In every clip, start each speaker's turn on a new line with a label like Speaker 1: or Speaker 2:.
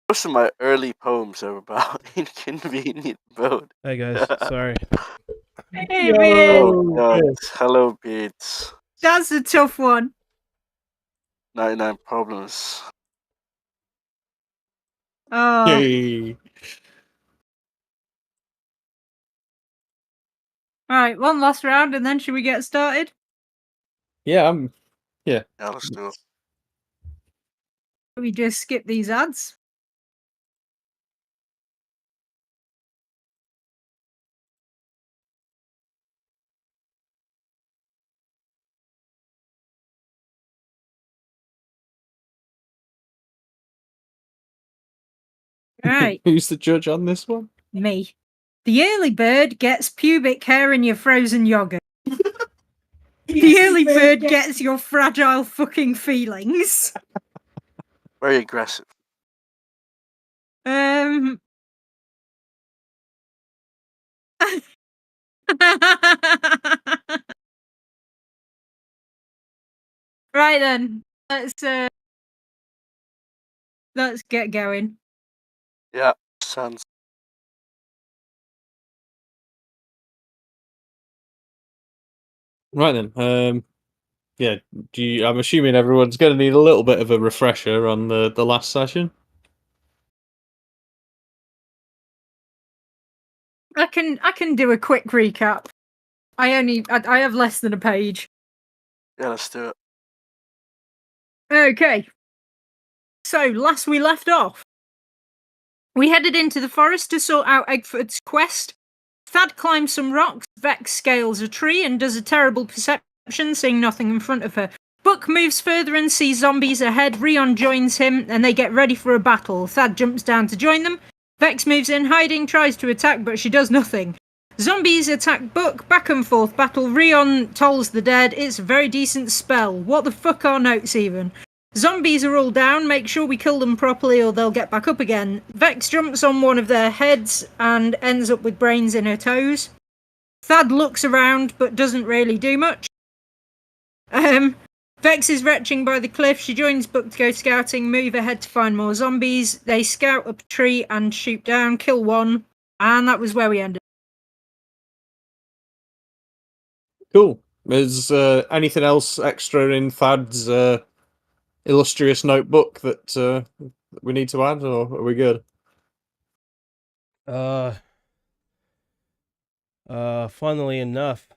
Speaker 1: Most of my early poems are about inconvenient mode.
Speaker 2: Hey guys, sorry.
Speaker 3: Hey, Beard.
Speaker 1: Oh god, hello Beards.
Speaker 3: That's a tough one.
Speaker 1: 99 problems.
Speaker 3: Oh,
Speaker 4: Yay.
Speaker 3: right. One last round, and then should we get started?
Speaker 4: Yeah,
Speaker 1: Yeah, let's do it.
Speaker 3: We just skip these ads. All right,
Speaker 4: Who's the judge on this one?
Speaker 3: me. The early bird gets pubic hair in your frozen yogurt. The early bird gets your fragile fucking feelings.
Speaker 1: Very aggressive.
Speaker 3: Right then, let's get going.
Speaker 1: Yeah, sounds.
Speaker 4: Right then. Yeah. I'm assuming everyone's going to need a little bit of a refresher on the last session.
Speaker 3: I can do a quick recap. I have less than a page.
Speaker 1: Yeah, let's do it.
Speaker 3: Okay. So, last we left off, we headed into the forest to sort out Eggford's quest. Thad climbs some rocks, Vex scales a tree and does a terrible perception, seeing nothing in front of her. Buck moves further and sees zombies ahead. Rion joins him and they get ready for a battle. Thad jumps down to join them. Vex moves in hiding, tries to attack, but she does nothing. Zombies attack Buck, back and forth battle. Rion tolls the dead. It's a very decent spell. What the fuck are notes even? Zombies are all down, make sure we kill them properly or they'll get back up again. Vex jumps on one of their heads and ends up with brains in her toes. Thad looks around but doesn't really do much. Vex is retching by the cliff. She joins Buck to go scouting, move ahead to find more zombies. They scout up a tree and shoot down, kill one, and that was where we ended.
Speaker 4: Cool. Is anything else extra in Thad's illustrious notebook that we need to add, or are we good?
Speaker 2: Funnily enough,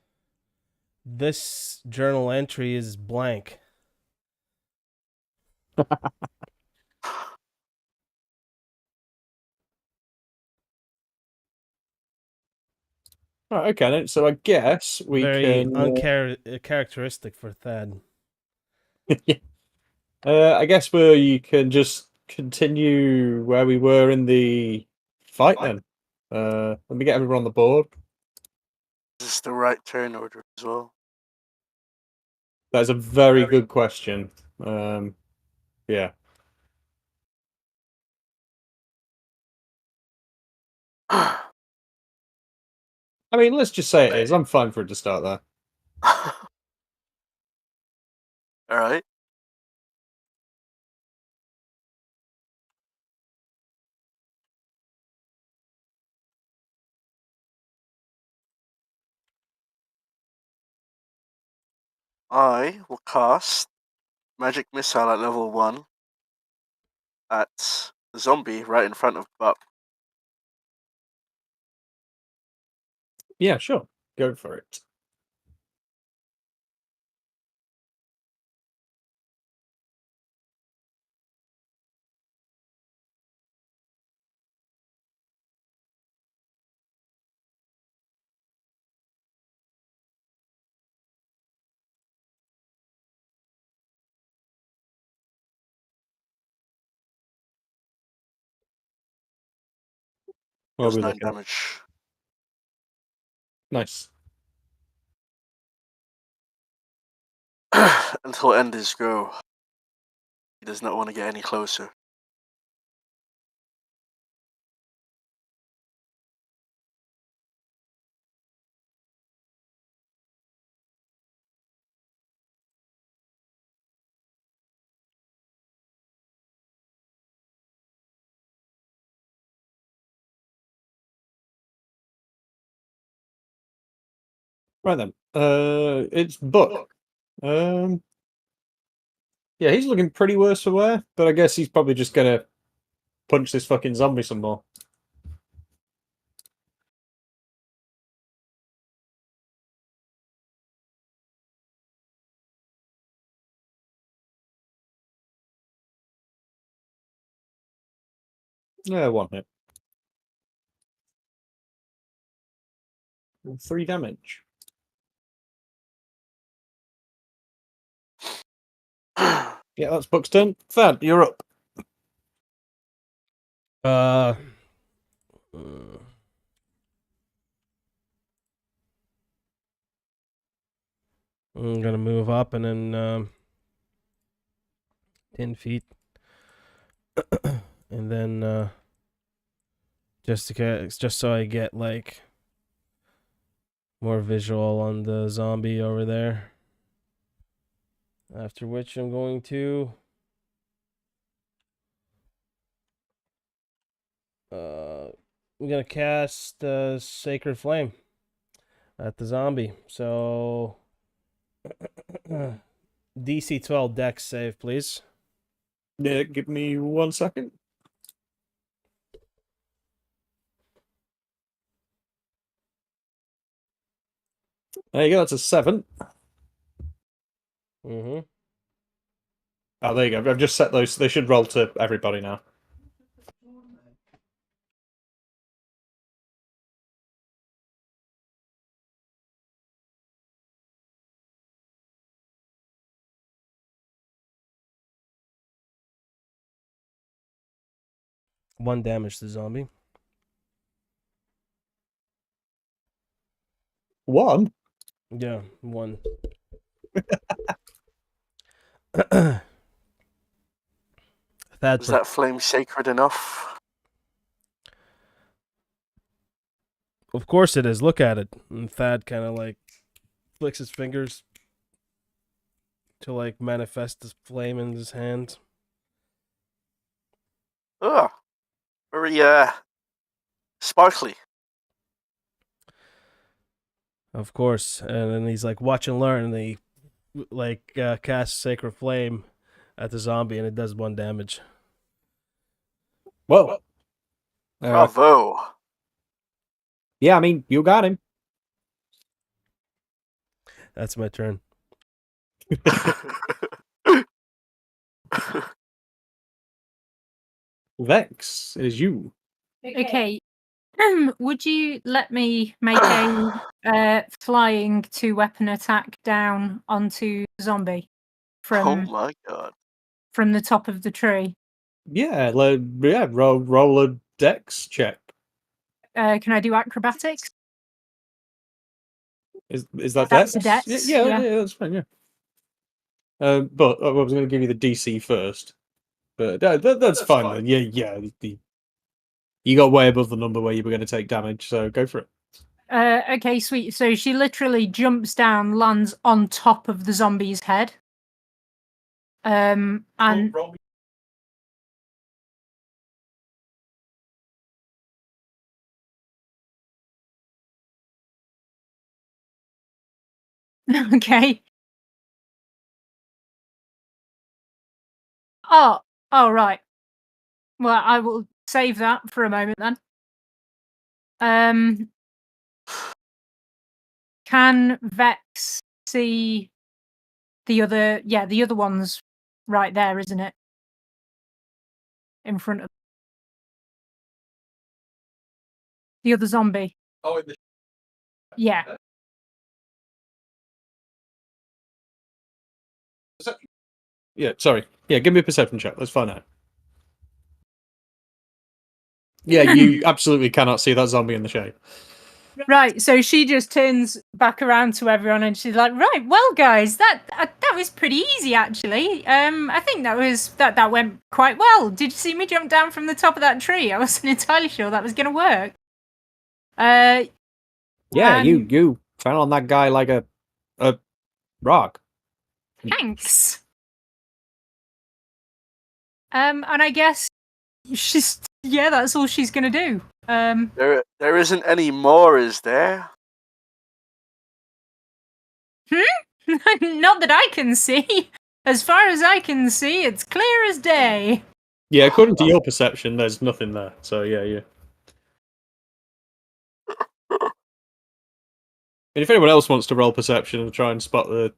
Speaker 2: this journal entry is blank.
Speaker 4: Right, okay then. So I guess we
Speaker 2: Very
Speaker 4: can.
Speaker 2: uncharacteristic for Thad.
Speaker 4: I guess you can just continue where we were in the fight then. Let me get everyone on the board.
Speaker 1: Is this the right turn order as well?
Speaker 4: That's a very good question. Yeah. I mean, let's just say it is. I'm fine for it to start there.
Speaker 1: Alright. I will cast Magic Missile at level 1 at the zombie right in front of Buck.
Speaker 4: Yeah, sure. Go for it. What are
Speaker 1: Deals
Speaker 4: we
Speaker 1: 9
Speaker 4: looking at?
Speaker 1: damage.
Speaker 4: Nice.
Speaker 1: Until end his go. He does not want to get any closer.
Speaker 4: Right then. It's Buck. Yeah, he's looking pretty worse for wear, but I guess he's probably just gonna punch this fucking zombie some more. Yeah, 1 hit. 3 damage. Yeah, that's Buck's turn. Thad, you're up.
Speaker 2: Uh, I'm gonna move up and then 10 feet, and then just so I get like more visual on the zombie over there. After which I'm going to I'm gonna cast Sacred Flame at the zombie. So DC 12 Dex save, please.
Speaker 4: Yeah, give me 1 second. There you go, that's a 7.
Speaker 2: Mm-hmm.
Speaker 4: Oh, there you go. I've just set those. They should roll to everybody now.
Speaker 2: One damage to the zombie.
Speaker 4: 1?
Speaker 2: Yeah, one.
Speaker 1: Is that flame sacred enough?
Speaker 2: Of course it is. Look at it. And Thad kind of like flicks his fingers to like manifest this flame in his hand.
Speaker 1: Ugh. Very sparkly.
Speaker 2: Of course. And then he's like, watch and learn. And he like casts Sacred Flame at the zombie, and it does 1 damage.
Speaker 4: Whoa.
Speaker 1: Bravo.
Speaker 4: Yeah, I mean, you got him.
Speaker 2: That's my turn.
Speaker 4: Vex, it is you.
Speaker 3: Okay. Would you let me make a flying 2-weapon attack down onto the zombie
Speaker 1: Oh my god.
Speaker 3: from the top of the tree?
Speaker 4: Yeah, roll a dex check.
Speaker 3: Can I do acrobatics?
Speaker 4: Is that
Speaker 3: That's
Speaker 4: dex?
Speaker 3: a dex,
Speaker 4: Yeah,
Speaker 3: yeah.
Speaker 4: that's fine, yeah. But I was going to give you the DC first. But that's fine. Then. Yeah. You got way above the number where you were going to take damage, so go for it.
Speaker 3: Okay, sweet. So she literally jumps down, lands on top of the zombie's head. And okay. Oh, right. Well, I will save that for a moment then. Can Vex see the other? Yeah, the other one's right there, isn't it? In front of the other zombie.
Speaker 4: Oh,
Speaker 3: Yeah.
Speaker 4: Yeah, sorry. Yeah, give me a perception check. Let's find out. Yeah, you absolutely cannot see that zombie in the shade.
Speaker 3: Right, so she just turns back around to everyone and she's like, "Right, well, guys, that was pretty easy actually. I think that went quite well. Did you see me jump down from the top of that tree? I wasn't entirely sure that was going to work."
Speaker 4: Yeah, you fell on that guy like a rock.
Speaker 3: Thanks. And I guess that's all she's going to do.
Speaker 1: There isn't any more, is there?
Speaker 3: Not that I can see. As far as I can see, it's clear as day.
Speaker 4: Yeah, according to your perception, there's nothing there. So yeah. And if anyone else wants to roll perception and try and spot the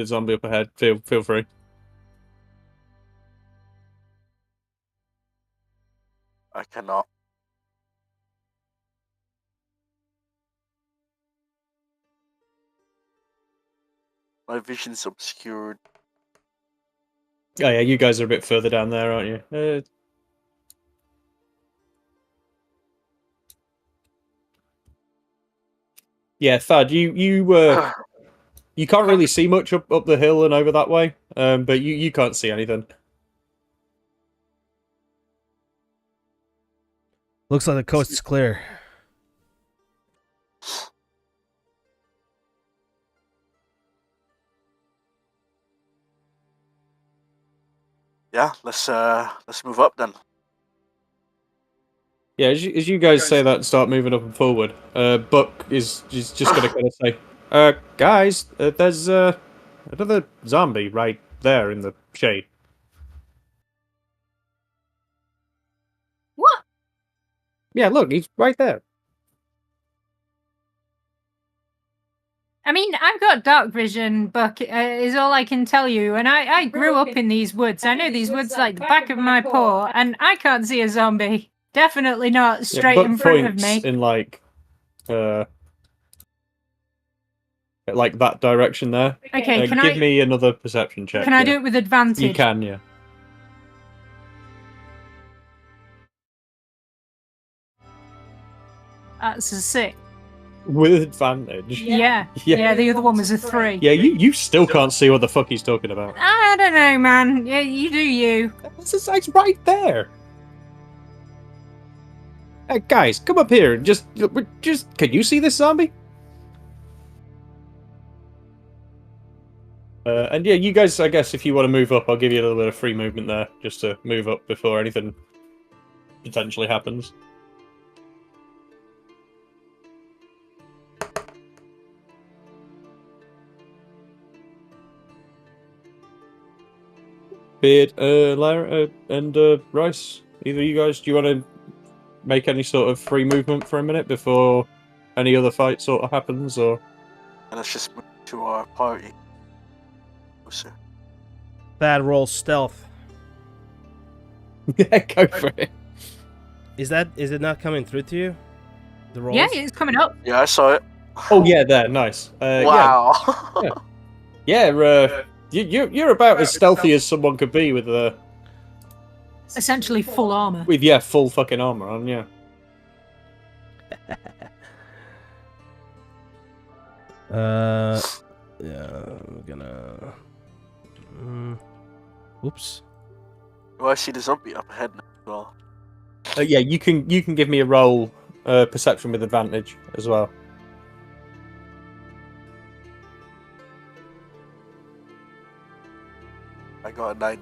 Speaker 4: zombie up ahead, feel free.
Speaker 1: I cannot. My vision's obscured.
Speaker 4: Oh yeah, you guys are a bit further down there, aren't you? Yeah, Thad, you can't really see much up the hill and over that way, but you can't see anything.
Speaker 2: Looks like the coast is clear.
Speaker 1: Yeah, let's move up then.
Speaker 4: Yeah, as you guys say that and start moving up and forward, Buck is just gonna kind of say, guys, there's another zombie right there in the shade.
Speaker 3: What?
Speaker 4: Yeah, look, he's right there.
Speaker 3: I mean, I've got dark vision, Buck, is all I can tell you. And I grew up in these woods. I know these woods like the back of my paw, and I can't see a zombie. Definitely not straight
Speaker 4: Buck
Speaker 3: in front of
Speaker 4: points
Speaker 3: me.
Speaker 4: in like that direction there.
Speaker 3: Okay,
Speaker 4: give me another perception check.
Speaker 3: Can I do it with advantage?
Speaker 4: You can, yeah.
Speaker 3: That's a 6.
Speaker 4: With advantage.
Speaker 3: Yeah. Yeah, the other one was a 3.
Speaker 4: Yeah, you still can't see what the fuck he's talking about.
Speaker 3: I don't know, man. Yeah, you do you.
Speaker 4: It's right there. Hey, guys, come up here. Just, can you see this zombie? And yeah, you guys, I guess if you want to move up, I'll give you a little bit of free movement there, just to move up before anything potentially happens. Beard, Lara, and Rice, either of you guys, do you want to make any sort of free movement for a minute before any other fight sort of happens, or?
Speaker 1: And let's just move to our party. Closer.
Speaker 2: Bad roll stealth.
Speaker 4: Yeah, go for it.
Speaker 2: Is it not coming through to you? The rolls?
Speaker 3: Yeah, it's coming up.
Speaker 1: Yeah, I saw it.
Speaker 4: Oh yeah, there, nice.
Speaker 1: Wow.
Speaker 4: Yeah, you're about as stealthy as someone could be with
Speaker 3: Essentially full armor.
Speaker 4: full fucking armor on, yeah.
Speaker 2: Yeah, I'm gonna. Oops.
Speaker 1: Well, I see the zombie up ahead now as well.
Speaker 4: Yeah, you can give me a roll, perception with advantage as well.
Speaker 1: I got a 9.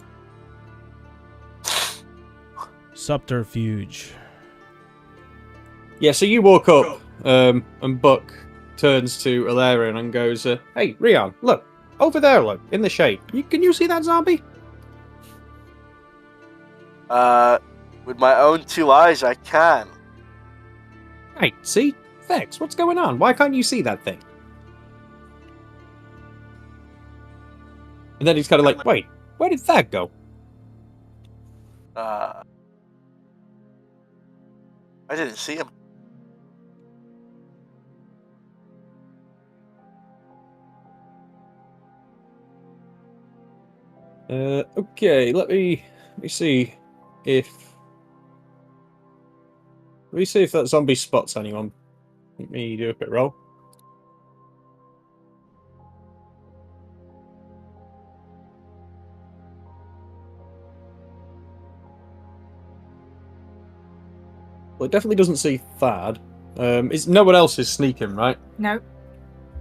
Speaker 2: Subterfuge.
Speaker 4: Yeah, so you walk up, and Buck turns to Alarian and goes, "Hey, Rion, look over there, look in the shade. Can you see that zombie?"
Speaker 1: With my own 2 eyes, I can.
Speaker 4: Hey, see, Vex, what's going on? Why can't you see that thing? And then he's kind of like, "Wait, where did that go?"
Speaker 1: I didn't see him.
Speaker 4: Okay, let me see if that zombie spots anyone. Let me do a quick roll. Well, it definitely doesn't see Thad. No one else is sneaking, right?
Speaker 3: No.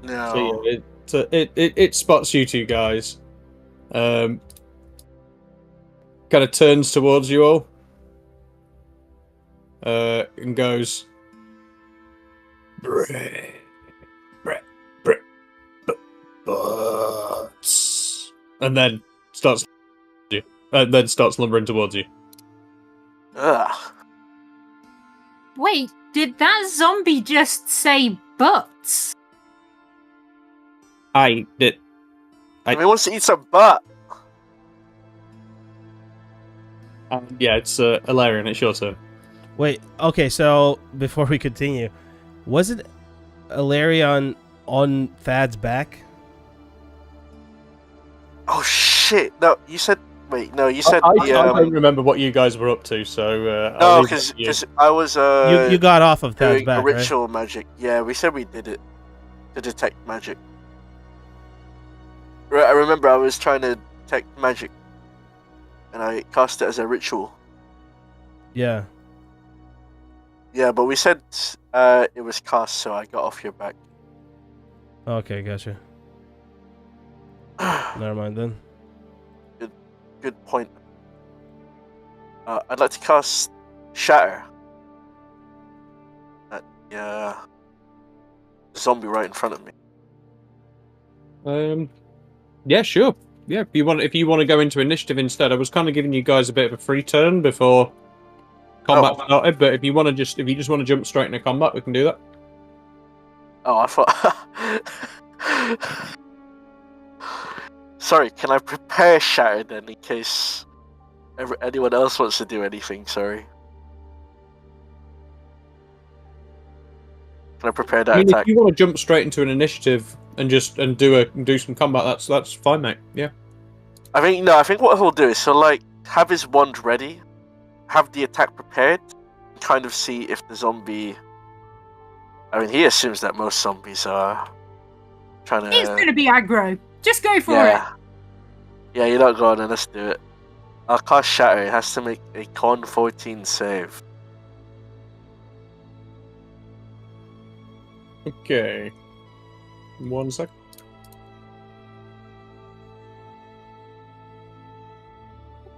Speaker 1: No.
Speaker 4: So yeah, it spots you two guys. Kind of turns towards you all. And goes. and then starts you, and then starts lumbering towards you.
Speaker 1: Ugh.
Speaker 3: Wait, did that zombie just say butts?
Speaker 4: I did.
Speaker 1: I mean, he wants to eat some butt.
Speaker 4: Yeah, it's Ilarion. It's your turn.
Speaker 2: Wait, okay, so before we continue, was it Ilarion on Thad's back?
Speaker 1: Oh shit! No, you said. Wait, no, you said
Speaker 4: I
Speaker 1: the.
Speaker 4: don't remember what you guys were up to, so I'll
Speaker 1: No,
Speaker 4: leave that to you.
Speaker 1: because I was
Speaker 2: You got off of Thad's
Speaker 1: doing
Speaker 2: back,
Speaker 1: a ritual magic. Yeah, we said we did it to detect magic. I remember I was trying to detect magic, and I cast it as a ritual.
Speaker 2: right? Yeah.
Speaker 1: Yeah, but we said it was cast, so I got off your back.
Speaker 2: Okay, gotcha. Never mind then.
Speaker 1: Good point. I'd like to cast Shatter. At the zombie right in front of me.
Speaker 4: Yeah, sure. Yeah, if you want to go into initiative instead, I was kind of giving you guys a bit of a free turn before combat started, but if you just want to jump straight into combat, we can do that.
Speaker 1: Oh, I thought. Sorry, can I prepare Shatter then in case anyone else wants to do anything? Sorry. Can I prepare that
Speaker 4: I mean,
Speaker 1: attack?
Speaker 4: if you want to jump straight into an initiative and do some combat, that's fine, mate. Yeah.
Speaker 1: I think what he'll do is he'll have his wand ready, have the attack prepared, and kind of see if the zombie. I mean, he assumes that most zombies are trying to.
Speaker 3: It's gonna be aggro. Just go for it.
Speaker 1: Yeah, you're not going, then let's do it. I'll cast Shatter. It has to make a Con 14 save.
Speaker 4: Okay. 1 sec.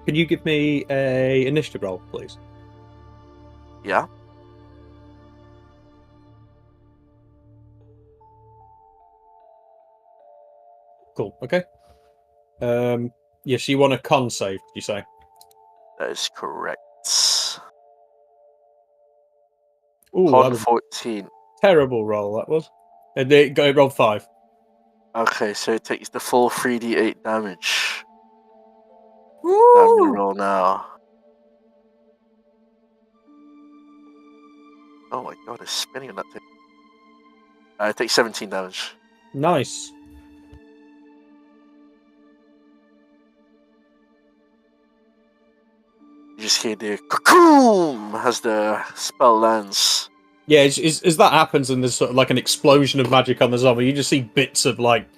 Speaker 4: Can you give me a initiative roll, please?
Speaker 1: Yeah.
Speaker 4: Cool. Okay. Yes, you want a con save, did you say?
Speaker 1: That is correct.
Speaker 4: Ooh,
Speaker 1: Con
Speaker 4: that was
Speaker 1: 14.
Speaker 4: a terrible roll, that was. It rolled 5.
Speaker 1: Okay, so it takes the full 3d8 damage. I'm
Speaker 3: Woo!
Speaker 1: gonna roll now. Oh my god, it's spinning on that thing. It takes 17 damage.
Speaker 4: Nice.
Speaker 1: You just hear the cocoon as the spell lands.
Speaker 4: Yeah, as that happens and there's sort of like an explosion of magic on the zombie, you just see bits of like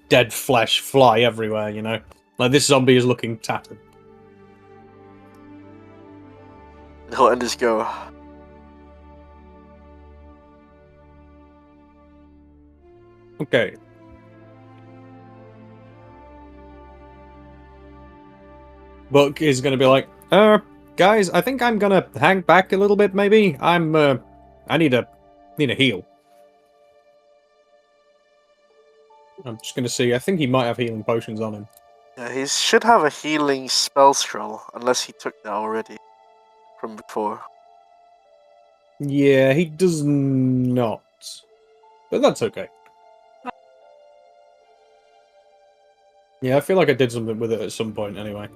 Speaker 4: dead flesh fly everywhere, you know? Like this zombie is looking tattered.
Speaker 1: And he'll end his go.
Speaker 4: Okay. Buck is going to be like, guys, I think I'm going to hang back a little bit, maybe. I need a heal. I'm just going to see. I think he might have healing potions on him.
Speaker 1: Yeah, he should have a healing spell scroll, unless he took that already from before.
Speaker 4: Yeah, he does not. But that's okay. Yeah, I feel like I did something with it at some point anyway.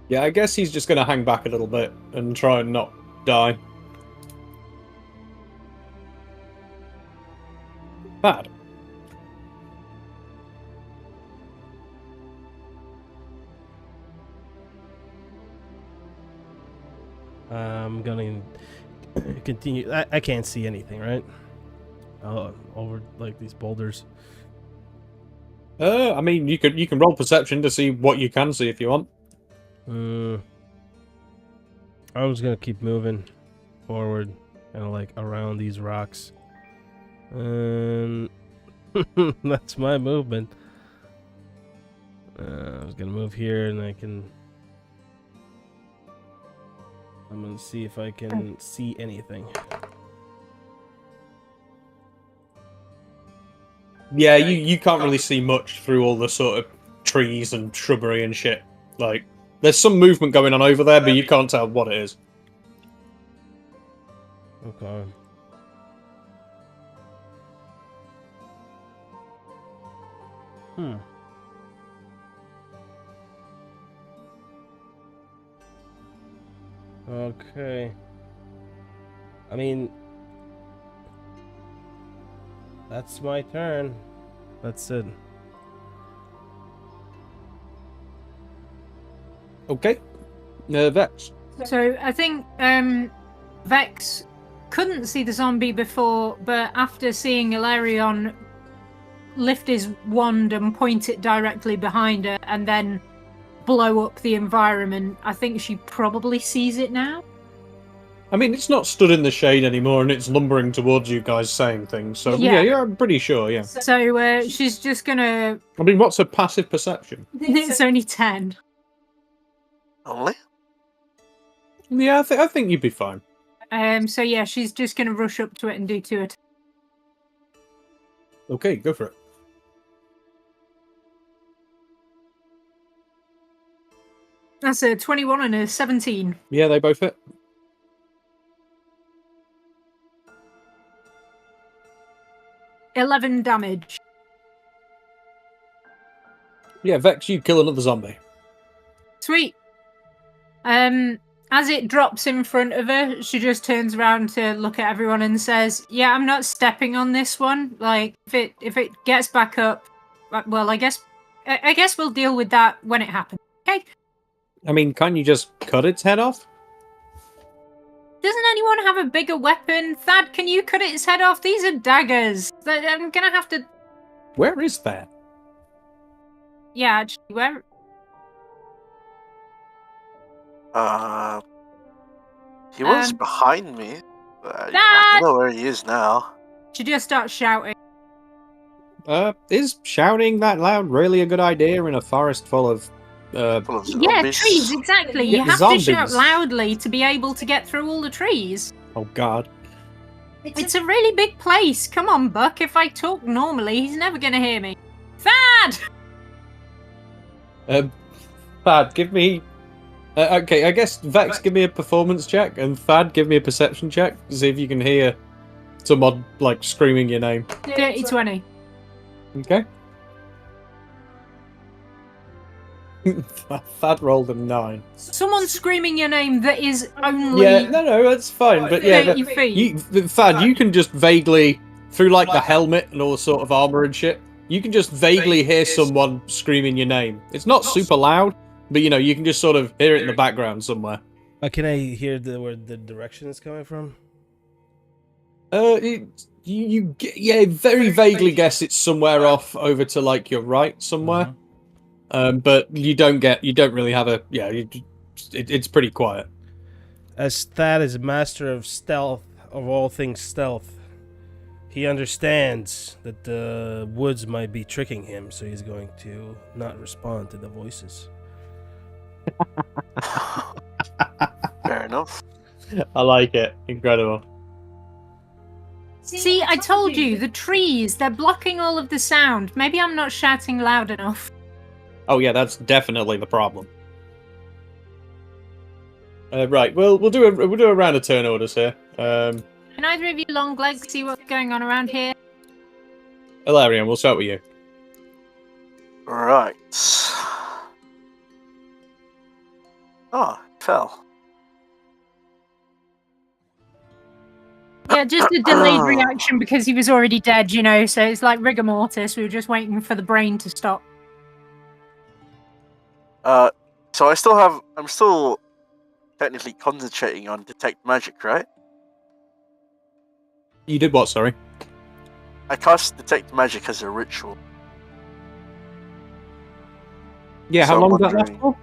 Speaker 4: Yeah, I guess he's just going to hang back a little bit and try and not die. Bad.
Speaker 2: I'm gonna continue. I can't see anything, right? Oh, over like these boulders.
Speaker 4: I mean, you can roll perception to see what you can see if you want.
Speaker 2: I'm just gonna keep moving forward, kind of like around these rocks. And that's my movement. I was gonna move here, and I can. I'm gonna see if I can see anything.
Speaker 4: Yeah, you can't really see much through all the sort of trees and shrubbery and shit. Like, there's some movement going on over there, but you can't tell what it is.
Speaker 2: Okay. Hmm. Okay. I mean, that's my turn. That's it.
Speaker 4: Okay. Vex.
Speaker 3: So I think Vex couldn't see the zombie before, but after seeing Ilarion lift his wand and point it directly behind her and then blow up the environment, I think she probably sees it now.
Speaker 4: I mean, it's not stood in the shade anymore, and it's lumbering towards you guys saying things. So yeah, I'm pretty sure. Yeah.
Speaker 3: So she's just gonna.
Speaker 4: I mean, what's her passive perception?
Speaker 3: It's only 10.
Speaker 1: Only?
Speaker 4: Yeah, I think you'd be fine.
Speaker 3: So yeah, she's just gonna rush up to it and do 2 attacks.
Speaker 4: Okay, go for it.
Speaker 3: That's a 21 and a 17.
Speaker 4: Yeah, they both hit.
Speaker 3: $11 damage.
Speaker 4: Yeah, Vex, you kill another zombie.
Speaker 3: Sweet. As it drops in front of her, she just turns around to look at everyone and says, "Yeah, I'm not stepping on this one. Like, if it gets back up, well, I guess we'll deal with that when it happens." Okay.
Speaker 4: I mean, can't you just cut its head off?
Speaker 3: Doesn't anyone have a bigger weapon? Thad, can you cut its head off? These are daggers. I'm gonna have to.
Speaker 4: Where is that?
Speaker 3: Yeah, actually, where?
Speaker 1: He was behind me. I don't know where he is now.
Speaker 3: She just starts shouting.
Speaker 4: Is shouting that loud really a good idea in a forest full of
Speaker 3: Yeah,
Speaker 1: zombies?
Speaker 3: trees, exactly.
Speaker 4: Yeah,
Speaker 3: You have
Speaker 4: zombies.
Speaker 3: to shout loudly to be able to get through all the trees.
Speaker 4: Oh god.
Speaker 3: It's a really big place. Come on, Buck. If I talk normally, he's never going to hear me. Thad!
Speaker 4: Thad, give me... okay, I guess Vex, give me a performance check, and Thad, give me a perception check to see if you can hear someone, like, screaming your name.
Speaker 3: Dirty 20.
Speaker 4: Okay. Thad rolled a 9.
Speaker 3: Someone screaming your name that is only...
Speaker 4: Yeah, no, that's fine, but yeah...
Speaker 3: 30 feet.
Speaker 4: Thad, you can just vaguely, through, like, the helmet and all the sort of armor and shit, you can just vaguely hear someone screaming your name. It's not super loud, but, you know, you can just sort of hear it in the background somewhere.
Speaker 2: Can I hear where the direction is coming from?
Speaker 4: You very vaguely guess it's somewhere off over to, like, your right somewhere. But you don't really have a... Yeah, it's pretty quiet.
Speaker 2: As Thad is a master of stealth, of all things stealth, he understands that the woods might be tricking him, so he's going to not respond to the voices.
Speaker 1: Fair enough.
Speaker 4: I like it. Incredible.
Speaker 3: See, I told you, the trees, they're blocking all of the sound. Maybe I'm not shouting loud enough.
Speaker 4: Oh yeah, that's definitely the problem. Right, we'll do a round of turn orders here.
Speaker 3: Can either of you long legs see what's going on around here?
Speaker 4: Ilarion, we'll start with you.
Speaker 1: Right. Oh, it fell.
Speaker 3: Yeah, just a delayed reaction because he was already dead, you know, so it's like rigor mortis. We were just waiting for the brain to stop.
Speaker 1: So I'm still technically concentrating on detect magic, right?
Speaker 4: You did what, sorry?
Speaker 1: I cast detect magic as a ritual.
Speaker 4: Yeah,
Speaker 1: So
Speaker 4: how long
Speaker 1: I'm
Speaker 4: did that last
Speaker 1: wondering-
Speaker 4: for?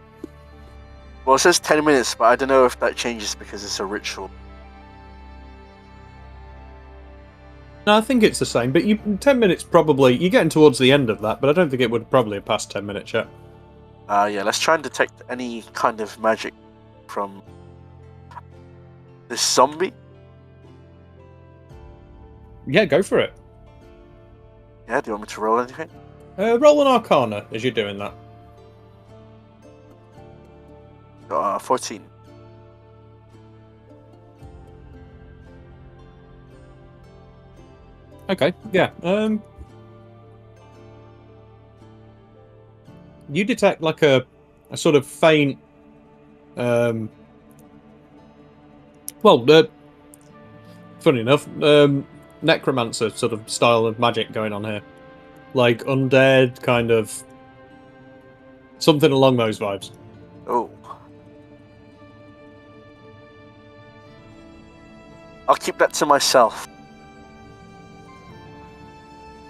Speaker 1: Well, it says 10 minutes, but I don't know if that changes because it's a ritual.
Speaker 4: No, I think it's the same, but 10 minutes probably... You're getting towards the end of that, but I don't think it would probably have passed 10 minutes yet.
Speaker 1: Yeah, let's try and detect any kind of magic from... this zombie?
Speaker 4: Yeah, go for it.
Speaker 1: Yeah, do you want me to roll anything?
Speaker 4: Roll an Arcana as you're doing that.
Speaker 1: 14.
Speaker 4: Okay, yeah. You detect like a sort of faint, funny enough, necromancer sort of style of magic going on here, like undead kind of something along those vibes.
Speaker 1: Oh. I'll keep that to myself.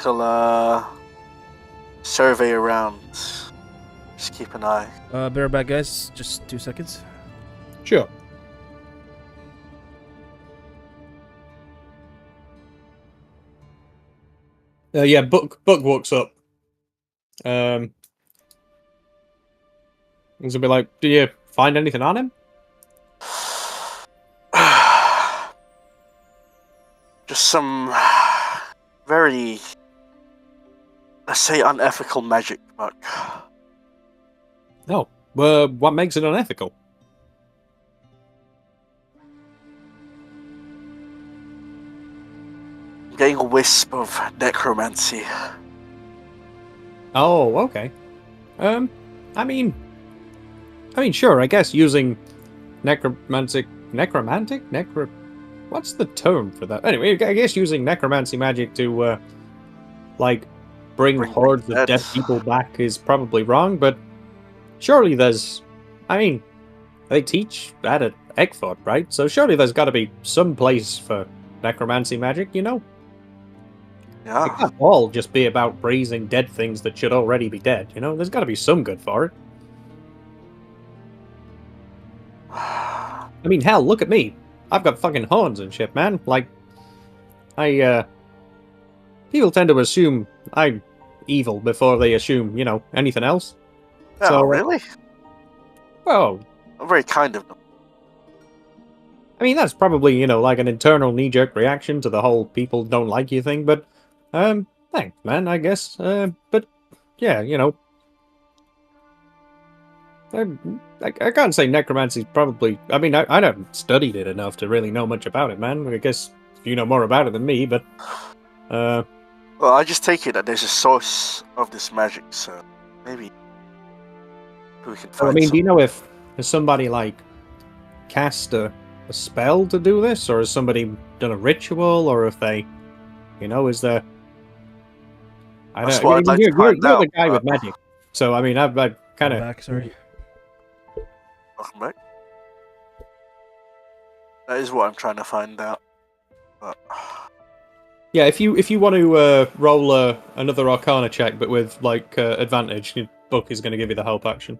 Speaker 1: I'll survey around. Just keep an eye.
Speaker 2: Be right back, guys. Just 2 seconds.
Speaker 4: Sure. Yeah, Buck walks up. He's gonna be like, "Do you find anything on him?"
Speaker 1: Just some very, let's say, unethical magic, Buck.
Speaker 4: No. Well, what makes it unethical?
Speaker 1: I'm getting a wisp of necromancy.
Speaker 4: Oh, okay. I mean, sure. I guess using necromantic. What's the term for that? Anyway, I guess using necromancy magic to, like, bring hordes of dead people back is probably wrong. But surely there's, they teach that at Eggford, right? So surely there's got to be some place for necromancy magic, you know?
Speaker 1: Yeah.
Speaker 4: It can't all just be about raising dead things that should already be dead, you know? There's got to be some good for it. Hell, look at me. I've got fucking horns and shit, man. Like, people tend to assume I'm evil before they assume, anything else.
Speaker 1: Oh,
Speaker 4: So,
Speaker 1: really?
Speaker 4: Well,
Speaker 1: I'm very kind of them.
Speaker 4: that's probably, like an internal knee-jerk reaction to the whole people don't like you thing, but, thanks, man, I guess. But, yeah, I can't say necromancy's probably... I haven't studied it enough to really know much about it, man. I guess you know more about it than me, but...
Speaker 1: Well, I just take it that there's a source of this magic, so maybe we can find
Speaker 4: do you know if somebody, like, cast a spell to do this, or has somebody done a ritual, or if they... is there...
Speaker 1: That's what I'd like to find
Speaker 4: you're
Speaker 1: out,
Speaker 4: the guy with magic, so, I've kind of...
Speaker 2: Back, sorry.
Speaker 1: Welcome back. That is what I'm trying to find out. But...
Speaker 4: Yeah, if you want to roll another Arcana check, but with like advantage, your book is going to give you the help action.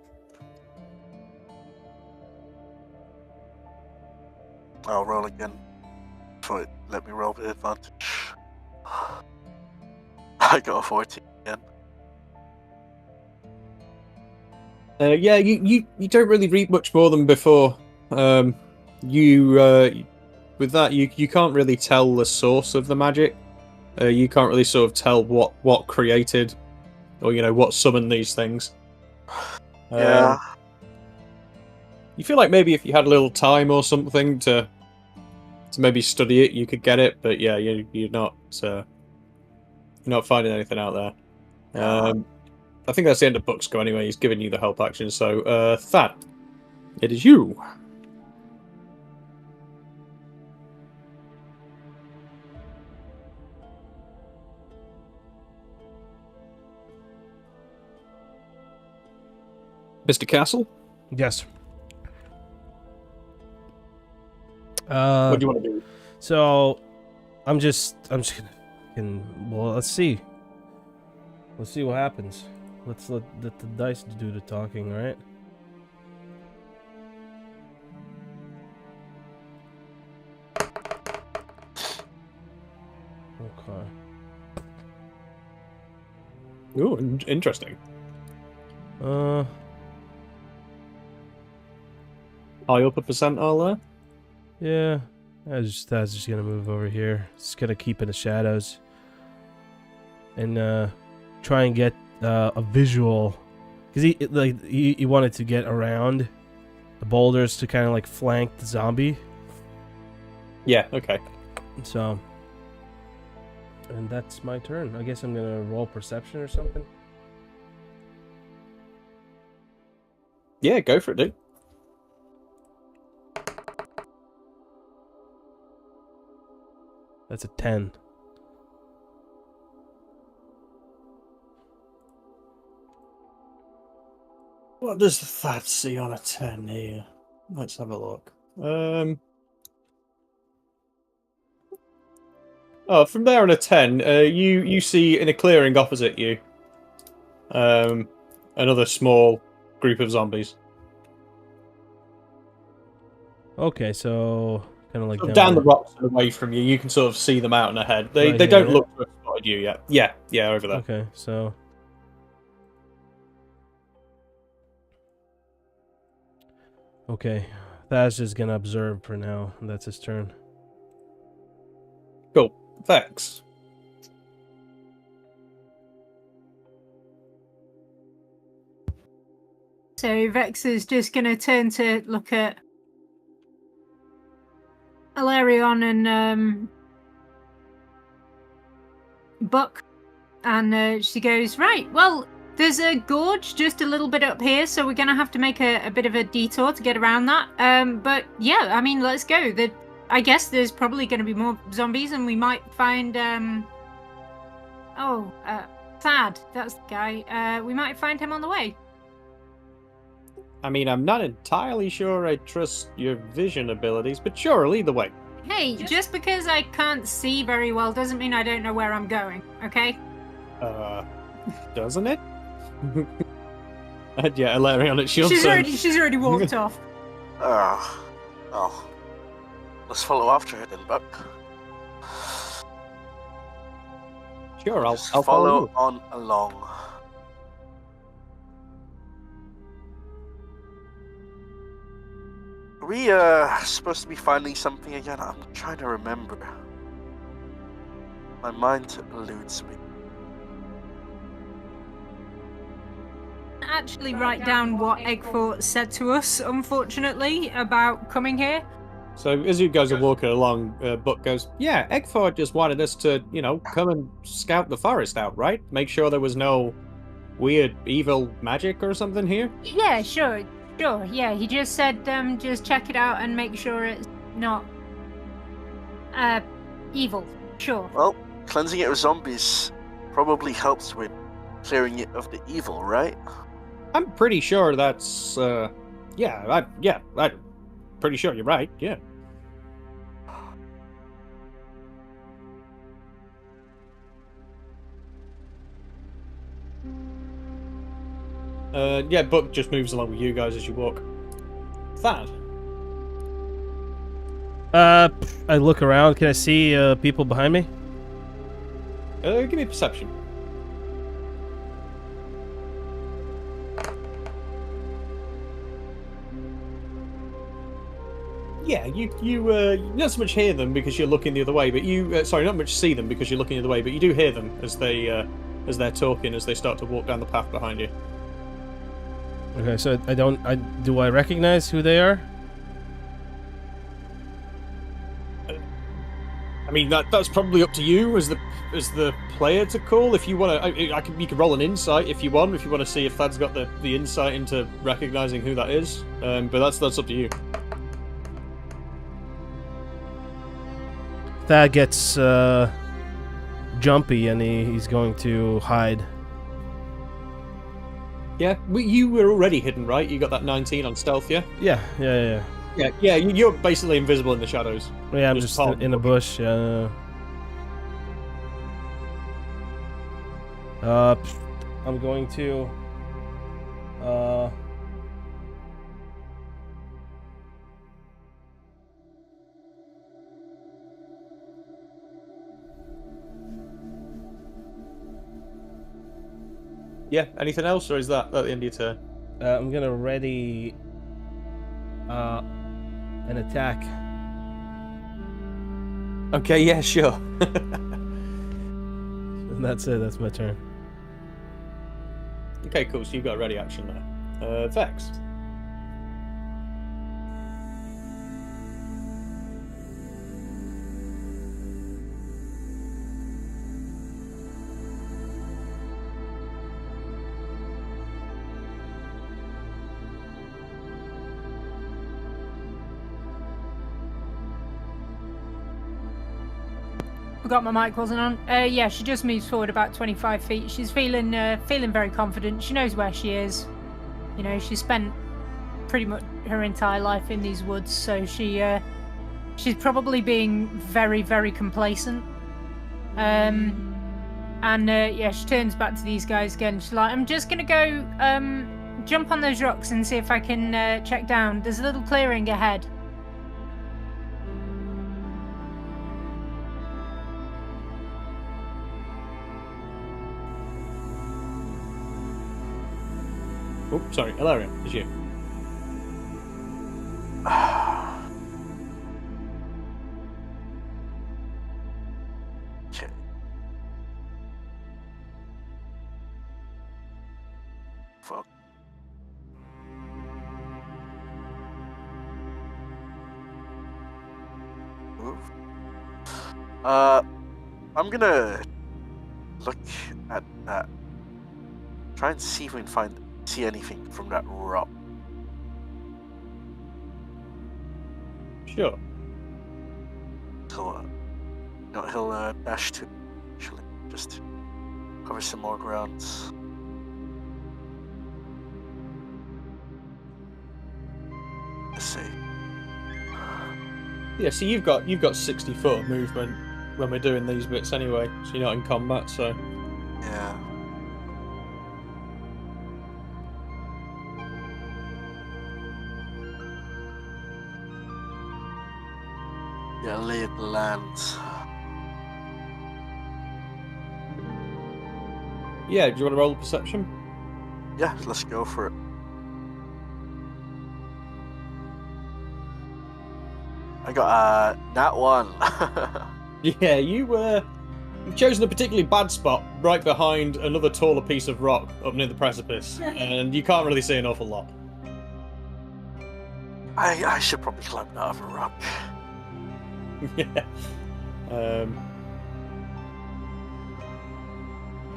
Speaker 1: I'll roll again. Before it let me roll with advantage. I got a 14 again.
Speaker 4: Yeah, you don't really read much more than before. With that, you can't really tell the source of the magic. You can't really sort of tell what created, or what summoned these things.
Speaker 1: Yeah.
Speaker 4: You feel like maybe if you had a little time or something to maybe study it, you could get it. But yeah, you're not finding anything out there. I think that's the end of books go anyway. He's giving you the help action. So, Thad, it is you. Mr. Castle?
Speaker 2: Yes.
Speaker 4: What do you want to do?
Speaker 2: So, I'm just gonna. Well, let's see. Let's see what happens. Let's let the dice do the talking, right? Okay.
Speaker 4: Ooh, interesting. High up a percentile there?
Speaker 2: Yeah, that's just gonna move over here. Just gonna keep in the shadows. And try and get a visual. Because he wanted to get around the boulders to kind of like flank the zombie.
Speaker 4: Yeah, okay.
Speaker 2: So, and that's my turn. I guess I'm gonna roll perception or something.
Speaker 4: Yeah, go for it, dude.
Speaker 2: That's a 10.
Speaker 4: What does that see on a 10 here? Let's have a look. Oh, from there on a 10, you see in a clearing opposite you, another small group of zombies.
Speaker 2: Okay, so kind of like
Speaker 4: Sort of down the
Speaker 2: where-
Speaker 4: rocks and away from you, you can sort of see them out and ahead. They
Speaker 2: Right
Speaker 4: they
Speaker 2: here,
Speaker 4: don't
Speaker 2: yeah?
Speaker 4: look to have spotted you yet. Yeah, over there.
Speaker 2: Okay, so. Okay, Thad's just gonna observe for now. That's his turn.
Speaker 4: Cool. Thanks.
Speaker 3: So Vex is just going to turn to look at Alarion and Buck, and she goes, right, well, there's a gorge just a little bit up here, so we're going to have to make a bit of a detour to get around that. But yeah, I mean, let's go. I guess there's probably going to be more zombies, and we might find, Thad, that's the guy. We might find him on the way.
Speaker 4: I mean, I'm not entirely sure I trust your vision abilities, but sure, I'll lead the way.
Speaker 3: Hey, just because I can't see very well doesn't mean I don't know where I'm going, okay?
Speaker 4: Doesn't it? Yeah, Alarion, it's your turn.
Speaker 3: She's already walked off.
Speaker 1: Oh. Let's follow after her then, Buck.
Speaker 4: Sure, I'll
Speaker 1: Just
Speaker 4: follow you.
Speaker 1: on along. Are we supposed to be finding something again? I'm trying to remember. My mind eludes me.
Speaker 3: Actually write down what Eggfort said to us, unfortunately, about coming here.
Speaker 4: So as you guys are walking along, Buck goes, yeah, Eggford just wanted us to, come and scout the forest out, right? Make sure there was no weird evil magic or something here?
Speaker 3: Yeah, sure, yeah. He just said, just check it out and make sure it's not, evil, sure.
Speaker 1: Well, cleansing it of zombies probably helps with clearing it of the evil, right?
Speaker 4: I'm pretty sure that's, I'm pretty sure you're right, yeah. Buck just moves along with you guys as you walk. Thad.
Speaker 2: I look around. Can I see people behind me?
Speaker 4: Give me perception. Yeah, you not so much hear them because you're looking the other way, but not much see them because you're looking the other way, but you do hear them as they're talking as they start to walk down the path behind you.
Speaker 2: Okay, so do I recognize who they are?
Speaker 4: I mean that's probably up to you as the player to call. If you want to, you can roll an insight if you want to see if Thad's got the insight into recognizing who that is. But that's up to you.
Speaker 2: Thad gets jumpy and he's going to hide.
Speaker 4: Yeah, you were already hidden, right? You got that 19 on stealth, yeah?
Speaker 2: Yeah.
Speaker 4: Yeah, you're basically invisible in the shadows.
Speaker 2: Yeah, I'm just in a bush. I'm going to.
Speaker 4: Yeah, anything else, or is that at the end of your turn?
Speaker 2: I'm gonna ready an attack
Speaker 4: Okay, yeah, sure.
Speaker 2: And that's it. That's my turn.
Speaker 4: Okay, cool. So you've got a ready action there. Vex.
Speaker 3: Forgot my mic wasn't on. Yeah, she just moves forward about 25 feet. She's feeling very confident. She knows where she is. You know, she spent pretty much her entire life in these woods, so she's probably being very, very complacent. Yeah, she turns back to these guys again. She's like, I'm just gonna go jump on those rocks and see if I can check down. There's a little clearing ahead.
Speaker 4: Oh, sorry, Ilarion, it's you.
Speaker 1: Okay. Fuck. Move. I'm gonna look at that. Try and see if we can see anything from that rock.
Speaker 4: Sure.
Speaker 1: He'll dash to actually just cover some more ground. Let's see.
Speaker 4: Yeah, so you've got 60-foot movement when we're doing these bits anyway, so you're not in combat, so
Speaker 1: Yeah. Yeah, lay of the land.
Speaker 4: yeah, do you want to roll perception?
Speaker 1: Yeah, let's go for it. I got a nat 1.
Speaker 4: Yeah, you've chosen a particularly bad spot right behind another taller piece of rock up near the precipice, and you can't really see an awful lot.
Speaker 1: I should probably climb that other rock.
Speaker 4: Yeah.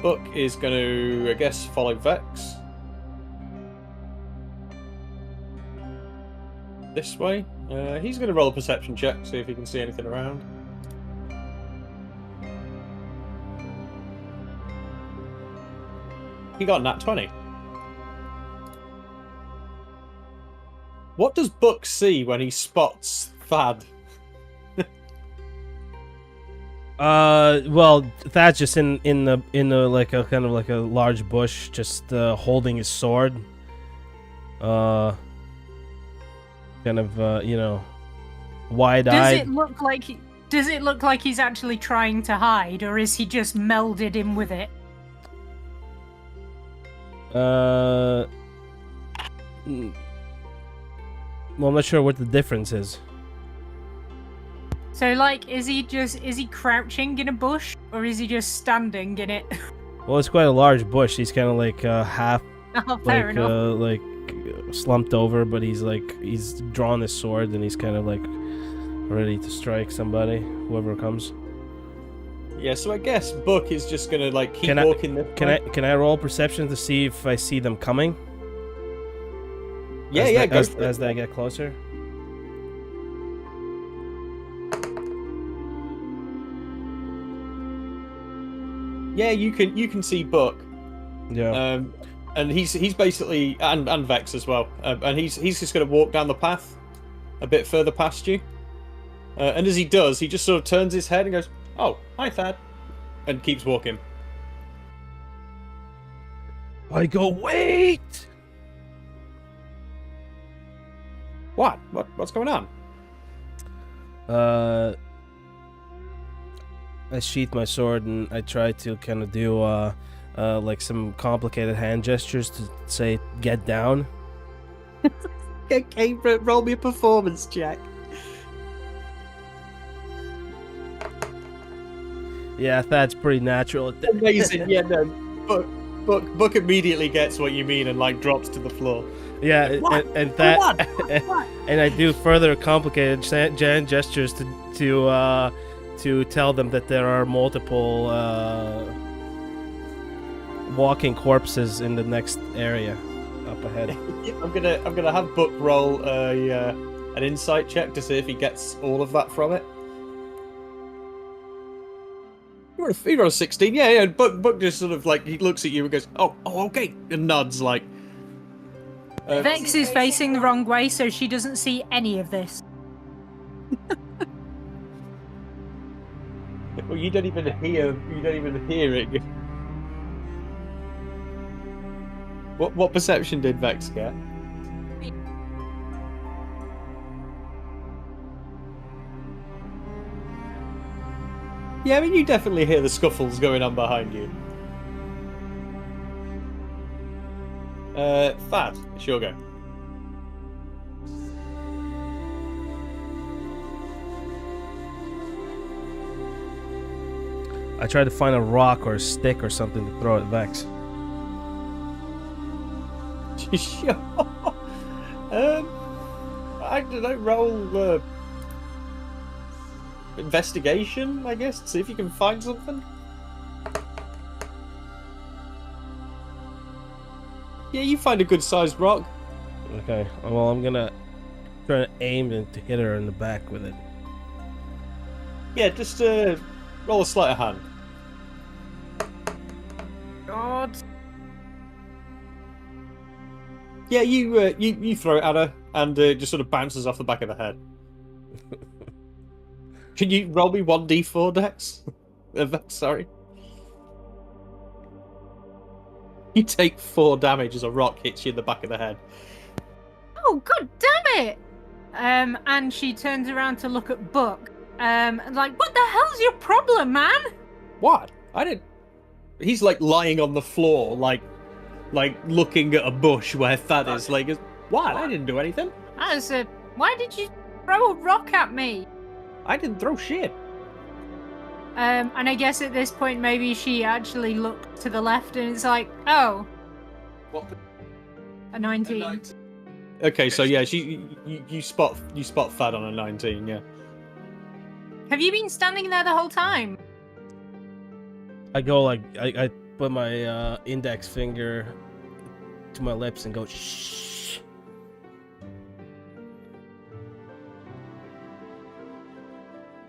Speaker 4: Buck is going to, I guess, follow Vex. This way. He's going to roll a perception check, see if he can see anything around. He got a nat 20. What does Buck see when he spots Thad?
Speaker 2: Well, Thad's just in the like a kind of like a large bush, just holding his sword. Kind of wide-eyed.
Speaker 3: Does it look like he's actually trying to hide, or is he just melded in with it?
Speaker 2: Well, I'm not sure what the difference is.
Speaker 3: So, like, is he crouching in a bush, or is he just standing in it?
Speaker 2: Well, it's quite a large bush. He's kind of like half,
Speaker 3: Oh, fair enough.
Speaker 2: like slumped over, but he's drawn his sword and he's kind of like ready to strike somebody, whoever comes.
Speaker 4: Yeah, so I guess Buck is just gonna like keep walking this way.
Speaker 2: Can I roll perception to see if I see them coming?
Speaker 4: Yeah,
Speaker 2: as they get closer.
Speaker 4: Yeah, you can see Buck.
Speaker 2: Yeah.
Speaker 4: And he's basically and Vex as well. And he's just gonna walk down the path a bit further past you. And as he does, he just sort of turns his head and goes, "Oh, hi, Thad," and keeps walking.
Speaker 2: I go, wait!
Speaker 4: What? What's going on?
Speaker 2: I sheath my sword and I try to kind of do like some complicated hand gestures to say "get down."
Speaker 5: Okay, roll me a performance check.
Speaker 2: Yeah, that's pretty natural.
Speaker 4: Amazing. Yeah, no. Book immediately gets what you mean and like drops to the floor.
Speaker 2: Yeah,
Speaker 4: What?
Speaker 2: and that,
Speaker 4: What?
Speaker 2: and I do further complicated gestures to tell them that there are multiple walking corpses in the next area up ahead.
Speaker 4: I'm gonna have Book roll an insight check to see if he gets all of that from it. He rolled a 16, yeah. Book just sort of like he looks at you and goes, "Oh, okay," and nods like.
Speaker 3: Vex is facing the wrong way, so she doesn't see any of this.
Speaker 4: Well, you don't even hear. You don't even hear it. What perception did Vex get? Yeah, I mean, you definitely hear the scuffles going on behind you. Thad, it's your go.
Speaker 2: I tried to find a rock or a stick or something to throw at Vex.
Speaker 4: Sure. I don't know, roll investigation, I guess, to see if you can find something. Yeah, you find a good-sized rock.
Speaker 2: Okay, well, I'm gonna try to aim and to hit her in the back with it.
Speaker 4: Yeah, just roll a sleight of hand.
Speaker 3: God.
Speaker 4: Yeah, you throw it at her, and it just sort of bounces off the back of the head. Can you roll me 1d4, Dex? Sorry. You take 4 damage as a rock hits you in the back of the head.
Speaker 3: Oh, god damn it! And she turns around to look at Buck. Like, what the hell's your problem, man?
Speaker 4: What? I didn't... He's like lying on the floor, like looking at a bush where Thad is. Like, what? I didn't do anything.
Speaker 3: I said, why did you throw a rock at me?
Speaker 4: I didn't throw shit.
Speaker 3: And I guess at this point, maybe she actually looked to the left and it's like, oh.
Speaker 1: What?
Speaker 3: A 19.
Speaker 4: Okay, so yeah, you spot Thad on a 19, yeah.
Speaker 3: Have you been standing there the whole time?
Speaker 2: I go like I put my index finger to my lips and go shh.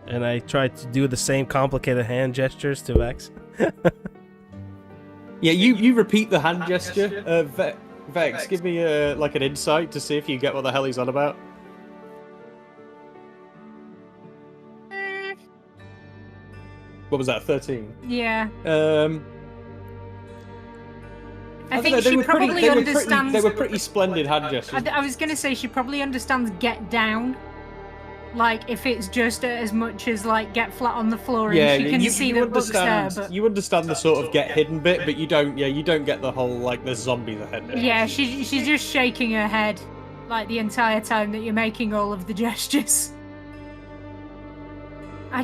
Speaker 2: And I try to do the same complicated hand gestures to Vex.
Speaker 4: Yeah, you repeat the hand gesture. Vex, give me like an insight to see if you get what the hell he's on about. What was that? 13.
Speaker 3: Yeah. I
Speaker 4: don't
Speaker 3: think
Speaker 4: know,
Speaker 3: she probably understands.
Speaker 4: They were pretty splendid hand gestures.
Speaker 3: I was gonna say she probably understands get down. Like if it's just as much as like get flat on the floor and
Speaker 4: Yeah,
Speaker 3: she can see the books there. But
Speaker 4: you understand the sort of get hidden bit, but you don't. Yeah, you don't get the whole like the zombies ahead bit.
Speaker 3: yeah, she's just shaking her head like the entire time that you're making all of the gestures. I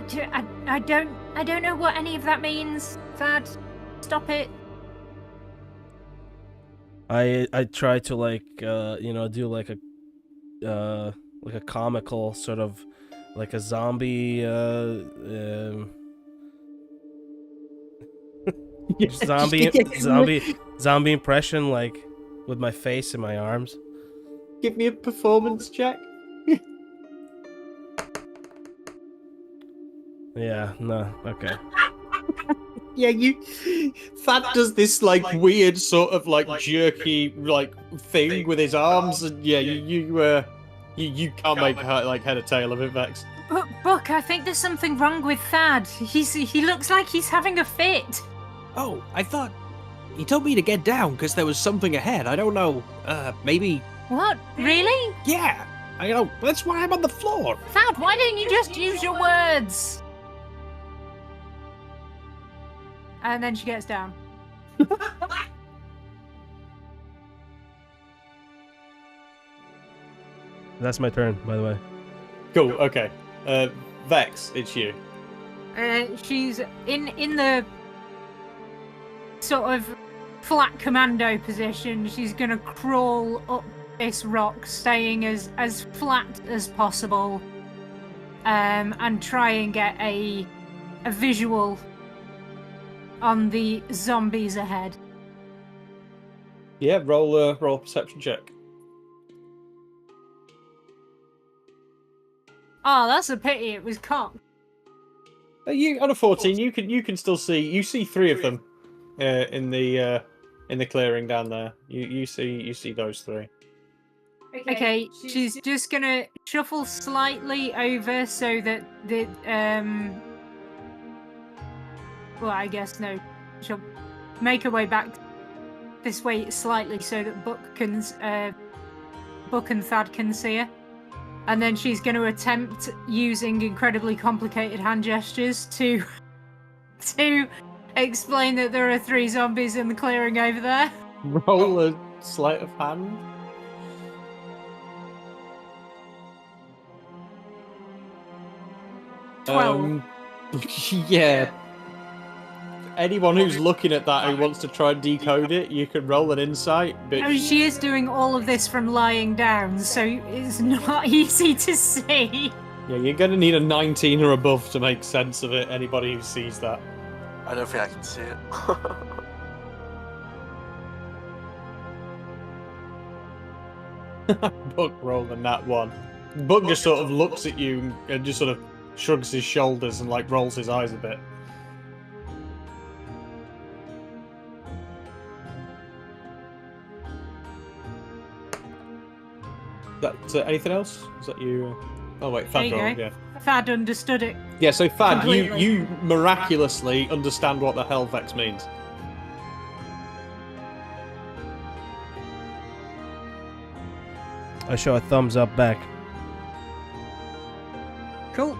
Speaker 3: don't know what any of that means. Thad, stop it.
Speaker 2: I try to like do like a comical sort of like a zombie zombie impression, like with my face and my arms.
Speaker 4: Give me a performance check.
Speaker 2: Yeah, no, okay.
Speaker 4: Yeah, Thad does this like weird sort of like jerky like thing with his arms, and yeah, you can't make like head or tail of it, Vex.
Speaker 3: But Buck, I think there's something wrong with Thad. He looks like he's having a fit.
Speaker 5: Oh, I thought he told me to get down because there was something ahead. I don't know. Maybe.
Speaker 3: What? Really?
Speaker 5: Yeah. I know. That's why I'm on the floor.
Speaker 3: Thad, why don't you just use your words? And then she gets down.
Speaker 2: That's my turn, by the way.
Speaker 4: Cool. Okay. Vex, it's you.
Speaker 3: She's in the sort of flat commando position. She's gonna crawl up this rock, staying as flat as possible, and try and get a visual on the zombies ahead.
Speaker 4: Yeah, roll a perception check.
Speaker 3: Oh, that's a pity. It was cocked.
Speaker 4: You on a 14, you can still see 3 of them in the clearing down there. You see those 3.
Speaker 3: Okay, she's just gonna shuffle slightly over so that the well, I guess no. She'll make her way back this way slightly so that Buck and Thad can see her. And then she's going to attempt using incredibly complicated hand gestures to explain that there are 3 zombies in the clearing over there.
Speaker 4: Roll a sleight of hand.
Speaker 3: 12.
Speaker 4: Yeah. Anyone who's looking at that who wants to try and decode it, you can roll an insight. But
Speaker 3: I mean, she is doing all of this from lying down, so it's not easy to see.
Speaker 4: yeah, you're going to need a 19 or above to make sense of it. Anybody who sees that.
Speaker 1: I don't think I can see it.
Speaker 4: Buck rolling that one. Buck just sort of looks at you and just sort of shrugs his shoulders and like rolls his eyes a bit. That anything else? Is that you? Oh wait, Thad rolled, yeah.
Speaker 3: Thad understood it.
Speaker 4: Yeah, so Thad,
Speaker 3: Completely.
Speaker 4: you miraculously understand what the hell Vex means.
Speaker 2: I show a thumbs up back.
Speaker 3: Cool.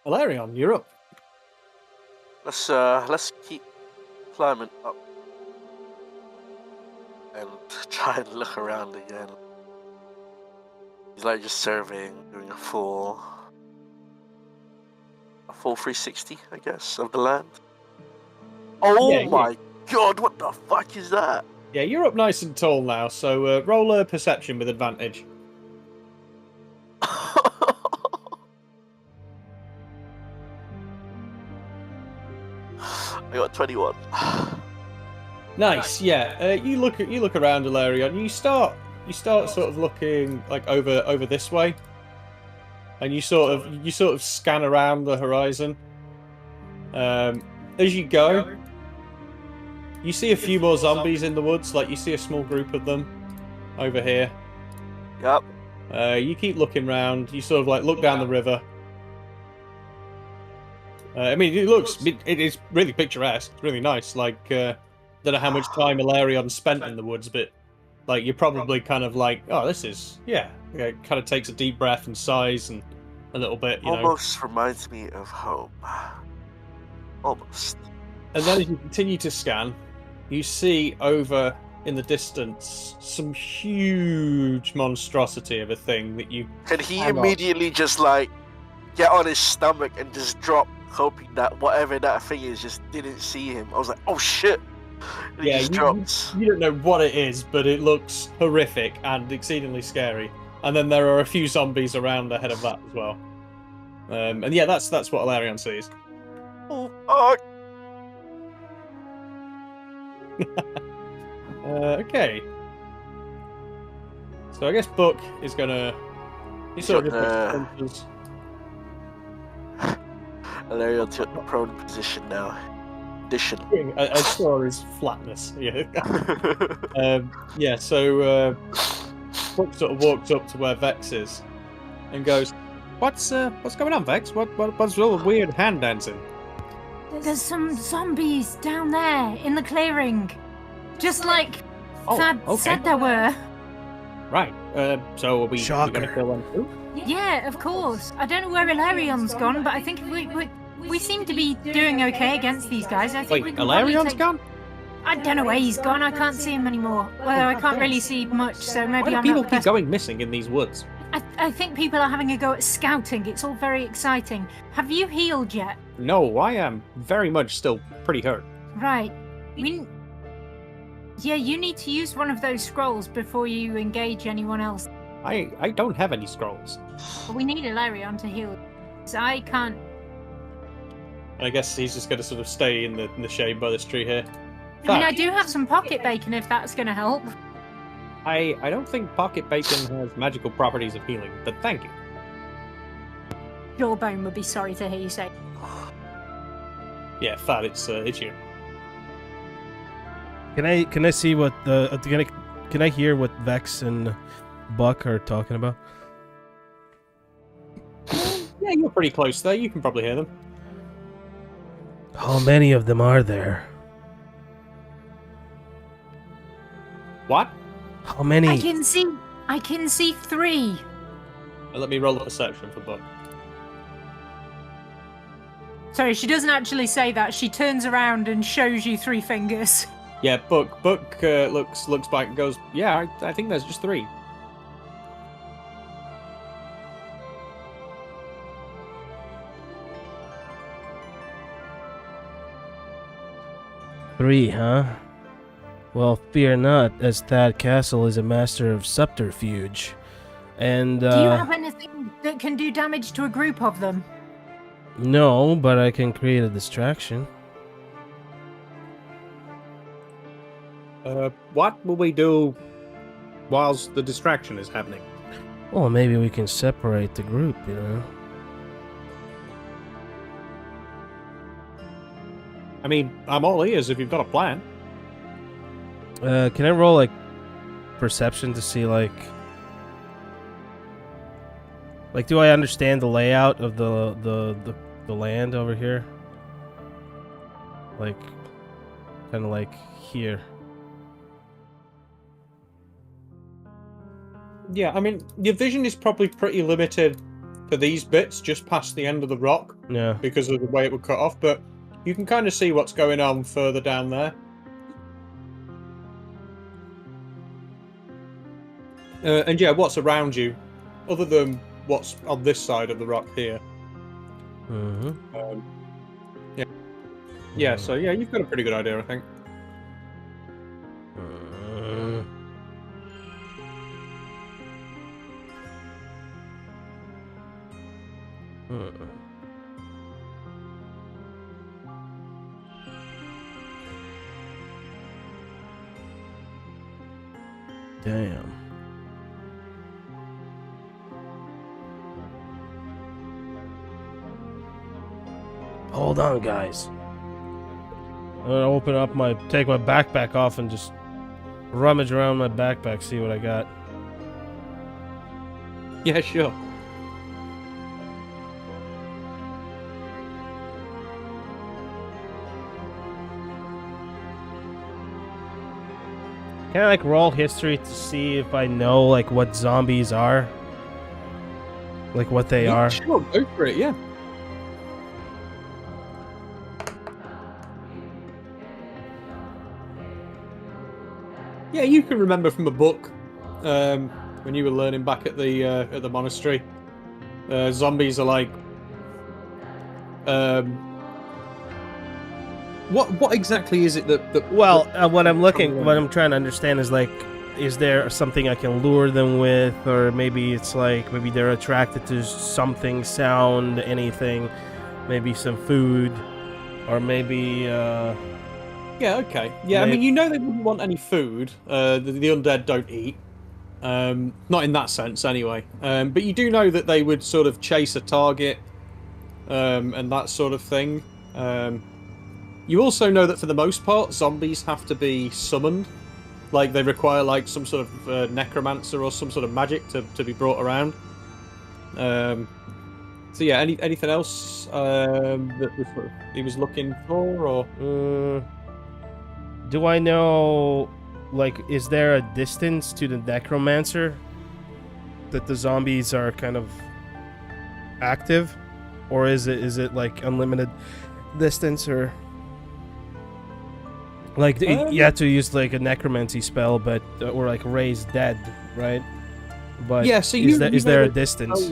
Speaker 4: Valerion, you're up.
Speaker 1: Let's keep climbing up and try and look around again. He's like just surveying, doing a full 360, I guess, of the land. Oh
Speaker 4: Yeah,
Speaker 1: my god, what the fuck is that?
Speaker 4: Yeah, you're up nice and tall now, so roll a perception with advantage.
Speaker 1: I got 21.
Speaker 4: Nice, yeah. You look around, Valerion. You start sort of looking like over this way, and you sort of scan around the horizon. As you go, you see a few more zombies in the woods. Like you see a small group of them over here.
Speaker 1: Yep.
Speaker 4: You keep looking around. You sort of like look down the river. I mean, it is really picturesque. It's really nice. Like, don't know how much time Valerion spent in the woods, but like you're probably kind of like, oh, this is It kind of takes a deep breath and sighs and a little bit, you know.
Speaker 1: Almost reminds me of home. Almost.
Speaker 4: And then as you continue to scan, you see over in the distance some huge monstrosity of a thing that you
Speaker 1: Can he
Speaker 4: cannot-
Speaker 1: immediately just like get on his stomach and just drop, hoping that whatever that thing is just didn't see him? I was like, oh shit! And he just drops.
Speaker 4: You don't know what it is, but it looks horrific and exceedingly scary. And then there are a few zombies around ahead of that as well. And yeah, that's what Valerion sees.
Speaker 1: Oh, fuck.
Speaker 4: Okay. So I guess Buck is gonna. He sort of just
Speaker 1: Alario took the prone position now. Addition.
Speaker 4: I saw his flatness. Yeah. Yeah. So Buck sort of walked up to where Vex is, and goes, "What's going on, Vex? What's all the weird hand dancing?"
Speaker 3: There's some zombies down there in the clearing. Just like Thad said there were.
Speaker 4: Right. So are we
Speaker 2: Shocker.
Speaker 4: going to kill them too?
Speaker 3: Yeah, of course. I don't know where Ilarion's gone, but I think we seem to be doing okay against these guys. I think
Speaker 4: Wait,
Speaker 3: we can probably
Speaker 4: Ilarion's
Speaker 3: take...
Speaker 4: gone?
Speaker 3: I don't know where he's gone. I can't see him anymore. Well, I can't really see much, so maybe
Speaker 4: Why do
Speaker 3: I'm
Speaker 4: people
Speaker 3: not the
Speaker 4: keep
Speaker 3: best.
Speaker 4: going missing in these woods?
Speaker 3: I think people are having a go at scouting. It's all very exciting. Have you healed yet?
Speaker 4: No, I am very much still pretty hurt.
Speaker 3: Right. Yeah, you need to use one of those scrolls before you engage anyone else.
Speaker 4: I don't have any scrolls.
Speaker 3: But we need Ilarion to heal. So I can't.
Speaker 4: And I guess he's just going to sort of stay in the shade by this tree here.
Speaker 3: I mean, I do have some pocket bacon if that's going to help.
Speaker 4: I don't think pocket bacon has magical properties of healing, but thank you.
Speaker 3: Jawbone would be sorry to hear you say.
Speaker 4: Yeah, Thad, it's you.
Speaker 2: Can I see what the can I hear what Vex and Buck are talking about?
Speaker 4: Yeah, you're pretty close there. You can probably hear them.
Speaker 2: How many of them are there?
Speaker 4: What?
Speaker 2: How many?
Speaker 3: I can see 3.
Speaker 4: Let me roll a perception for Buck.
Speaker 3: Sorry, she doesn't actually say that. She turns around and shows you 3 fingers.
Speaker 4: Yeah, Buck looks back and goes, yeah, I think there's just 3.
Speaker 2: Three, huh? Well, fear not, as Thad Castle is a master of subterfuge. And,
Speaker 3: Do you have anything that can do damage to a group of them?
Speaker 2: no, but I can create a distraction.
Speaker 4: What will we do whilst the distraction is happening?
Speaker 2: Well, maybe we can separate the group, you know?
Speaker 4: I mean, I'm all ears if you've got a plan.
Speaker 2: Can I roll, like, perception to see, like, do I understand the layout of the land over here? Like, kind of like here.
Speaker 4: Yeah, I mean, your vision is probably pretty limited for these bits just past the end of the rock
Speaker 2: Yeah.
Speaker 4: because of the way it would cut off, but you can kind of see what's going on further down there. And yeah, what's around you, other than what's on this side of the rock here.
Speaker 2: Mm-hmm.
Speaker 4: Yeah. Yeah, so yeah, you've got a pretty good idea, I think.
Speaker 2: Damn. Hold on, guys. I'm gonna take my backpack off and just rummage around my backpack, see what I got.
Speaker 4: Yeah, sure.
Speaker 2: Can I like roll history to see if I know like what zombies are? Like what they are?
Speaker 4: Sure, go for it, yeah. Yeah, you can remember from a book when you were learning back at the monastery. Zombies are like what exactly is it that
Speaker 2: Well, what I'm trying to understand is like, is there something I can lure them with, or maybe it's like maybe they're attracted to something, sound, anything, maybe some food, or maybe.
Speaker 4: Yeah, okay. Yeah, I mean, you know they wouldn't want any food. The undead don't eat. Not in that sense, anyway. But you do know that they would sort of chase a target and that sort of thing. You also know that for the most part, zombies have to be summoned. Like, they require like some sort of necromancer or some sort of magic to be brought around. So yeah, anything else that he was looking for, or?
Speaker 2: Do I know, like, is there a distance to the necromancer that the zombies are kind of active, or is it like unlimited distance, or Like you have to use like a necromancy spell, but or like raise dead, right? But
Speaker 4: Yeah, so
Speaker 2: is there a
Speaker 4: know
Speaker 2: distance?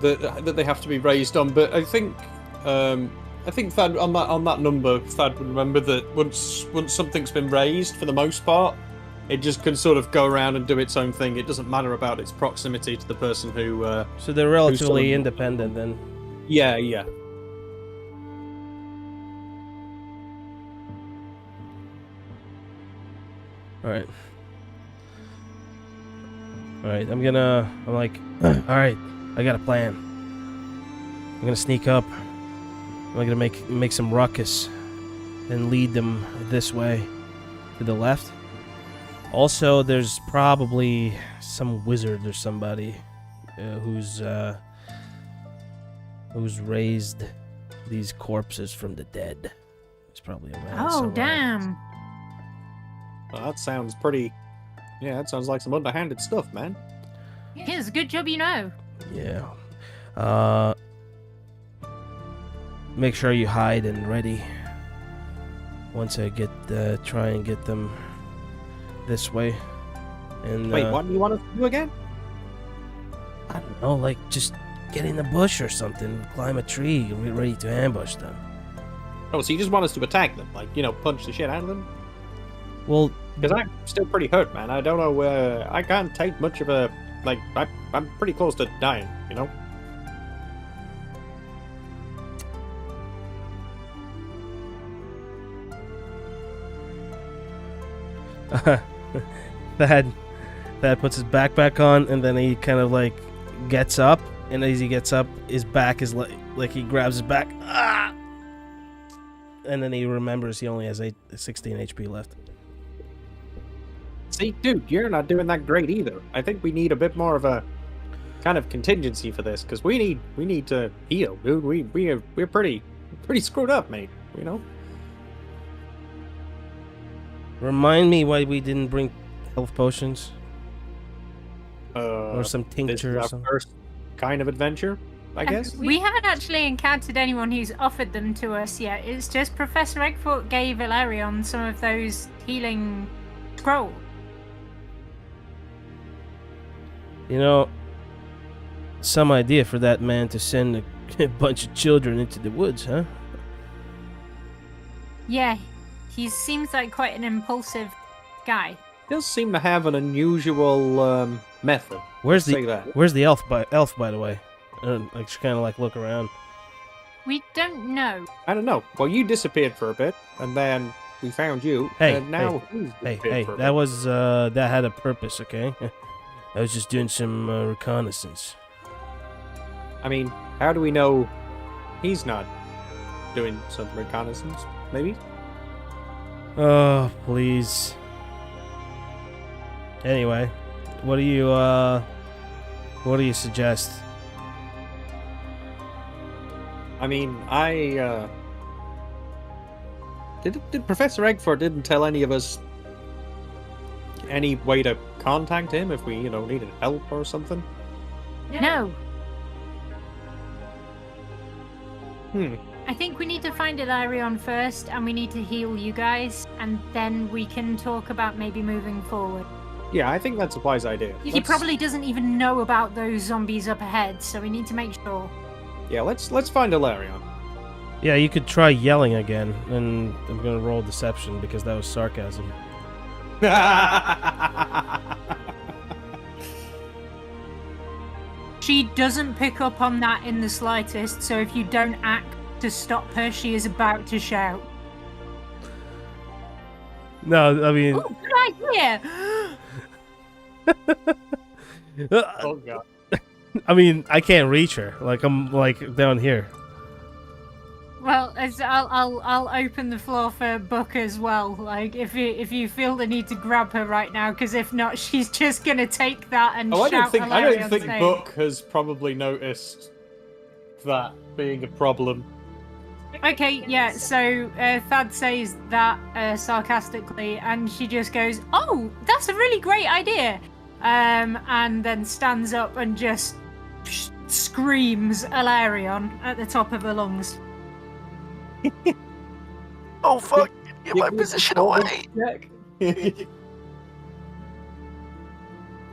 Speaker 4: that they have to be raised on, but I think Thad on that number, Thad would remember that once something's been raised, for the most part, it just can sort of go around and do its own thing. It doesn't matter about its proximity to the person who.
Speaker 2: So they're relatively independent then.
Speaker 4: Yeah, yeah.
Speaker 2: All right. I'm like, all right, I got a plan. I'm gonna sneak up. I'm gonna make some ruckus and lead them this way to the left. Also, there's probably some wizard or somebody who's raised these corpses from the dead. It's probably around.
Speaker 3: Oh,
Speaker 2: somewhere.
Speaker 3: damn.
Speaker 4: Well, that sounds pretty. Yeah, that sounds like some underhanded stuff, man.
Speaker 3: It's a good job you know.
Speaker 2: Yeah. Make sure you hide and ready. Once I try and get them this way. And
Speaker 4: Wait, what do you want us to do again?
Speaker 2: I don't know, like just get in the bush or something, climb a tree, and be ready to ambush them.
Speaker 4: Oh, so you just want us to attack them, like punch the shit out of them?
Speaker 2: Well,
Speaker 4: because I'm still pretty hurt, man. I don't know. I can't take much of a I'm pretty close to dying,
Speaker 2: Thad puts his backpack on, and then he kind of like gets up, and as he gets up, his back is like he grabs his back, and then he remembers he only has 16 HP left.
Speaker 4: See, dude, you're not doing that great either. I think we need a bit more of a kind of contingency for this, because we need to heal, dude. We're pretty screwed up, mate.
Speaker 2: Remind me why we didn't bring health potions or some
Speaker 4: This
Speaker 2: tincture
Speaker 4: is
Speaker 2: or
Speaker 4: our
Speaker 2: something.
Speaker 4: first kind of adventure, I guess.
Speaker 3: We haven't actually encountered anyone who's offered them to us yet. It's just Professor Eggfort gave Ilarion some of those healing scrolls.
Speaker 2: Some idea for that man to send a bunch of children into the woods, huh?
Speaker 3: Yeah, he seems like quite an impulsive guy.
Speaker 4: Does seem to have an unusual method.
Speaker 2: Where's
Speaker 4: Say that.
Speaker 2: the elf by the way? I just kind of like look around.
Speaker 3: We don't know.
Speaker 4: I don't know. Well, you disappeared for a bit, and then we found you,
Speaker 2: Hey,
Speaker 4: and now he's disappeared for a
Speaker 2: that
Speaker 4: bit.
Speaker 2: was that had a purpose, okay? I was just doing some reconnaissance.
Speaker 4: I mean, how do we know he's not doing some reconnaissance? Maybe?
Speaker 2: Oh, please. Anyway, what do you suggest?
Speaker 4: I mean, did Professor Eggford didn't tell any of us any way to contact him if we, needed help or something?
Speaker 3: No.
Speaker 6: I think we need to find Ilarion first, and we need to heal you guys, and then we can talk about maybe moving forward.
Speaker 4: Yeah, I think that's a wise idea.
Speaker 6: He probably doesn't even know about those zombies up ahead, so we need to make sure.
Speaker 4: Yeah, let's find Ilarion.
Speaker 2: Yeah, you could try yelling again, and I'm gonna roll deception because that was sarcasm.
Speaker 3: She doesn't pick up on that in the slightest, so if you don't act to stop her, she is about to shout.
Speaker 2: No, I mean,
Speaker 3: Oh, good idea!
Speaker 4: Oh god.
Speaker 2: I mean, I can't reach her. Like I'm like down here.
Speaker 3: Well, I'll open the floor for Buck as well. Like, if you feel the need to grab her right now, because if not, she's just gonna take that and
Speaker 4: Oh,
Speaker 3: shout.
Speaker 4: I don't think
Speaker 3: Ilarion's name.
Speaker 4: Buck has probably noticed that being a problem.
Speaker 3: Okay, yeah. So Thad says that sarcastically, and she just goes, "Oh, that's a really great idea," and then stands up and just screams Ilarion at the top of her lungs.
Speaker 1: Oh fuck! Get my position away.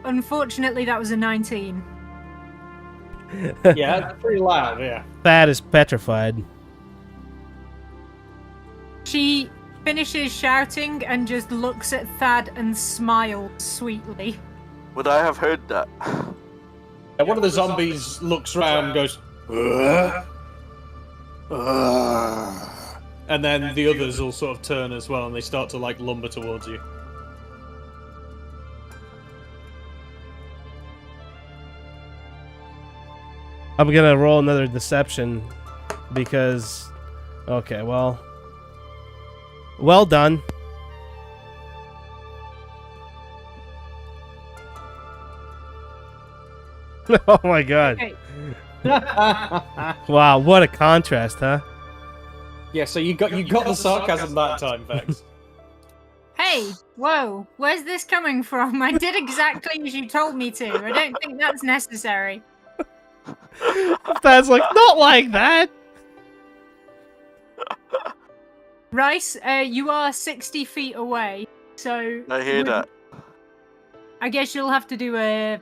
Speaker 3: Unfortunately, that was a 19.
Speaker 4: Yeah, that's pretty loud, yeah.
Speaker 2: Thad is petrified.
Speaker 3: She finishes shouting and just looks at Thad and smiles sweetly.
Speaker 1: Would I have heard that?
Speaker 4: And one of the zombies looks around and goes, and then the others all sort of turn as well, and they start to like lumber towards you.
Speaker 2: I'm gonna roll another deception because. Okay, well done. Oh my god!
Speaker 3: Okay.
Speaker 2: Wow, what a contrast, huh?
Speaker 4: Yeah, so you got the sarcasm that time, Vex.
Speaker 3: Hey, whoa, where's this coming from? I did exactly as you told me to. I don't think that's necessary.
Speaker 2: Thad's like, not like that.
Speaker 3: Rice, you are 60 feet away, so...
Speaker 1: I hear that.
Speaker 3: I guess you'll have to do a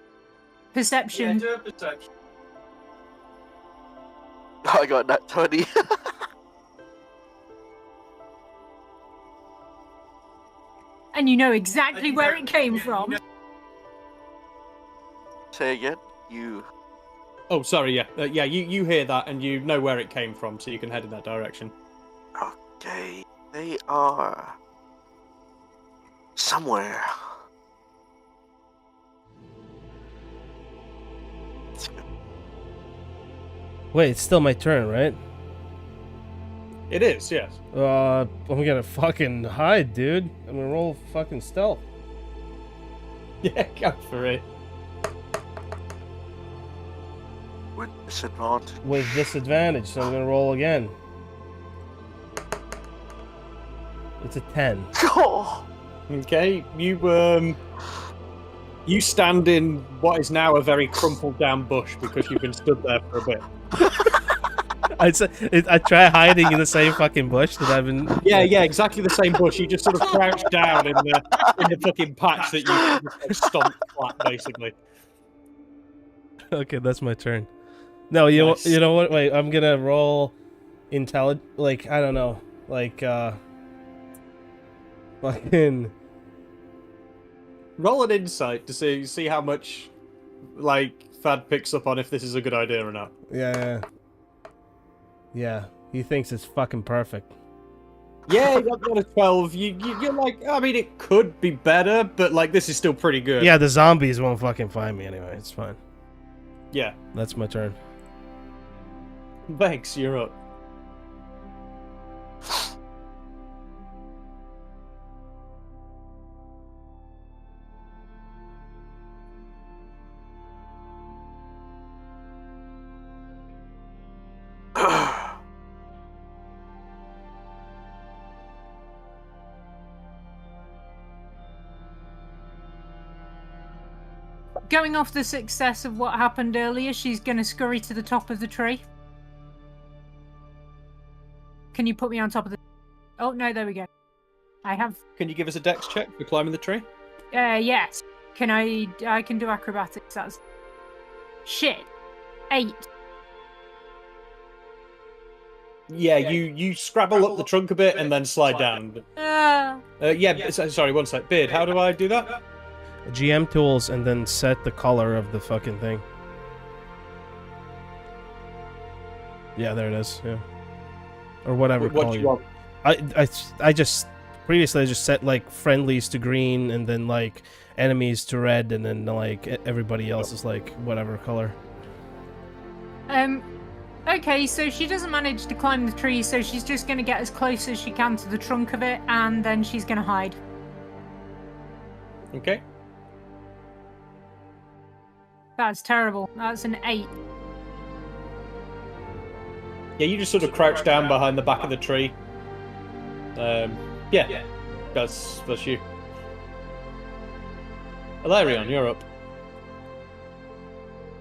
Speaker 3: perception.
Speaker 4: do a perception.
Speaker 1: I got that 20.
Speaker 3: And you know exactly where it came from.
Speaker 1: Say again. You.
Speaker 4: Oh, sorry, yeah. Yeah, you hear that, and you know where it came from, so you can head in that direction.
Speaker 1: Okay. They are somewhere.
Speaker 2: Wait, it's still my turn, right?
Speaker 4: It is, yes.
Speaker 2: I'm gonna fucking hide, dude. I'm gonna roll fucking stealth.
Speaker 4: Yeah, go for it.
Speaker 1: With disadvantage.
Speaker 2: With disadvantage, so I'm gonna roll again. It's a 10.
Speaker 1: Oh.
Speaker 4: Okay, you stand in what is now a very crumpled down bush because you've been stood there for a bit.
Speaker 2: I try hiding in the same fucking bush that I've been.
Speaker 4: Yeah, exactly the same bush. You just sort of crouch down in the fucking patch that you just stomped flat, basically.
Speaker 2: Okay, that's my turn. No, you know what? Wait, I'm gonna roll like I don't know, like fucking
Speaker 4: roll an insight to see how much like Thad picks up on if this is a good idea or not.
Speaker 2: Yeah. He thinks it's fucking perfect.
Speaker 4: Yeah, you got a 12. You're like, I mean, it could be better, but like this is still pretty good.
Speaker 2: Yeah, the zombies won't fucking find me anyway. It's fine.
Speaker 4: Yeah.
Speaker 2: That's my turn.
Speaker 4: Thanks, you're up.
Speaker 3: Going off the success of what happened earlier, she's going to scurry to the top of the tree. Can you put me on top of the... Oh, no, there we go. I have...
Speaker 4: Can you give us a dex check for climbing the tree?
Speaker 3: Yes. Can I can do acrobatics. That's... Shit. 8.
Speaker 4: Yeah, you scrabble up the trunk a bit and then slide down. Sorry, one sec. Beard, how do I do that?
Speaker 2: GM tools and then set the color of the fucking thing. Yeah, there it is. Yeah, or whatever
Speaker 4: What
Speaker 2: color
Speaker 4: do you want?
Speaker 2: I just previously I just set like friendlies to green and then like enemies to red and then like everybody else is like whatever color.
Speaker 3: Okay, so she doesn't manage to climb the tree, so she's just going to get as close as she can to the trunk of it, and then she's going to hide.
Speaker 4: Okay.
Speaker 3: That's terrible. That's an 8.
Speaker 4: Yeah, you just sort of crouch down behind the back of the tree. Yeah, that's you. Ilarion, you're up.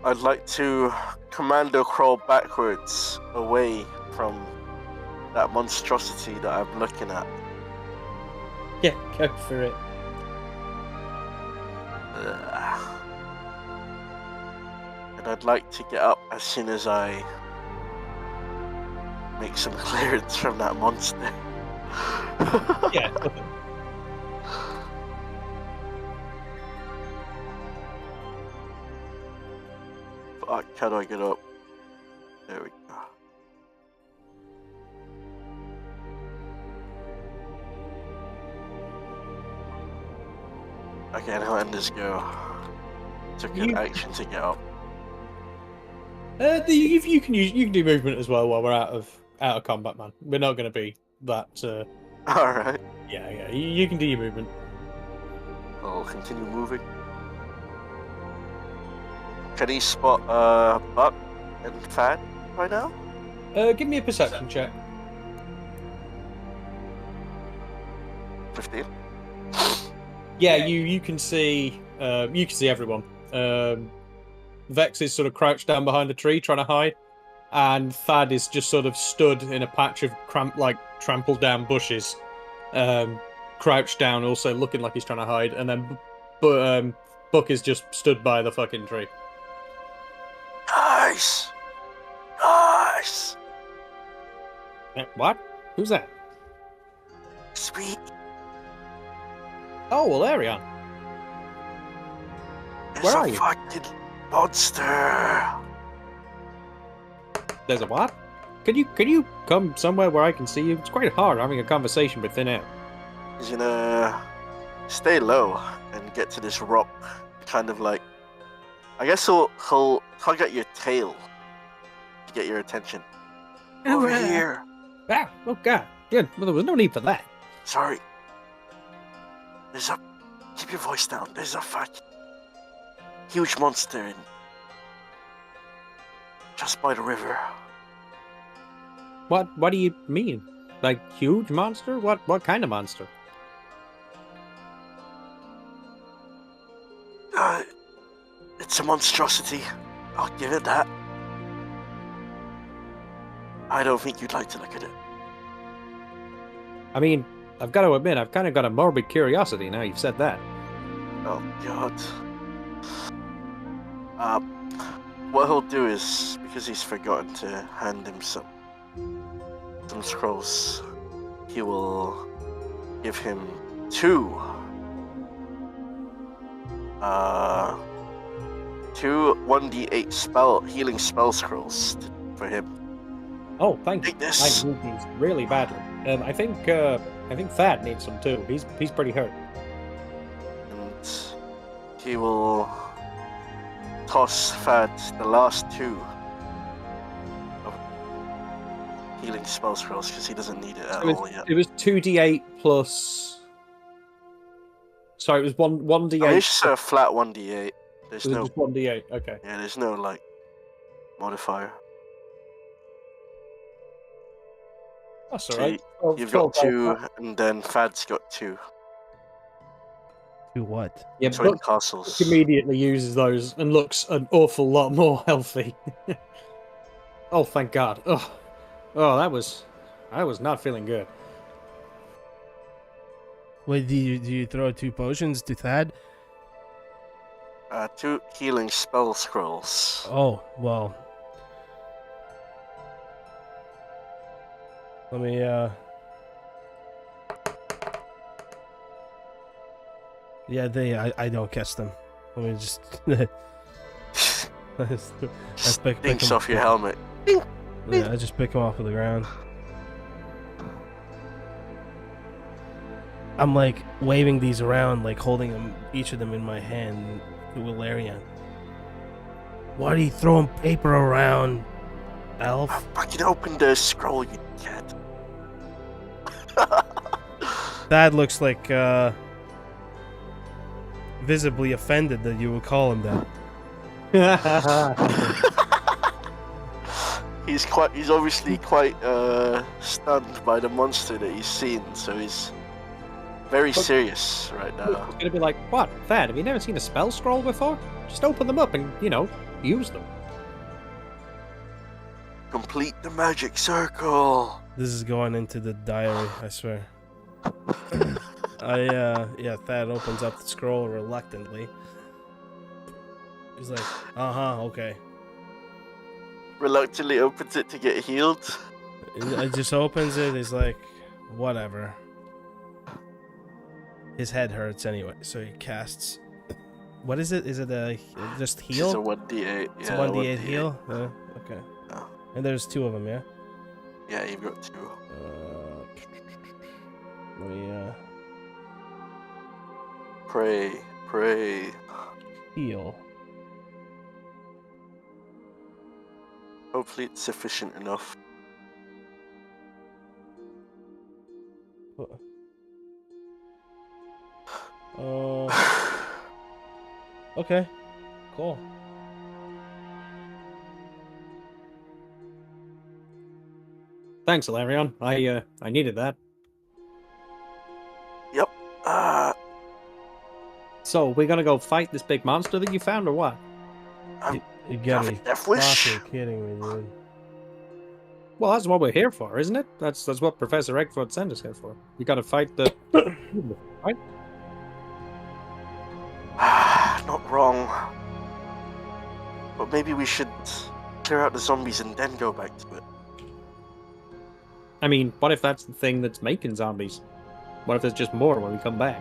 Speaker 1: I'd like to commando crawl backwards away from that monstrosity that I'm looking at.
Speaker 4: Yeah, go for it.
Speaker 1: And I'd like to get up as soon as I make some clearance from that monster.
Speaker 4: Yeah.
Speaker 1: Fuck, how do I get up? There we go. Okay, now end this go. Took an action to get up.
Speaker 4: You can do movement as well while we're out of combat, man. We're not going to be that.
Speaker 1: Alright.
Speaker 4: Yeah. You can do your movement.
Speaker 1: I'll continue moving. Can he spot Buck and Fad right now?
Speaker 4: Give me a perception check.
Speaker 1: 15.
Speaker 4: Yeah, you can see everyone. Vex is sort of crouched down behind a tree trying to hide, and Thad is just sort of stood in a patch of trampled down bushes, crouched down, also looking like he's trying to hide, and then Buck is just stood by the fucking tree.
Speaker 1: Nice!
Speaker 4: What? Who's that?
Speaker 1: Sweet.
Speaker 4: Oh, Valerian.
Speaker 1: There's
Speaker 4: Where
Speaker 1: a
Speaker 4: are you?
Speaker 1: fucking monster.
Speaker 4: There's a what? Can you come somewhere where I can see you? It's quite hard having a conversation with thin air.
Speaker 1: He's gonna stay low and get to this rock, kind of like. I guess he'll tug at your tail to get your attention. Over here.
Speaker 4: Ah, oh god. Good. Well, there was no need for that.
Speaker 1: Sorry. Keep your voice down. There's a fucking huge monster just by the river.
Speaker 4: What do you mean? Like huge monster? What kind of monster?
Speaker 1: It's a monstrosity. I'll give it that. I don't think you'd like to look at it.
Speaker 4: I mean, I've got to admit, I've kind of got a morbid curiosity now you've said that.
Speaker 1: Oh god. What he'll do is, because he's forgotten to hand him some scrolls, he will give him two 1d8 healing spell scrolls for him.
Speaker 4: Oh, thank you.
Speaker 1: Take this.
Speaker 4: I need these really badly. I think Thad needs some too. He's pretty hurt.
Speaker 1: And he will toss Thad the last two of healing spell scrolls because he doesn't need it at all yet.
Speaker 4: It was 2d8 plus. Sorry, it was 1d8.
Speaker 1: I mean, it's just a flat 1d8. There's no
Speaker 4: just 1d8. Okay.
Speaker 1: Yeah, there's no like modifier.
Speaker 4: That's
Speaker 1: So
Speaker 4: alright.
Speaker 1: you've got two, and then Fad's got two.
Speaker 2: Do what?
Speaker 4: Yeah,
Speaker 1: Twin
Speaker 4: Buck
Speaker 1: castles.
Speaker 4: immediately uses those and looks an awful lot more healthy. Oh, thank God. Oh, I was not feeling good.
Speaker 2: Wait, do you throw 2 potions to Thad?
Speaker 1: 2 healing spell scrolls.
Speaker 2: Oh, well. Let me, Yeah, I don't catch them. Let me just...
Speaker 1: Stinks off your helmet.
Speaker 2: Yeah, I just pick them off of the ground. I'm like waving these around, like holding them, each of them in my hand to Valerian. Why are you throwing paper around, elf?
Speaker 1: Fucking open the scroll, you cat.
Speaker 2: That looks like visibly offended that you would call him that.
Speaker 1: He's obviously quite stunned by the monster that he's seen, so he's very serious right
Speaker 4: It's
Speaker 1: now.
Speaker 4: gonna be like, what, Thad? Have you never seen a spell scroll before? Just open them up and use them.
Speaker 1: Complete the magic circle.
Speaker 2: This is going into the diary, I swear. Yeah, Thad opens up the scroll reluctantly. He's like, okay.
Speaker 1: Reluctantly opens it to get healed.
Speaker 2: It just opens it. He's like, whatever. His head hurts anyway, so he casts. What is it? Is it just heal?
Speaker 1: It's a 1d8.
Speaker 2: It's a 1d8 heal? Okay.
Speaker 1: Oh.
Speaker 2: And there's 2 of them, yeah?
Speaker 1: Yeah, you've got 2.
Speaker 2: Let me,
Speaker 1: Pray.
Speaker 2: heal.
Speaker 1: Hopefully it's sufficient enough.
Speaker 2: Okay. Cool.
Speaker 4: Thanks, Alarion. I needed that.
Speaker 1: Yep.
Speaker 4: So, we're gonna go fight this big monster that you found, or what?
Speaker 2: You gotta be
Speaker 1: Death wish.
Speaker 2: fucking kidding me, dude.
Speaker 4: Well, that's what we're here for, isn't it? That's what Professor Eggfoot sent us here for. You gotta fight the... right?
Speaker 1: Not wrong. But maybe we should clear out the zombies and then go back to it.
Speaker 4: I mean, what if that's the thing that's making zombies? What if there's just more when we come back?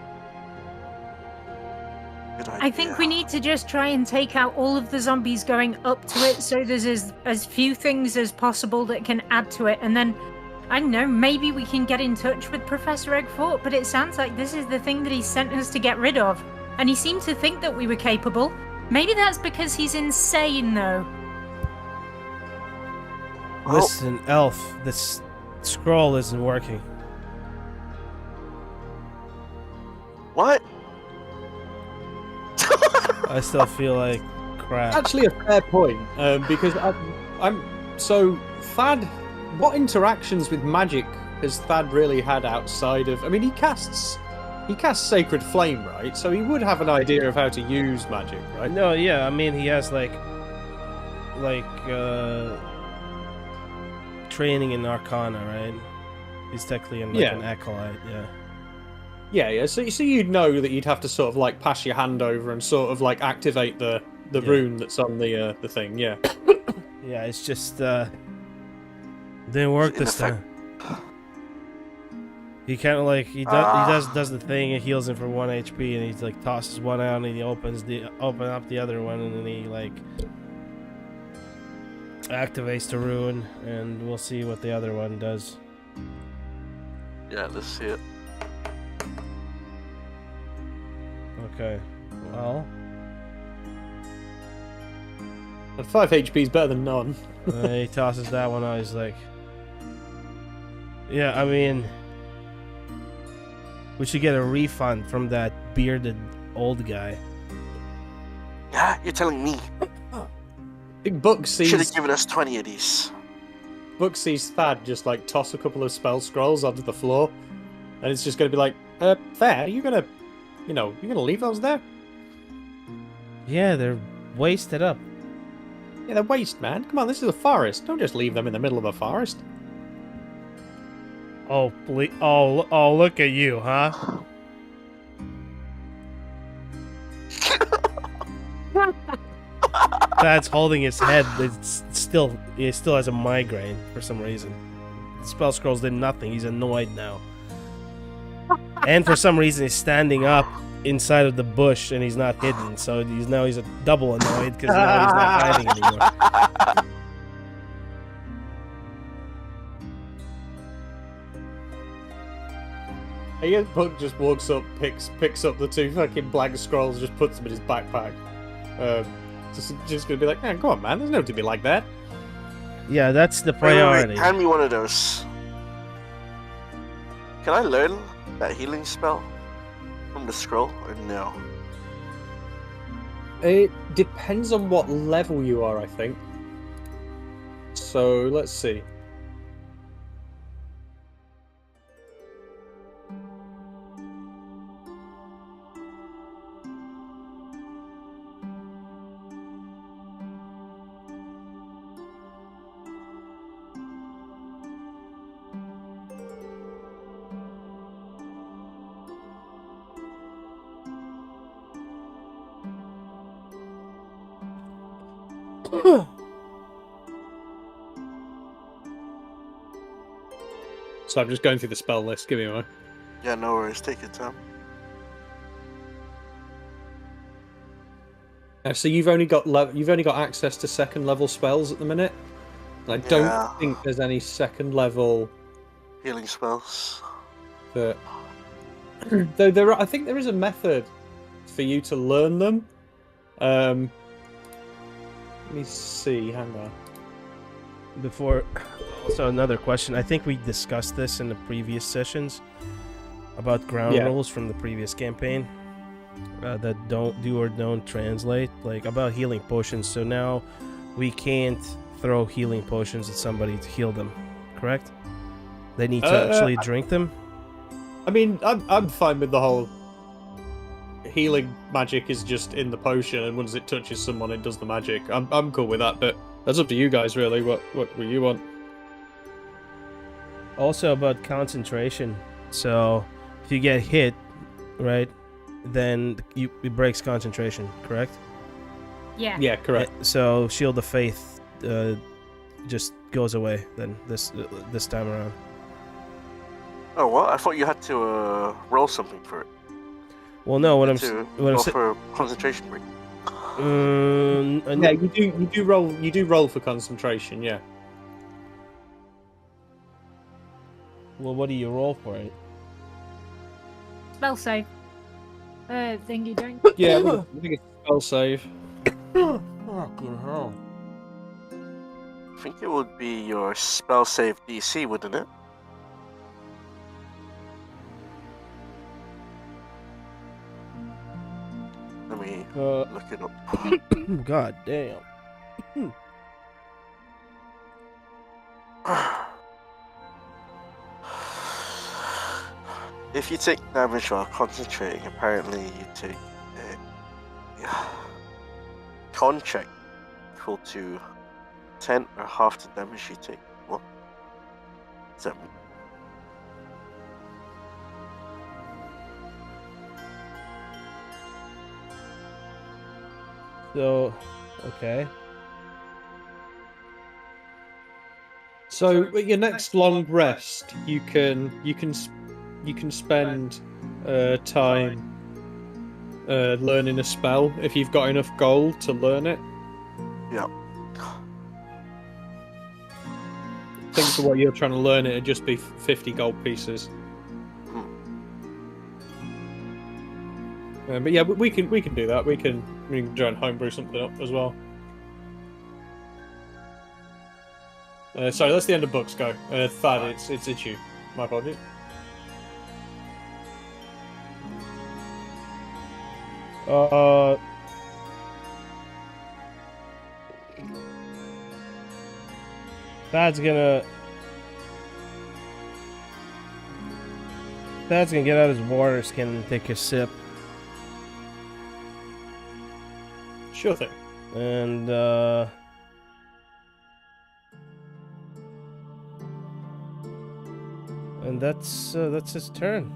Speaker 1: Good idea.
Speaker 3: I think we need to just try and take out all of the zombies going up to it, so there's as few things as possible that can add to it, and then, I don't know, maybe we can get in touch with Professor Eggfort, but it sounds like this is the thing that he sent us to get rid of, and he seemed to think that we were capable. Maybe that's because he's insane, though.
Speaker 2: Listen, Elf, this scroll isn't working.
Speaker 1: What?
Speaker 2: I still feel like crap.
Speaker 4: Actually, a fair point, because I'm so Thad. What interactions with magic has Thad really had outside of? I mean, he casts Sacred Flame, right? So he would have an idea of how to use magic, right?
Speaker 2: No, yeah, I mean he has like training in Arcana, right? He's technically an acolyte, yeah.
Speaker 4: Yeah. So you'd know that you'd have to sort of like pass your hand over and sort of like activate the rune that's on the thing. Yeah.
Speaker 2: Yeah, it's just didn't work this time. He kind of like he does the thing. It heals him for 1 HP, and he like tosses one out, and he open up the other one, and then he like activates the rune, and we'll see what the other one does.
Speaker 1: Yeah, let's see it.
Speaker 2: Okay, well,
Speaker 4: And 5 HP is better than none.
Speaker 2: he tosses that one out. He's like, yeah, I mean, we should get a refund from that bearded old guy.
Speaker 1: Yeah, you're telling me.
Speaker 4: Big Buck
Speaker 1: Should have
Speaker 4: sees
Speaker 1: given us 20 of these.
Speaker 4: Thad just like toss a couple of spell scrolls onto the floor, and it's just gonna be like, Thad, you're gonna leave those there?
Speaker 2: Yeah, they're wasted up.
Speaker 4: Yeah, they're waste, man. Come on, this is a forest. Don't just leave them in the middle of a forest.
Speaker 2: Oh, please. Oh, look at you, huh? Thad's holding his head. He still has a migraine for some reason. The spell scrolls did nothing. He's annoyed now. And for some reason, he's standing up inside of the bush, and he's not hidden. So he's a double annoyed because now he's not hiding anymore.
Speaker 4: I guess Buck just walks up, picks up the 2 fucking blank scrolls, just puts them in his backpack. Just gonna be like, come on, man. There's no to be like that.
Speaker 2: Yeah, that's the
Speaker 1: Wait,
Speaker 2: priority.
Speaker 1: hand me one of those. Can I learn that healing spell from the scroll, or no?
Speaker 4: It depends on what level you are, I think. So let's see. So I'm just going through the spell list. Give me a moment.
Speaker 1: Yeah, no worries. Take your time.
Speaker 4: So you've only got access to second level spells at the minute. And I don't
Speaker 1: Yeah.
Speaker 4: think there's any second level.
Speaker 1: Healing spells.
Speaker 4: That though I think there is a method for you to learn them. Let me see. Hang on.
Speaker 2: Before, also another question. I think we discussed this in the previous sessions about ground rules from the previous campaign that don't translate, like about healing potions. So now we can't throw healing potions at somebody to heal them, correct? They need to actually drink them.
Speaker 4: I mean, I'm fine with the whole healing magic is just in the potion, and once it touches someone, it does the magic. I'm cool with that, but that's up to you guys, really. What you want?
Speaker 2: Also about concentration. So if you get hit, right, then it breaks concentration, correct?
Speaker 6: Yeah.
Speaker 4: Yeah, correct.
Speaker 2: So Shield of Faith just goes away then this time around.
Speaker 1: Oh, what? I thought you had to roll something for it.
Speaker 2: Well, no. What I'm
Speaker 1: for concentration break.
Speaker 4: Yeah, you do roll for concentration. Yeah.
Speaker 2: Well, what do you roll for it?
Speaker 6: Spell save. Thingy don't.
Speaker 4: Yeah, I think it's a spell save.
Speaker 2: Fucking hell.
Speaker 1: I think it would be your spell save DC, wouldn't it? Let me look it up.
Speaker 2: God damn.
Speaker 1: If you take damage while concentrating, apparently you take con check equal to 10 or half the damage you take. What? Does that mean?
Speaker 2: So, okay.
Speaker 4: So with your next long rest, you can spend time learning a spell if you've got enough gold to learn it.
Speaker 1: Yeah.
Speaker 4: I think for what you're trying to learn, it'd just be 50 gold pieces. But yeah, we can do that. We can try and homebrew something up as well. Sorry, that's the end of books. Go, Thad. It's you. My apologies.
Speaker 2: Thad's gonna get out his water skin and take a sip.
Speaker 4: Sure thing.
Speaker 2: And that's his turn.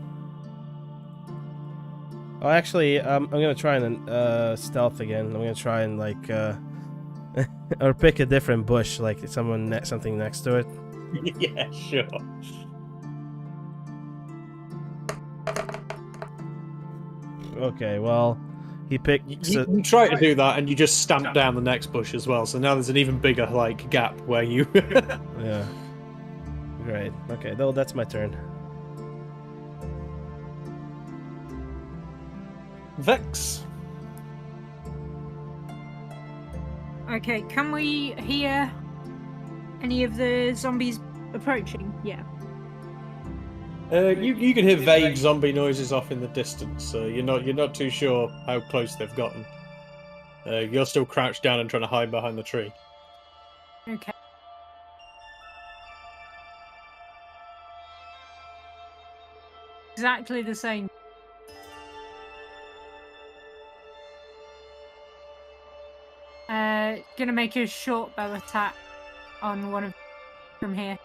Speaker 2: Oh, actually, I'm gonna try and stealth again. I'm gonna try and like or pick a different bush, like something next to it.
Speaker 4: Yeah, sure.
Speaker 2: Okay, well, he picked.
Speaker 4: You try to do that, and you just stamp down the next bush as well. So now there's an even bigger like gap where you.
Speaker 2: Yeah. Great. Okay, though that's my turn.
Speaker 4: Vex.
Speaker 3: Okay, can we hear any of the zombies approaching? Yeah.
Speaker 4: You can hear vague zombie noises off in the distance. You're not too sure how close they've gotten. You're still crouched down and trying to hide behind the tree.
Speaker 3: Okay. Exactly the same. Gonna make a short bow attack on one of from here.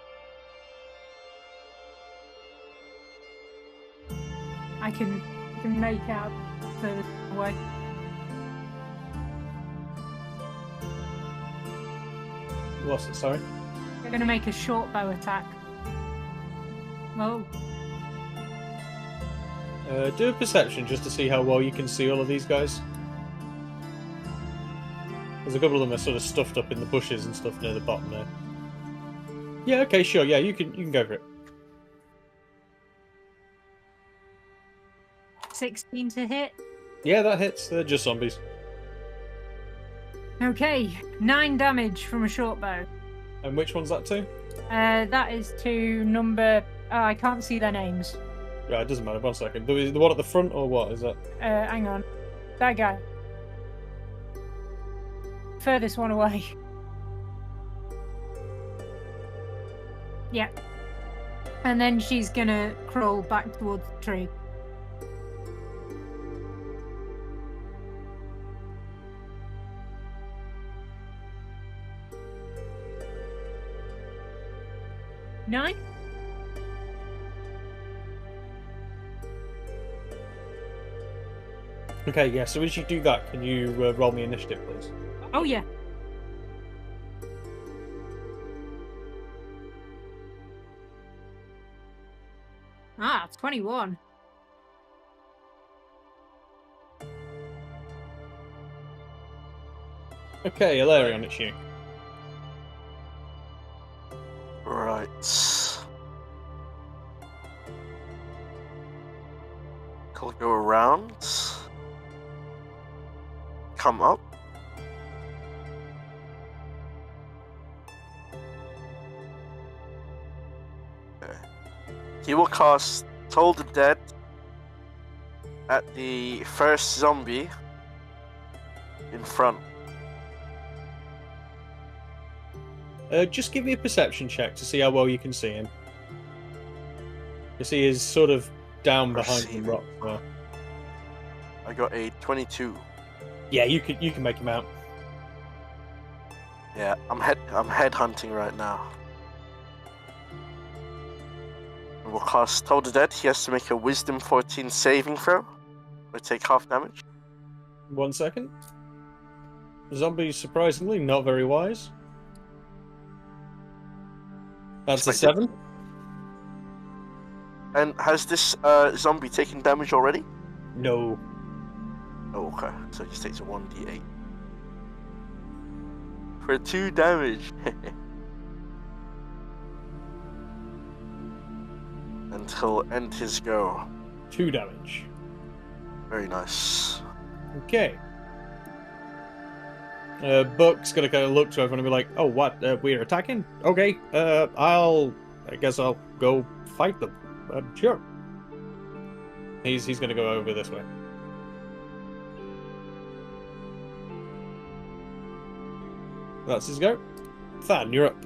Speaker 3: I can make out further away.
Speaker 4: What's it? Sorry.
Speaker 6: We're gonna make a short bow attack. Oh,
Speaker 4: Do a perception just to see how well you can see all of these guys. There's a couple of them are sort of stuffed up in the bushes and stuff near the bottom there. Yeah, okay, sure. Yeah, you can go for it.
Speaker 6: 16 to hit.
Speaker 4: Yeah, that hits. They're just zombies.
Speaker 6: Okay, 9 damage from a short bow.
Speaker 4: And which one's that to?
Speaker 6: That is to number. Oh, I can't see their names.
Speaker 4: Right, it doesn't matter. 1 second. The one at the front or what is that?
Speaker 6: Hang on. That guy. Furthest one away. Yeah. And then she's gonna crawl back towards the tree. Nine?
Speaker 4: Okay, yeah, so as you do that, can you roll me initiative, please?
Speaker 6: Oh, yeah. Ah, 21.
Speaker 4: Okay, Ilarion, it's you.
Speaker 1: Right. I'll go around. Come up. Okay. He will cast Toll the Dead at the first zombie in front.
Speaker 4: Just give me a perception check to see how well you can see him. You see he's sort of down behind the
Speaker 1: Perceiving.
Speaker 4: rock there.
Speaker 1: I got a 22.
Speaker 4: Yeah, you can make him out.
Speaker 1: Yeah, I'm head hunting right now. We'll cast Toll the Dead. He has to make a Wisdom 14 saving throw, or take half damage.
Speaker 4: 1 second. Zombie, surprisingly, not very wise. That's a
Speaker 1: Expected.
Speaker 4: 7.
Speaker 1: And has this zombie taken damage already?
Speaker 4: No.
Speaker 1: Oh, okay. So he just takes a 1d8. For 2 damage. And he'll end his go.
Speaker 4: 2 damage.
Speaker 1: Very nice.
Speaker 4: Okay. Buck's gonna kind of look to everyone and be like, "Oh, what? We're attacking? Okay. I guess I'll go fight them. Sure." He's gonna go over this way. That's his go. Than, you're up.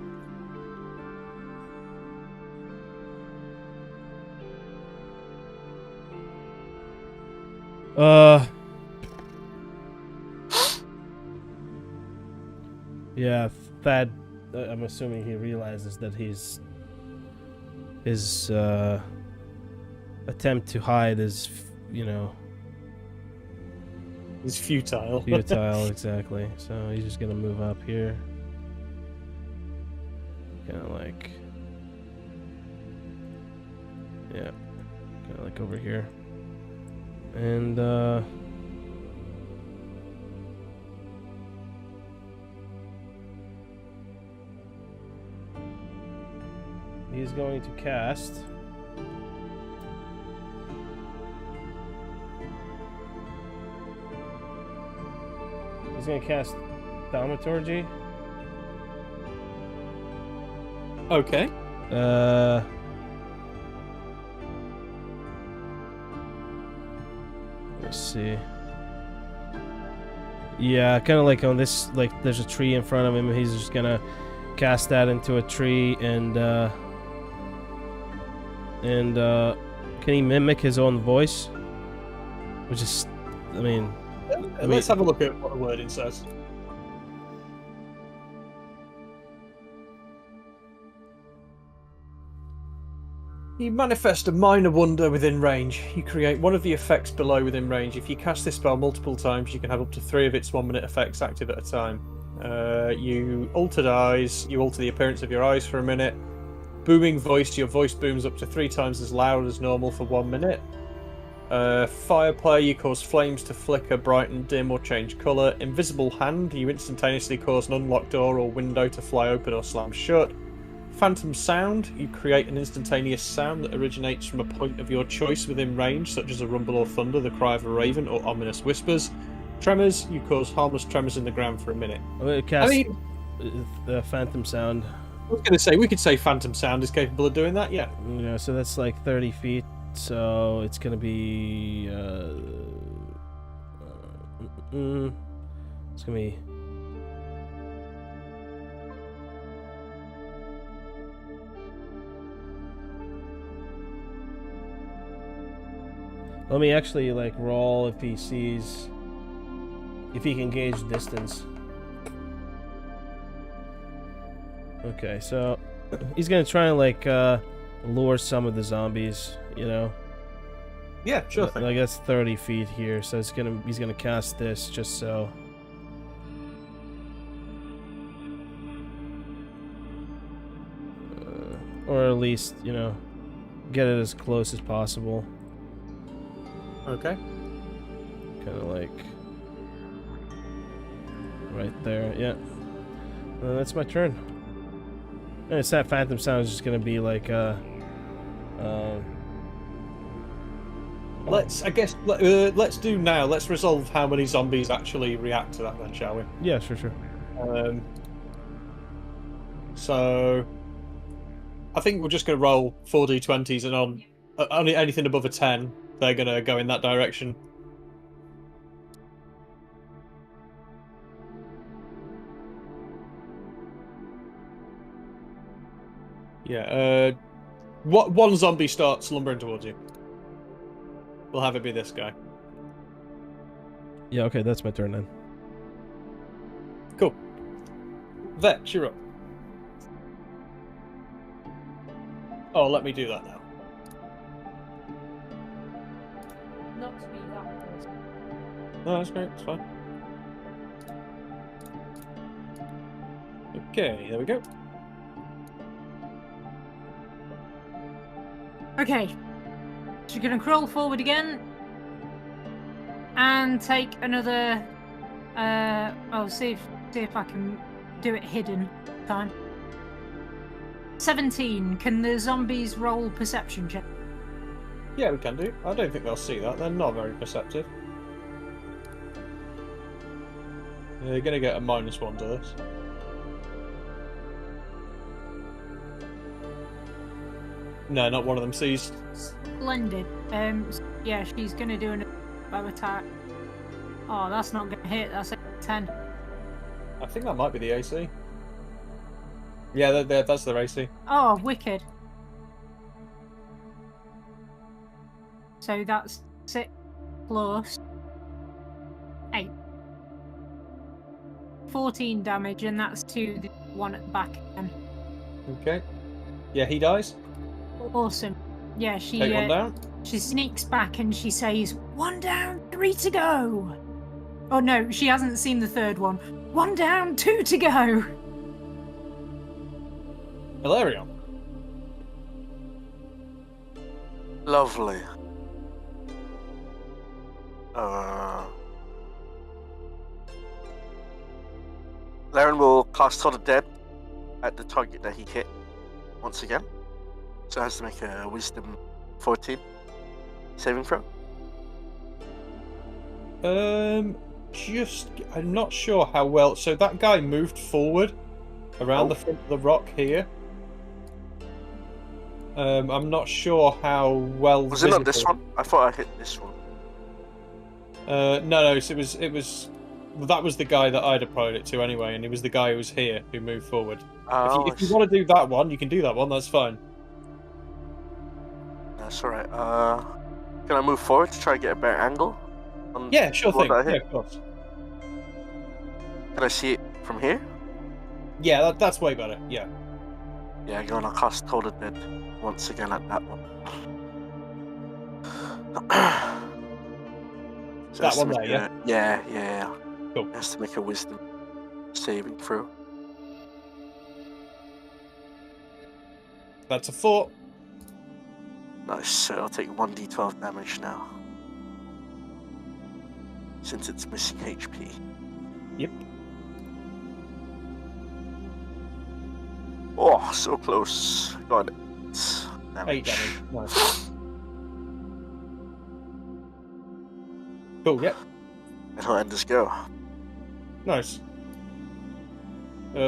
Speaker 2: Yeah, Thad. I'm assuming he realizes that his attempt to hide is,
Speaker 4: He's futile.
Speaker 2: futile. Exactly. So he's just gonna move up here, kind of like, yeah, kind of like over here, and he's going to cast Thaumaturgy.
Speaker 4: Okay.
Speaker 2: Let's see. Yeah, kind of like on this, like there's a tree in front of him. He's just gonna cast that into a tree, and can he mimic his own voice? Which is, I mean,
Speaker 4: Let's have a look at what the wording says. You manifest a minor wonder within range. You create one of the effects below within range. If you cast this spell multiple times, you can have up to 3 of its 1-minute effects active at a time. You altered eyes. You alter the appearance of your eyes for a minute. Booming voice. Your voice booms up to 3 times as loud as normal for 1 minute. Fire play. You cause flames to flicker, brighten, dim, or change colour. Invisible hand. You instantaneously cause an unlocked door or window to fly open or slam shut. Phantom sound. You create an instantaneous sound that originates from a point of your choice within range, such as a rumble or thunder, the cry of a raven, or ominous whispers. Tremors. You cause harmless tremors in the ground for a minute.
Speaker 2: Cast
Speaker 4: I mean,
Speaker 2: the phantom sound.
Speaker 4: I was going to say, we could say phantom sound is capable of doing that, yeah.
Speaker 2: You know, so that's like 30 feet. So it's gonna be. It's gonna be. Let me actually like roll if he sees. If he can gauge distance. Okay, so he's gonna try and like lure some of the zombies, you know.
Speaker 4: Yeah, sure thing.
Speaker 2: Like that's 30 feet here, so he's gonna cast this just so. Or at least, you know, get it as close as possible.
Speaker 4: Okay.
Speaker 2: Kind of like right there, yeah. That's my turn. And it's that phantom sound is just gonna be like
Speaker 4: let's do now. Let's resolve how many zombies actually react to that, then, shall we?
Speaker 2: Yeah, sure.
Speaker 4: So I think we're just gonna roll 4d20s, and on only anything above a 10, they're gonna go in that direction. Yeah, one zombie starts lumbering towards you. We'll have it be this guy.
Speaker 2: Yeah, okay, that's my turn then.
Speaker 4: Cool. Vetch, you're up. Oh, let me do that now.
Speaker 6: Not to be that close.
Speaker 4: No, that's great, it's fine. Okay, there we go.
Speaker 3: Okay. She's gonna crawl forward again and take another. I'll see if I can do it hidden time. 17. Can the zombies roll perception check?
Speaker 4: Yeah, we can do. I don't think they'll see that. They're not very perceptive. They're gonna get a -1 to this. No, not one of them sees.
Speaker 3: Splendid. Yeah, she's gonna do an bow attack. Oh, that's not gonna hit. That's a 10.
Speaker 4: I think that might be the AC. Yeah, that's their AC.
Speaker 3: Oh, wicked. So that's 6 plus 8. 14 damage, and that's to the one at the back again.
Speaker 4: Okay. Yeah, he dies.
Speaker 3: Awesome. Yeah, she
Speaker 4: Take one down.
Speaker 3: she sneaks back and she says, 1 down, 3 to go. Oh no, she hasn't seen the third one. 1 down, 2 to go.
Speaker 4: Hilarion.
Speaker 1: Lovely. Laren will cast Toll the Dead at the target that he hit once again. So it has to make a Wisdom 14 saving throw.
Speaker 4: I'm not sure how well. So that guy moved forward around the front of the rock here. I'm not sure how well.
Speaker 1: Was it not this one? I thought I hit this one.
Speaker 4: No. So it was. That was the guy that I'd applied it to anyway, and it was the guy who was here who moved forward.
Speaker 1: Oh,
Speaker 4: if you want to do that one, you can do that one. That's fine.
Speaker 1: That's alright. Can I move forward to try and get a better angle?
Speaker 4: Yeah, sure thing.
Speaker 1: I
Speaker 4: Yeah,
Speaker 1: hit?
Speaker 4: of course.
Speaker 1: Can I see it from here?
Speaker 4: Yeah, that's way better. Yeah.
Speaker 1: Yeah, I'm gonna cast Toll the Dead once again at that one. So
Speaker 4: That
Speaker 1: it has to
Speaker 4: one
Speaker 1: make
Speaker 4: there, yeah?
Speaker 1: Yeah.
Speaker 4: Cool.
Speaker 1: It has to make a Wisdom saving throw.
Speaker 4: That's a 4.
Speaker 1: Nice, so I'll take 1d12 damage now. Since it's missing HP.
Speaker 4: Yep.
Speaker 1: Oh, so close. Got it.
Speaker 4: 8 damage. Nice. Cool, yep.
Speaker 1: And I'll end this go.
Speaker 4: Nice.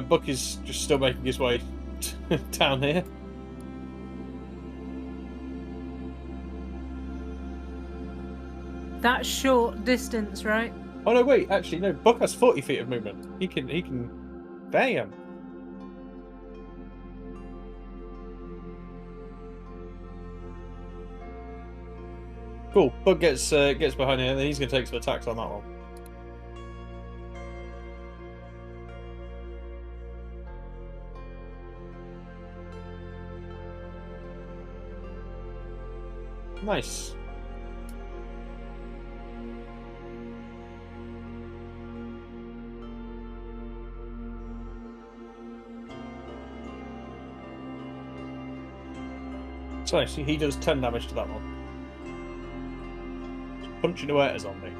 Speaker 4: Buck is just still making his way down here.
Speaker 3: That's short distance, right?
Speaker 4: Oh no, wait, actually no, Buck has 40 feet of movement. He can damn. Cool. Buck gets behind here, and then he's gonna take some attacks on that one. Nice. So he does 10 damage to that one. Just punching away at a zombie.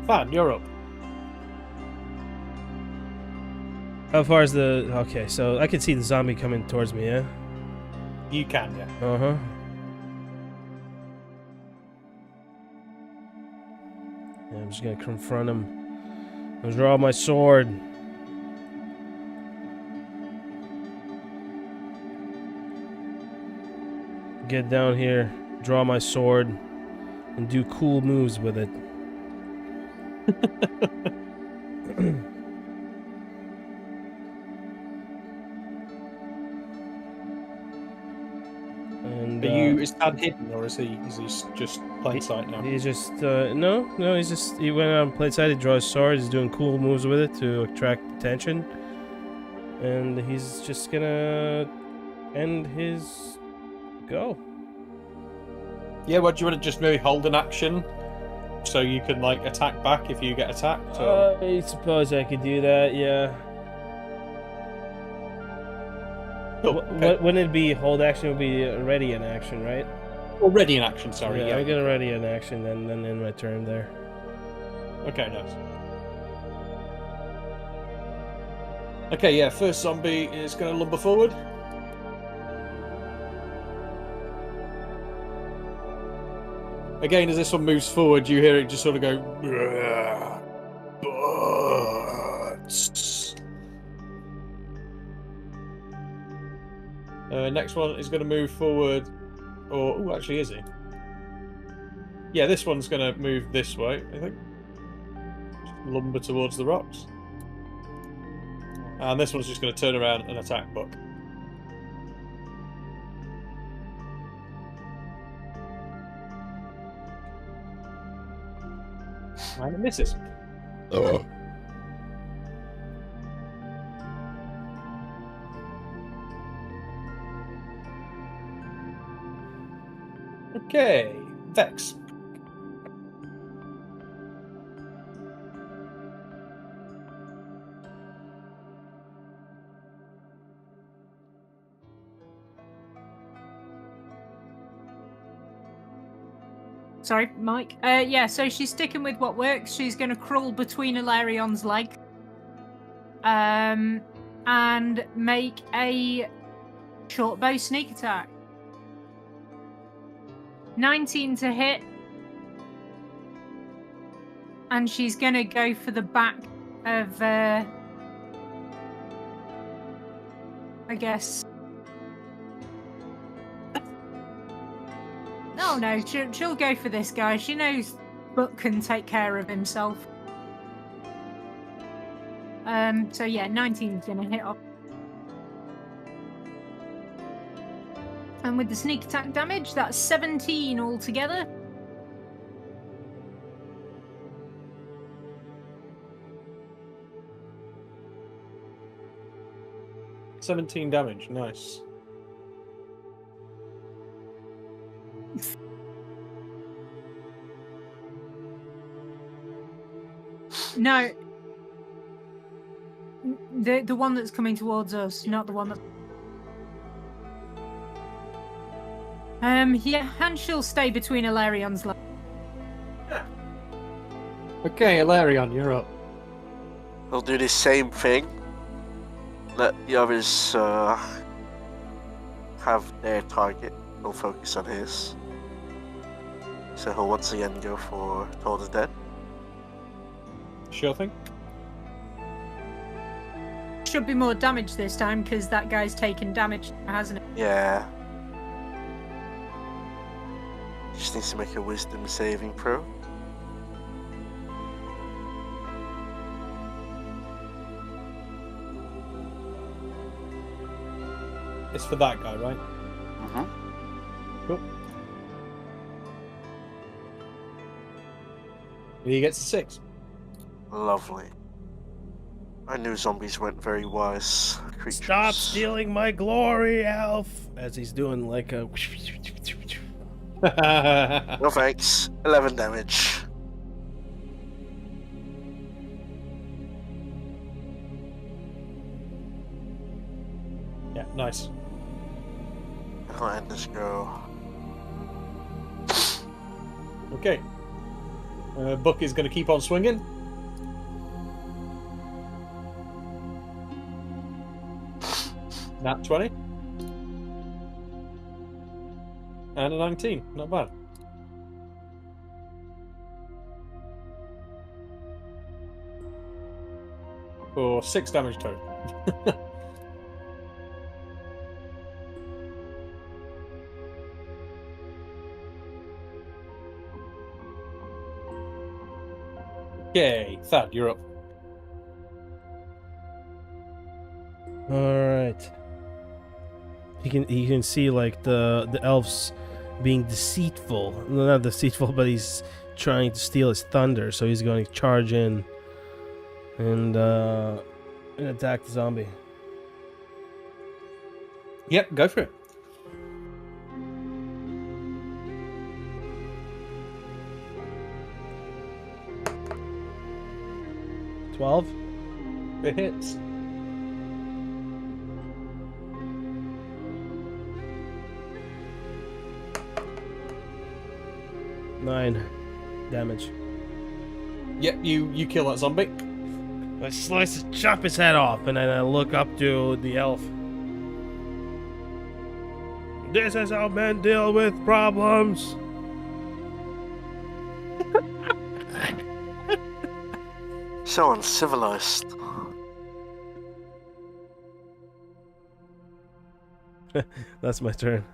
Speaker 4: Fan, you're up.
Speaker 2: How far is the... Okay, so I can see the zombie coming towards me, yeah?
Speaker 4: You can, yeah.
Speaker 2: Uh-huh. Yeah, I'm just gonna confront him. I'll draw my sword. Get down here, draw my sword, and do cool moves with it. And
Speaker 4: Is Tad hidden, or is he just plain sight now?
Speaker 2: he's just no, he went out and played side. He draws his sword. He's doing cool moves with it to attract attention, and he's just gonna end his go.
Speaker 4: Yeah, what do you want to just maybe hold an action so you can like attack back if you get attacked? Or...
Speaker 2: I suppose I could do that. Yeah.
Speaker 4: Cool, okay.
Speaker 2: Wouldn't it be hold action? Would be ready in action, right?
Speaker 4: Or ready in action, sorry.
Speaker 2: Yeah, I'm gonna ready in action then in my turn there.
Speaker 4: Okay, nice. Okay, yeah, first zombie is going to lumber forward. Again, as this one moves forward, you hear it just sort of go... Butts. Next one is going to move forward... Or... Oh, actually, is he? Yeah, this one's going to move this way, I think. Just lumber towards the rocks. And this one's just going to turn around and attack Buck. And it misses.
Speaker 7: Oh.
Speaker 4: Okay, Vex.
Speaker 3: Sorry, Mike. Yeah, so she's sticking with what works. She's going to crawl between Ilarion's legs. And make a short bow sneak attack. 19 to hit. And she's going to go for the back of, I guess... Oh no, she'll go for this guy. She knows Buck can take care of himself. So yeah, 19's gonna hit up. And with the sneak attack damage, that's 17 altogether.
Speaker 4: $17 damage, nice.
Speaker 3: No. The one that's coming towards us, not the one that. Yeah, and she'll stay between Ilarion's legs.
Speaker 4: Okay, Ilarion, you're up.
Speaker 1: He'll do the same thing. Let the others have their target. He'll focus on his. So he'll once again go for Toll the Dead.
Speaker 4: Sure thing.
Speaker 3: Should be more damage this time because that guy's taken damage, hasn't it?
Speaker 1: Yeah. Just needs to make a wisdom saving throw.
Speaker 4: It's for that guy, right?
Speaker 1: Mm-hmm.
Speaker 4: Cool. He gets a 6.
Speaker 1: Lovely. I knew zombies weren't very wise creatures.
Speaker 2: Stop stealing my glory, elf! As he's doing like a.
Speaker 1: No thanks. 11 damage.
Speaker 4: Yeah, nice.
Speaker 1: I'll end this go.
Speaker 4: Okay. Buck is going to keep on swinging. Nat 20. And a 19. Not bad. For 6 damage total. Okay, Thad, you're up.
Speaker 2: All right. You can see like the elves being deceitful. No, not deceitful, but he's trying to steal his thunder. So he's going to charge in and attack the zombie.
Speaker 4: Yep, go for it.
Speaker 2: $12.
Speaker 4: It hits.
Speaker 2: $9 damage.
Speaker 4: Yep, you kill that zombie.
Speaker 2: I chop his head off, and then I look up to the elf. This is how men deal with problems.
Speaker 1: So uncivilized.
Speaker 2: That's my turn.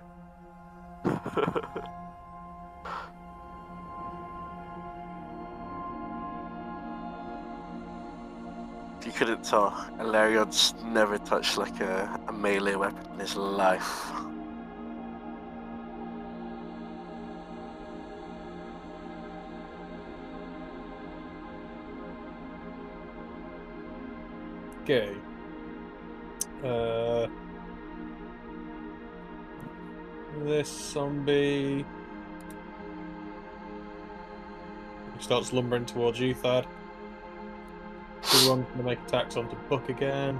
Speaker 1: If you couldn't tell, Ilarion's never touched like a melee weapon in his life.
Speaker 4: Okay. This zombie starts lumbering towards you, Thad. Everyone's gonna make attacks onto Buck again.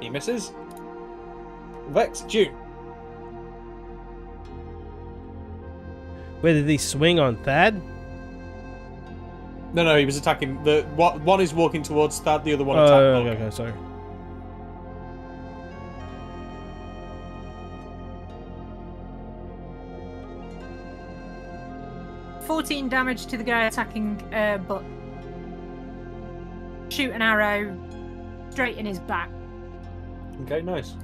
Speaker 4: He misses. Vex, June.
Speaker 2: Wait, did he swing on Thad?
Speaker 4: No, he was attacking. One is walking towards Thad, the other one attacked
Speaker 2: Oh,
Speaker 4: Buck.
Speaker 2: okay, sorry.
Speaker 3: $14 damage to the guy attacking Buck. Shoot an arrow straight in his back.
Speaker 4: Okay, nice.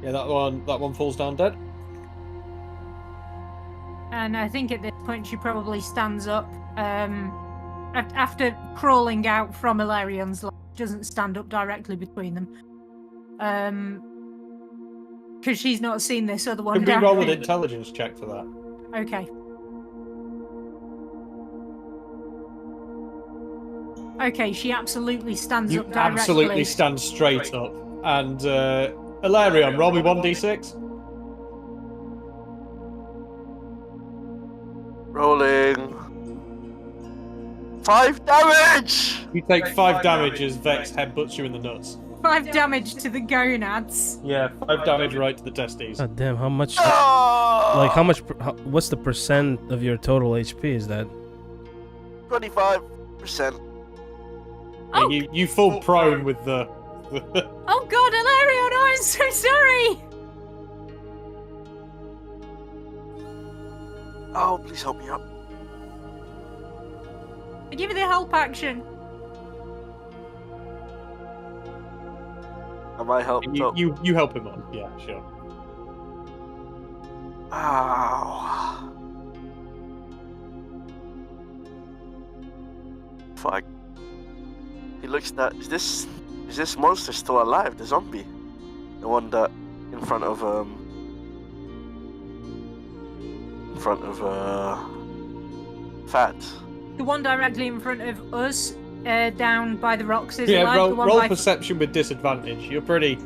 Speaker 4: Yeah, that one falls down dead.
Speaker 3: And I think at this point she probably stands up. After crawling out from Ilarion's leg, doesn't stand up directly between them. Because she's not seen this other one.
Speaker 4: Could we roll an intelligence check for that?
Speaker 3: Okay. Okay, she absolutely stands
Speaker 4: You
Speaker 3: up directly.
Speaker 4: absolutely stand straight up, and Hilarion, roll me 1d6.
Speaker 1: Rolling. 5 damage!
Speaker 4: You take 5 damage as Vex headbutts you in the nuts.
Speaker 3: 5 damage to the gonads.
Speaker 4: Yeah, 5 damage right to the testes.
Speaker 2: God damn, how much?
Speaker 1: Oh!
Speaker 2: Like, what's the percent of your total HP is that?
Speaker 1: 25%.
Speaker 3: Oh.
Speaker 4: You fall prone with the...
Speaker 3: Oh god, Hilarion, oh, I'm so sorry!
Speaker 1: Oh, please help me up.
Speaker 3: I give you the help action.
Speaker 1: Am I helped up?
Speaker 4: You help him on. Yeah, sure.
Speaker 1: Ow. Fuck. He looks that. Is this monster still alive? The zombie, the one that in front of Fat.
Speaker 3: The one directly in front of us, down by the rocks is
Speaker 4: Yeah,
Speaker 3: alive. The one
Speaker 4: roll
Speaker 3: by...
Speaker 4: perception with disadvantage. You're pretty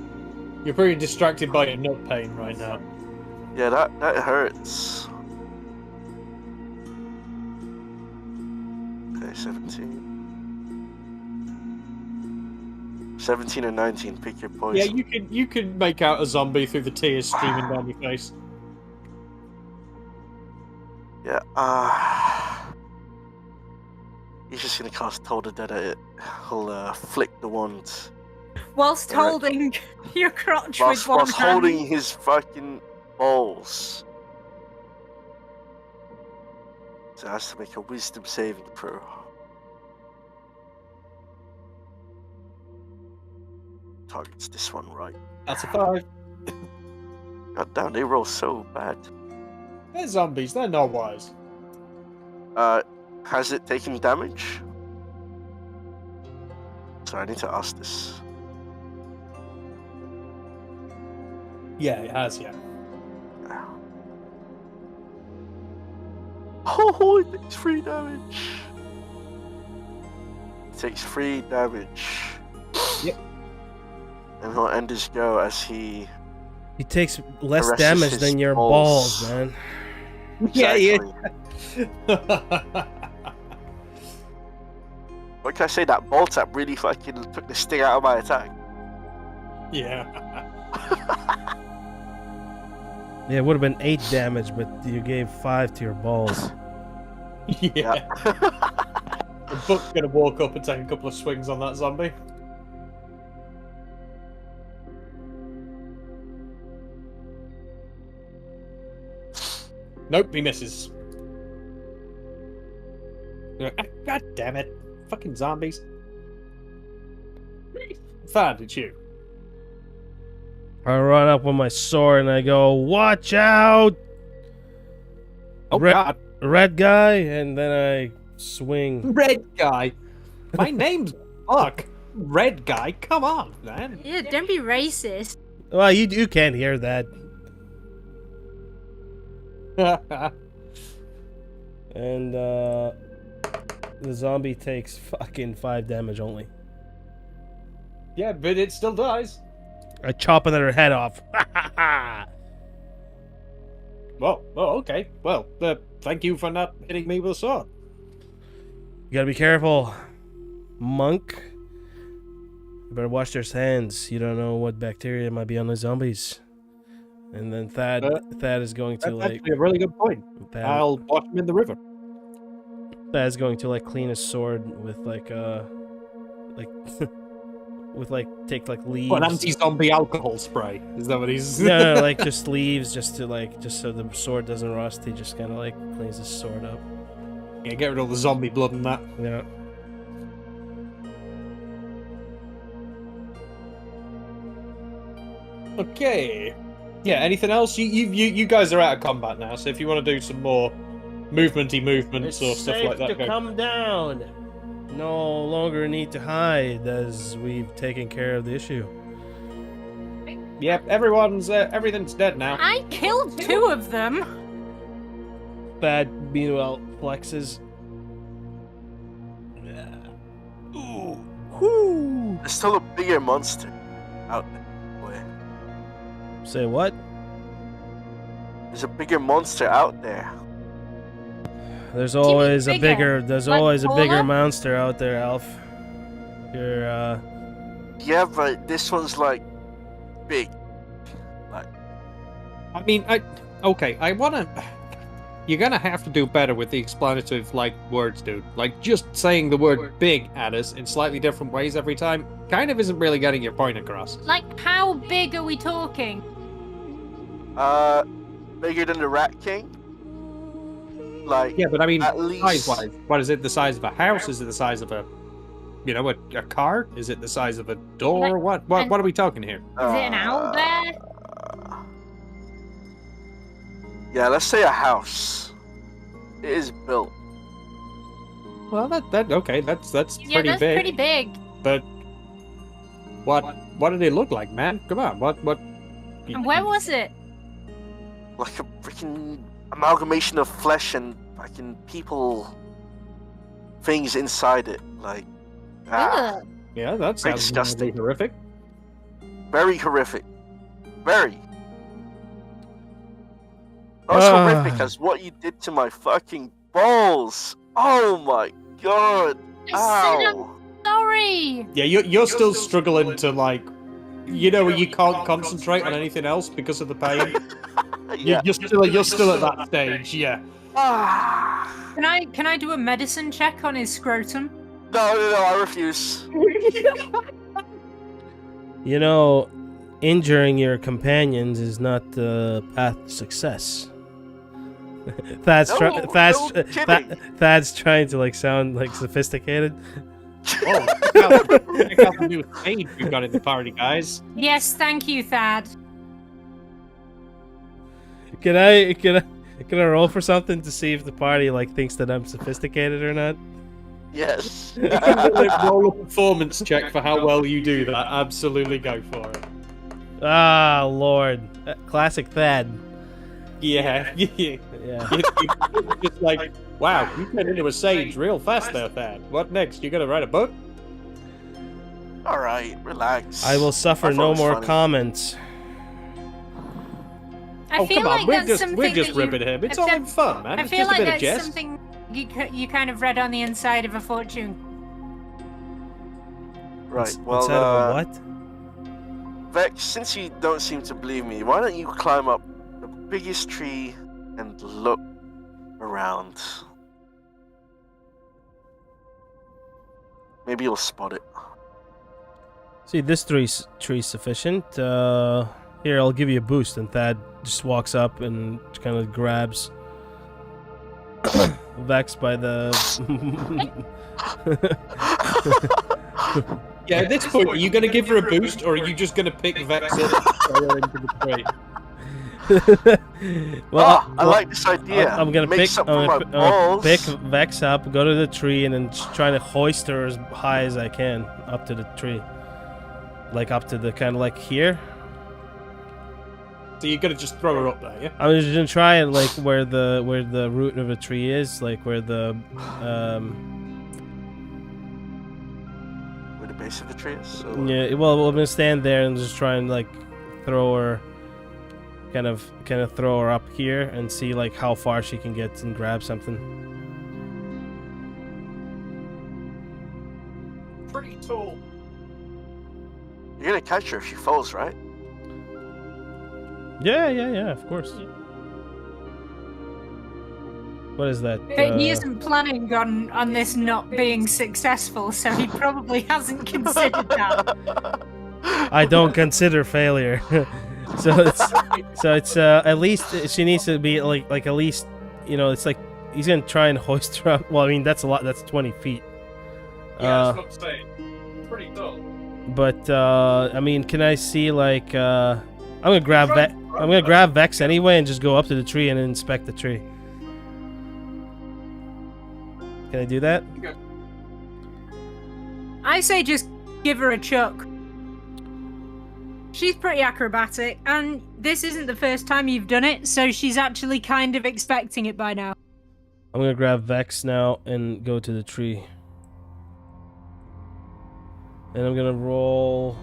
Speaker 4: distracted by your nut pain right now.
Speaker 1: Yeah, that hurts. Okay, 17. 17 and 19, pick your poison.
Speaker 4: Yeah, you can make out a zombie through the tears streaming down your face.
Speaker 1: Yeah, he's just gonna cast Toll the Dead at it. He'll flick the wand.
Speaker 3: Whilst holding your crotch with one
Speaker 1: Whilst
Speaker 3: hand.
Speaker 1: holding his fucking balls. So it has to make a wisdom saving throw. Targets this one right.
Speaker 4: That's a 5.
Speaker 1: God damn, they roll so bad.
Speaker 4: They're zombies. They're not wise.
Speaker 1: Has it taken damage? Sorry, I need to ask this.
Speaker 4: Yeah, it has. Yeah.
Speaker 1: Oh, it takes 3 damage. It takes 3 damage.
Speaker 4: Yep.
Speaker 1: And he'll end his go as he...
Speaker 2: He takes less
Speaker 1: Caresses
Speaker 2: damage
Speaker 1: his
Speaker 2: than your
Speaker 1: balls.
Speaker 2: balls, man.
Speaker 1: Exactly. What can I say? That ball tap really fucking took the sting out of my attack.
Speaker 4: Yeah.
Speaker 2: Yeah, it would have been 8 damage, but you gave 5 to your balls.
Speaker 4: Yeah. The book's gonna walk up and take a couple of swings on that zombie. Nope, he misses. God damn it. Fucking zombies. Fad, it's you.
Speaker 2: I run up with my sword and I go, "Watch out!"
Speaker 4: Oh, God.
Speaker 2: Red guy, and then I swing.
Speaker 4: Red guy. My name's Buck. Red guy, come on, man.
Speaker 6: Yeah, don't be racist.
Speaker 2: Well, you can't hear that. And the zombie takes fucking 5 damage only.
Speaker 4: Yeah, but it still dies.
Speaker 2: I chop another head off.
Speaker 4: Well, okay. Well, thank you for not hitting me with a sword.
Speaker 2: You gotta be careful, monk. You better wash their hands. You don't know what bacteria might be on the zombies. And then Thad is going to
Speaker 4: That's actually a really good point. I'll wash him in the river.
Speaker 2: Thad's going to clean his sword with take leaves.
Speaker 4: What, an anti-zombie alcohol spray? Is that what he's?
Speaker 2: No, just leaves, just so the sword doesn't rust. He just kind of cleans his sword up.
Speaker 4: Yeah, get rid of all the zombie blood and that.
Speaker 2: Yeah.
Speaker 4: Okay. Yeah. Anything else? You guys are out of combat now, so if you want to do some more movementy movements or stuff like that,
Speaker 2: to come down. No longer need to hide, as we've taken care of the issue.
Speaker 4: Yep. Everything's dead now.
Speaker 3: I killed 2 of them.
Speaker 2: Thad, meanwhile, flexes. Ooh. Whoo.
Speaker 1: There's still a bigger monster out there. Boy.
Speaker 2: Say what?
Speaker 1: There's a bigger monster out there.
Speaker 2: There's
Speaker 6: you mean
Speaker 2: always a
Speaker 6: bigger?
Speaker 2: bigger. There's
Speaker 6: Like
Speaker 2: always a bigger
Speaker 6: taller?
Speaker 2: monster out there, Alf. You're
Speaker 1: Yeah, but this one's like big.
Speaker 4: I mean, I wanna. You're gonna have to do better with the explanative, like, words, dude. Like, just saying the word big at us in slightly different ways every time kind of isn't really getting your point across.
Speaker 6: Like, how big are we talking?
Speaker 1: Bigger than the Rat King. Like,
Speaker 4: Yeah, but I mean,
Speaker 1: at least
Speaker 4: size-wise, what is it? The size of a house? Is it the size of a, a car? Is it the size of a door?
Speaker 6: Like,
Speaker 4: What are we talking here?
Speaker 6: Is it an owl bear?
Speaker 1: Yeah, let's say a house. It is built.
Speaker 4: Well, okay, that's
Speaker 6: Yeah,
Speaker 4: pretty
Speaker 6: that's
Speaker 4: big.
Speaker 6: pretty big.
Speaker 4: But what did it look like, man? Come on, what?
Speaker 6: And where was it?
Speaker 1: Like a freaking amalgamation of flesh and fucking people, things inside it. Like,
Speaker 6: Ugh.
Speaker 4: Yeah, that sounds
Speaker 1: disgusting.
Speaker 4: horrific.
Speaker 1: very horrific. Very. Not as horrific as what you did to my fucking balls. Oh my god.
Speaker 6: I said I'm
Speaker 1: Ow.
Speaker 6: sorry.
Speaker 4: Yeah, you're still struggling to, like, when you can't concentrate on anything else because of the pain.
Speaker 1: Yeah.
Speaker 4: You're still at that stage, yeah.
Speaker 1: Ah.
Speaker 3: Can I do a medicine check on his scrotum?
Speaker 1: No, I refuse.
Speaker 2: You know, injuring your companions is not the path to success. Thad's trying to like sound like sophisticated.
Speaker 4: Oh, check out the new stage we've got in the party, guys.
Speaker 6: Yes, thank you, Thad.
Speaker 2: Can I roll for something to see if the party like thinks that I'm sophisticated or not?
Speaker 1: Yes.
Speaker 4: Roll a performance check for how well you do that. Absolutely go for it.
Speaker 2: Ah, Lord, classic Thad.
Speaker 4: Yeah.
Speaker 2: Yeah.
Speaker 4: You're just like, wow, you turned into a sage real fast there, Thad. What next? You gonna write a book?
Speaker 1: Alright, relax.
Speaker 2: I will suffer
Speaker 1: I thought it
Speaker 2: no
Speaker 1: was
Speaker 2: more
Speaker 1: funny.
Speaker 2: comments.
Speaker 6: I feel
Speaker 4: come on,
Speaker 6: like
Speaker 4: we're
Speaker 6: that's
Speaker 4: just
Speaker 6: something
Speaker 4: just
Speaker 6: that you-
Speaker 4: ripping him. It's
Speaker 6: I
Speaker 4: all
Speaker 6: feel-
Speaker 4: in fun, man.
Speaker 6: I
Speaker 4: It's
Speaker 6: feel
Speaker 4: just
Speaker 6: like
Speaker 4: a bit of
Speaker 6: that's
Speaker 4: jest.
Speaker 6: something you kind of read on the inside of a fortune.
Speaker 1: Right, well,
Speaker 2: Inside of a what?
Speaker 1: Vex, since you don't seem to believe me, why don't you climb up the biggest tree and look around? Maybe you'll spot it.
Speaker 2: See, this tree's sufficient. Here, I'll give you a boost. And Thad just walks up and kind of grabs Vex by the.
Speaker 4: Yeah, at this point, are you going to give her a boost, or are you just going to pick Vex up and throw her into the tree?
Speaker 1: I like this idea.
Speaker 2: I'm gonna
Speaker 1: Makes
Speaker 2: pick.
Speaker 1: up for my
Speaker 2: I'm gonna
Speaker 1: balls.
Speaker 2: pick Vex up, go to the tree, and then try to hoist her as high as I can up to the tree, like up to the kind of like here.
Speaker 4: So you're going to just throw her up there, yeah?
Speaker 2: I'm just gonna try it like where the root of a tree is, like where the
Speaker 1: Where the base of the tree is. So,
Speaker 2: yeah. Well, I'm gonna stand there and just try and like throw her, kind of throw her up here and see like how far she can get and grab something.
Speaker 4: Pretty tall.
Speaker 1: You're gonna catch her if she falls, right?
Speaker 2: Yeah, of course. What is that?
Speaker 3: But he isn't planning on this not being successful, so he probably hasn't considered that.
Speaker 2: I don't consider failure. so it's at least she needs to be like at least, it's like he's gonna try and hoist her up. Well, I mean that's a lot. That's 20 feet.
Speaker 4: Yeah, that's what I'm saying. Pretty tall.
Speaker 2: But I mean, can I see like I'm gonna grab Vex anyway and just go up to the tree and inspect the tree. Can I do that?
Speaker 3: I say just give her a chuck. She's pretty acrobatic, and this isn't the first time you've done it, so she's actually kind of expecting it by now.
Speaker 2: I'm gonna grab Vex now and go to the tree. And I'm gonna roll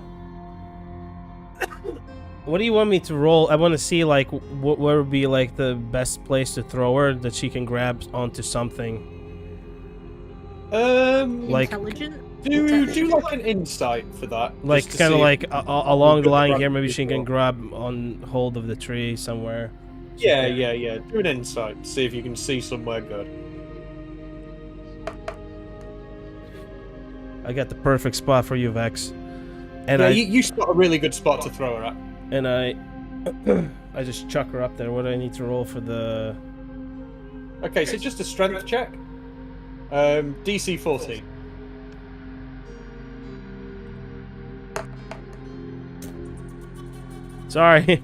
Speaker 2: What do you want me to roll? I want to see like what would be like the best place to throw her that she can grab onto something. Like
Speaker 3: Intelligent.
Speaker 4: do like an insight for that.
Speaker 2: like
Speaker 4: just to
Speaker 2: kind of
Speaker 4: see
Speaker 2: like
Speaker 4: if-
Speaker 2: along the line
Speaker 4: grab
Speaker 2: here. Maybe she can
Speaker 4: people.
Speaker 2: grab on hold of the tree somewhere.
Speaker 4: Yeah. Do an insight. See if you can see somewhere good.
Speaker 2: I got the perfect spot for you, Vex. And
Speaker 4: Yeah,
Speaker 2: I
Speaker 4: you spot a really good spot to throw her at.
Speaker 2: and I just chuck her up there. What do I need to roll for the?
Speaker 4: Okay, so just a strength check. DC 14.
Speaker 2: Sorry.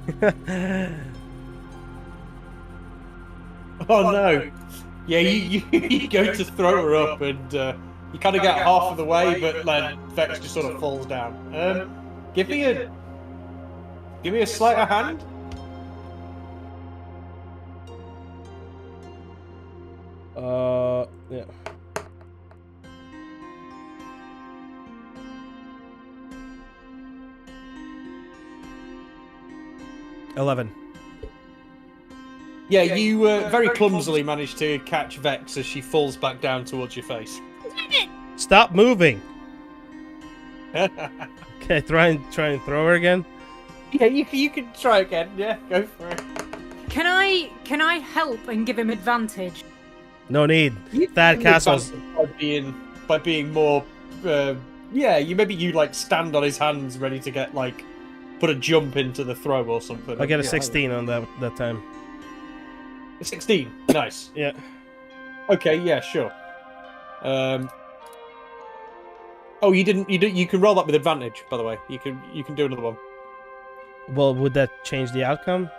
Speaker 4: Oh no! Yeah, you go to throw her up, and you kind of get half of the way, but then Vex just sort of falls down. Give me a sleight of hand.
Speaker 2: Yeah. $11.
Speaker 4: Yeah, you very clumsily manage to catch Vex as she falls back down towards your face.
Speaker 2: Stop moving. Okay, try and throw her again.
Speaker 4: Yeah, you can try again. Yeah, go for it.
Speaker 3: Can I help and give him advantage?
Speaker 2: No need. Thad Castles.
Speaker 4: By being more, yeah, you like stand on his hands, ready to get like put a jump into the throw or something.
Speaker 2: I got a
Speaker 4: Yeah,
Speaker 2: 16 on that time.
Speaker 4: 16. Nice.
Speaker 2: Yeah.
Speaker 4: Okay. Yeah. Sure. Oh, you didn't. You can roll that with advantage. By the way, you can do another one.
Speaker 2: Well, would that change the outcome?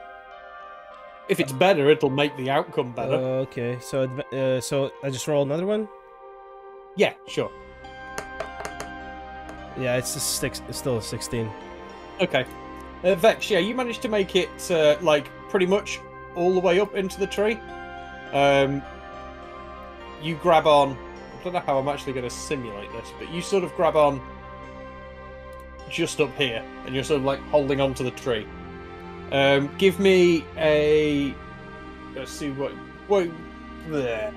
Speaker 4: If it's better, it'll make the outcome better.
Speaker 2: Okay, so so I just roll another one.
Speaker 4: Yeah. Sure.
Speaker 2: Yeah, it's still a 16.
Speaker 4: Okay. Vex, yeah, you managed to make it like pretty much all the way up into the tree. You grab on. I don't know how I'm actually going to simulate this, but you sort of grab on just up here, and you're sort of like holding on to the tree. Give me a. Let's see what there.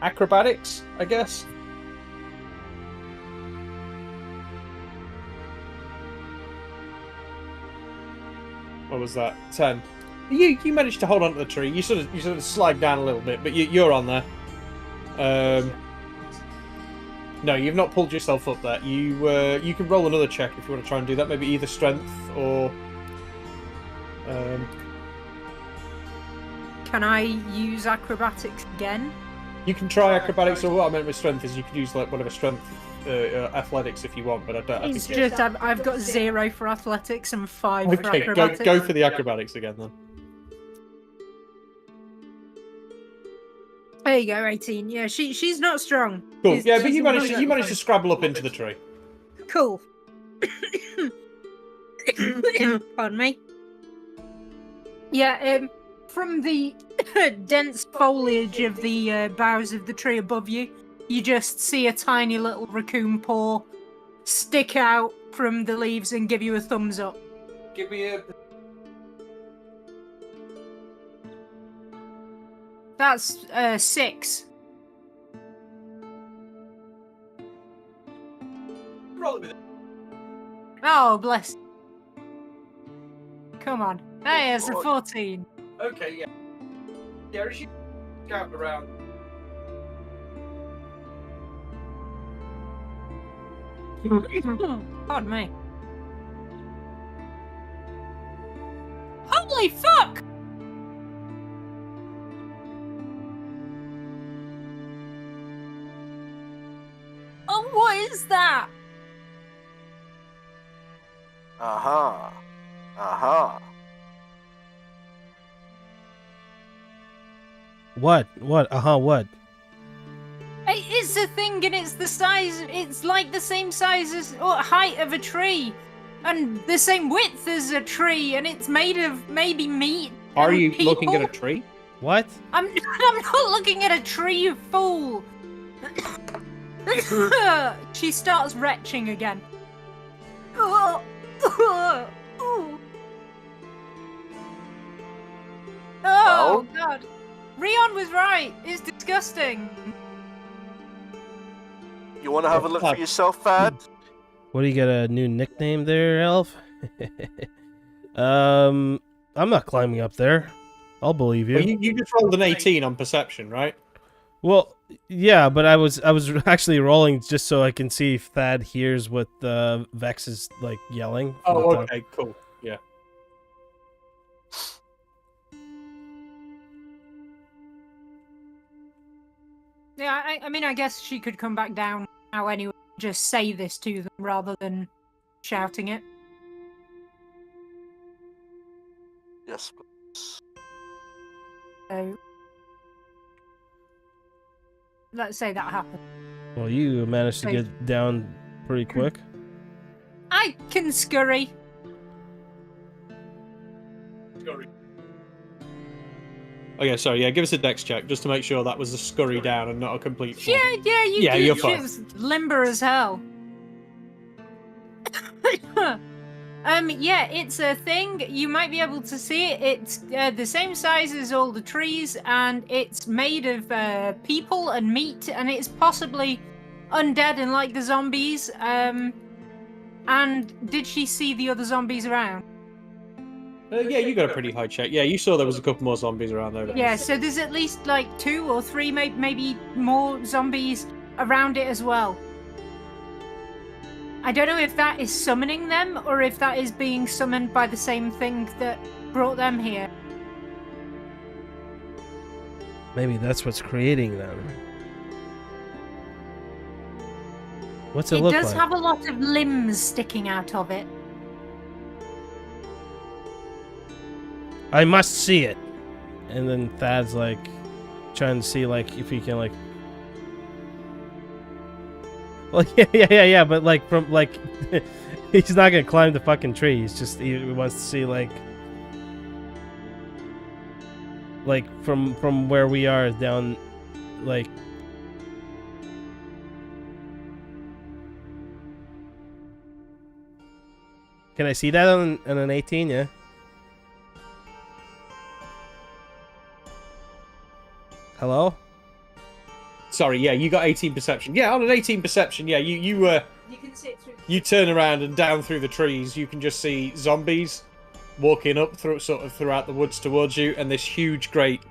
Speaker 4: Acrobatics, I guess. What was that? 10. You managed to hold on to the tree. You sort of slide down a little bit, but you're on there. No, you've not pulled yourself up there. You can roll another check if you want to try and do that. Maybe either strength or.
Speaker 3: Can I use acrobatics again?
Speaker 4: You can try acrobatics, or what I meant with strength is you can use like whatever strength, athletics if you want. But I don't.
Speaker 3: It's just I've got 0 for athletics and 5 for
Speaker 4: Okay,
Speaker 3: acrobatics.
Speaker 4: go for the acrobatics again then.
Speaker 3: There you go, 18. Yeah, she's not strong.
Speaker 4: Cool.
Speaker 3: She's-
Speaker 4: Yeah, but
Speaker 3: she's
Speaker 4: you
Speaker 3: a
Speaker 4: managed
Speaker 3: little-
Speaker 4: to scrabble up into the tree.
Speaker 3: Cool. Pardon me. Yeah, from the dense foliage of the boughs of the tree above you, you just see a tiny little raccoon paw stick out from the leaves and give you a thumbs up.
Speaker 4: Give me a.
Speaker 3: That's 6.
Speaker 4: Roll with it.
Speaker 3: Oh, bless. Come on. Hey, it's a 14.
Speaker 4: Okay, yeah. Yeah, as you scout around.
Speaker 3: Pardon me. Holy fuck! Oh, what is that?
Speaker 1: Aha. Aha.
Speaker 2: What? What? What?
Speaker 3: It's a thing, and it's the size. It's like the same size as or height of a tree, and the same width as a tree, and it's made of maybe meat.
Speaker 4: Are
Speaker 3: and
Speaker 4: you looking at a
Speaker 3: people.
Speaker 4: tree?
Speaker 2: What?
Speaker 3: I'm not looking at a tree, you fool. She starts retching again. god! Rion was right. It's disgusting.
Speaker 1: You want to have a look for yourself, Thad?
Speaker 2: What do you got, a new nickname there, Elf? I'm not climbing up there. I'll believe you.
Speaker 4: Well, you just rolled an 18 on perception, right?
Speaker 2: Well, yeah, but I was actually rolling just so I can see if Thad hears what Vex is like yelling. from the
Speaker 4: Oh,
Speaker 2: top.
Speaker 4: okay, cool. Yeah.
Speaker 3: Yeah, I mean, I guess she could come back down now anyway. Just say this to them rather than shouting it.
Speaker 1: Yes, please.
Speaker 3: So let's say that happened.
Speaker 2: Well, you managed to get down pretty quick.
Speaker 3: I can scurry.
Speaker 4: Okay, sorry, yeah, give us a dex check just to make sure that was a scurry down and not a complete fall.
Speaker 3: Yeah, you
Speaker 4: Yeah,
Speaker 3: did.
Speaker 4: you're
Speaker 3: She
Speaker 4: fine.
Speaker 3: was limber as hell. Yeah, it's a thing. You might be able to see it. It's the same size as all the trees, and it's made of people and meat, and it's possibly undead and like the zombies. And did she see the other zombies around?
Speaker 4: Yeah, you got a pretty high check. Yeah, you saw there was a couple more zombies around there.
Speaker 3: Yeah, so there's at least like 2 or 3, maybe more zombies around it as well. I don't know if that is summoning them or if that is being summoned by the same thing that brought them here.
Speaker 2: Maybe that's what's creating them. What's it
Speaker 3: It
Speaker 2: look
Speaker 3: does
Speaker 2: like?
Speaker 3: have a lot of limbs sticking out of it.
Speaker 2: I must see it. And then Thad's like trying to see like if he can like. Well, yeah, but like from like, he's not gonna climb the fucking tree. He wants to see like from where we are down, like. Can I see that on an 18? Yeah. Hello?
Speaker 4: Sorry, yeah, you got 18 perception. Yeah, on an 18 perception, yeah, you
Speaker 3: can see it through.
Speaker 4: you turn around and down through the trees, you can just see zombies walking up through sort of throughout the woods towards you, and this huge, great,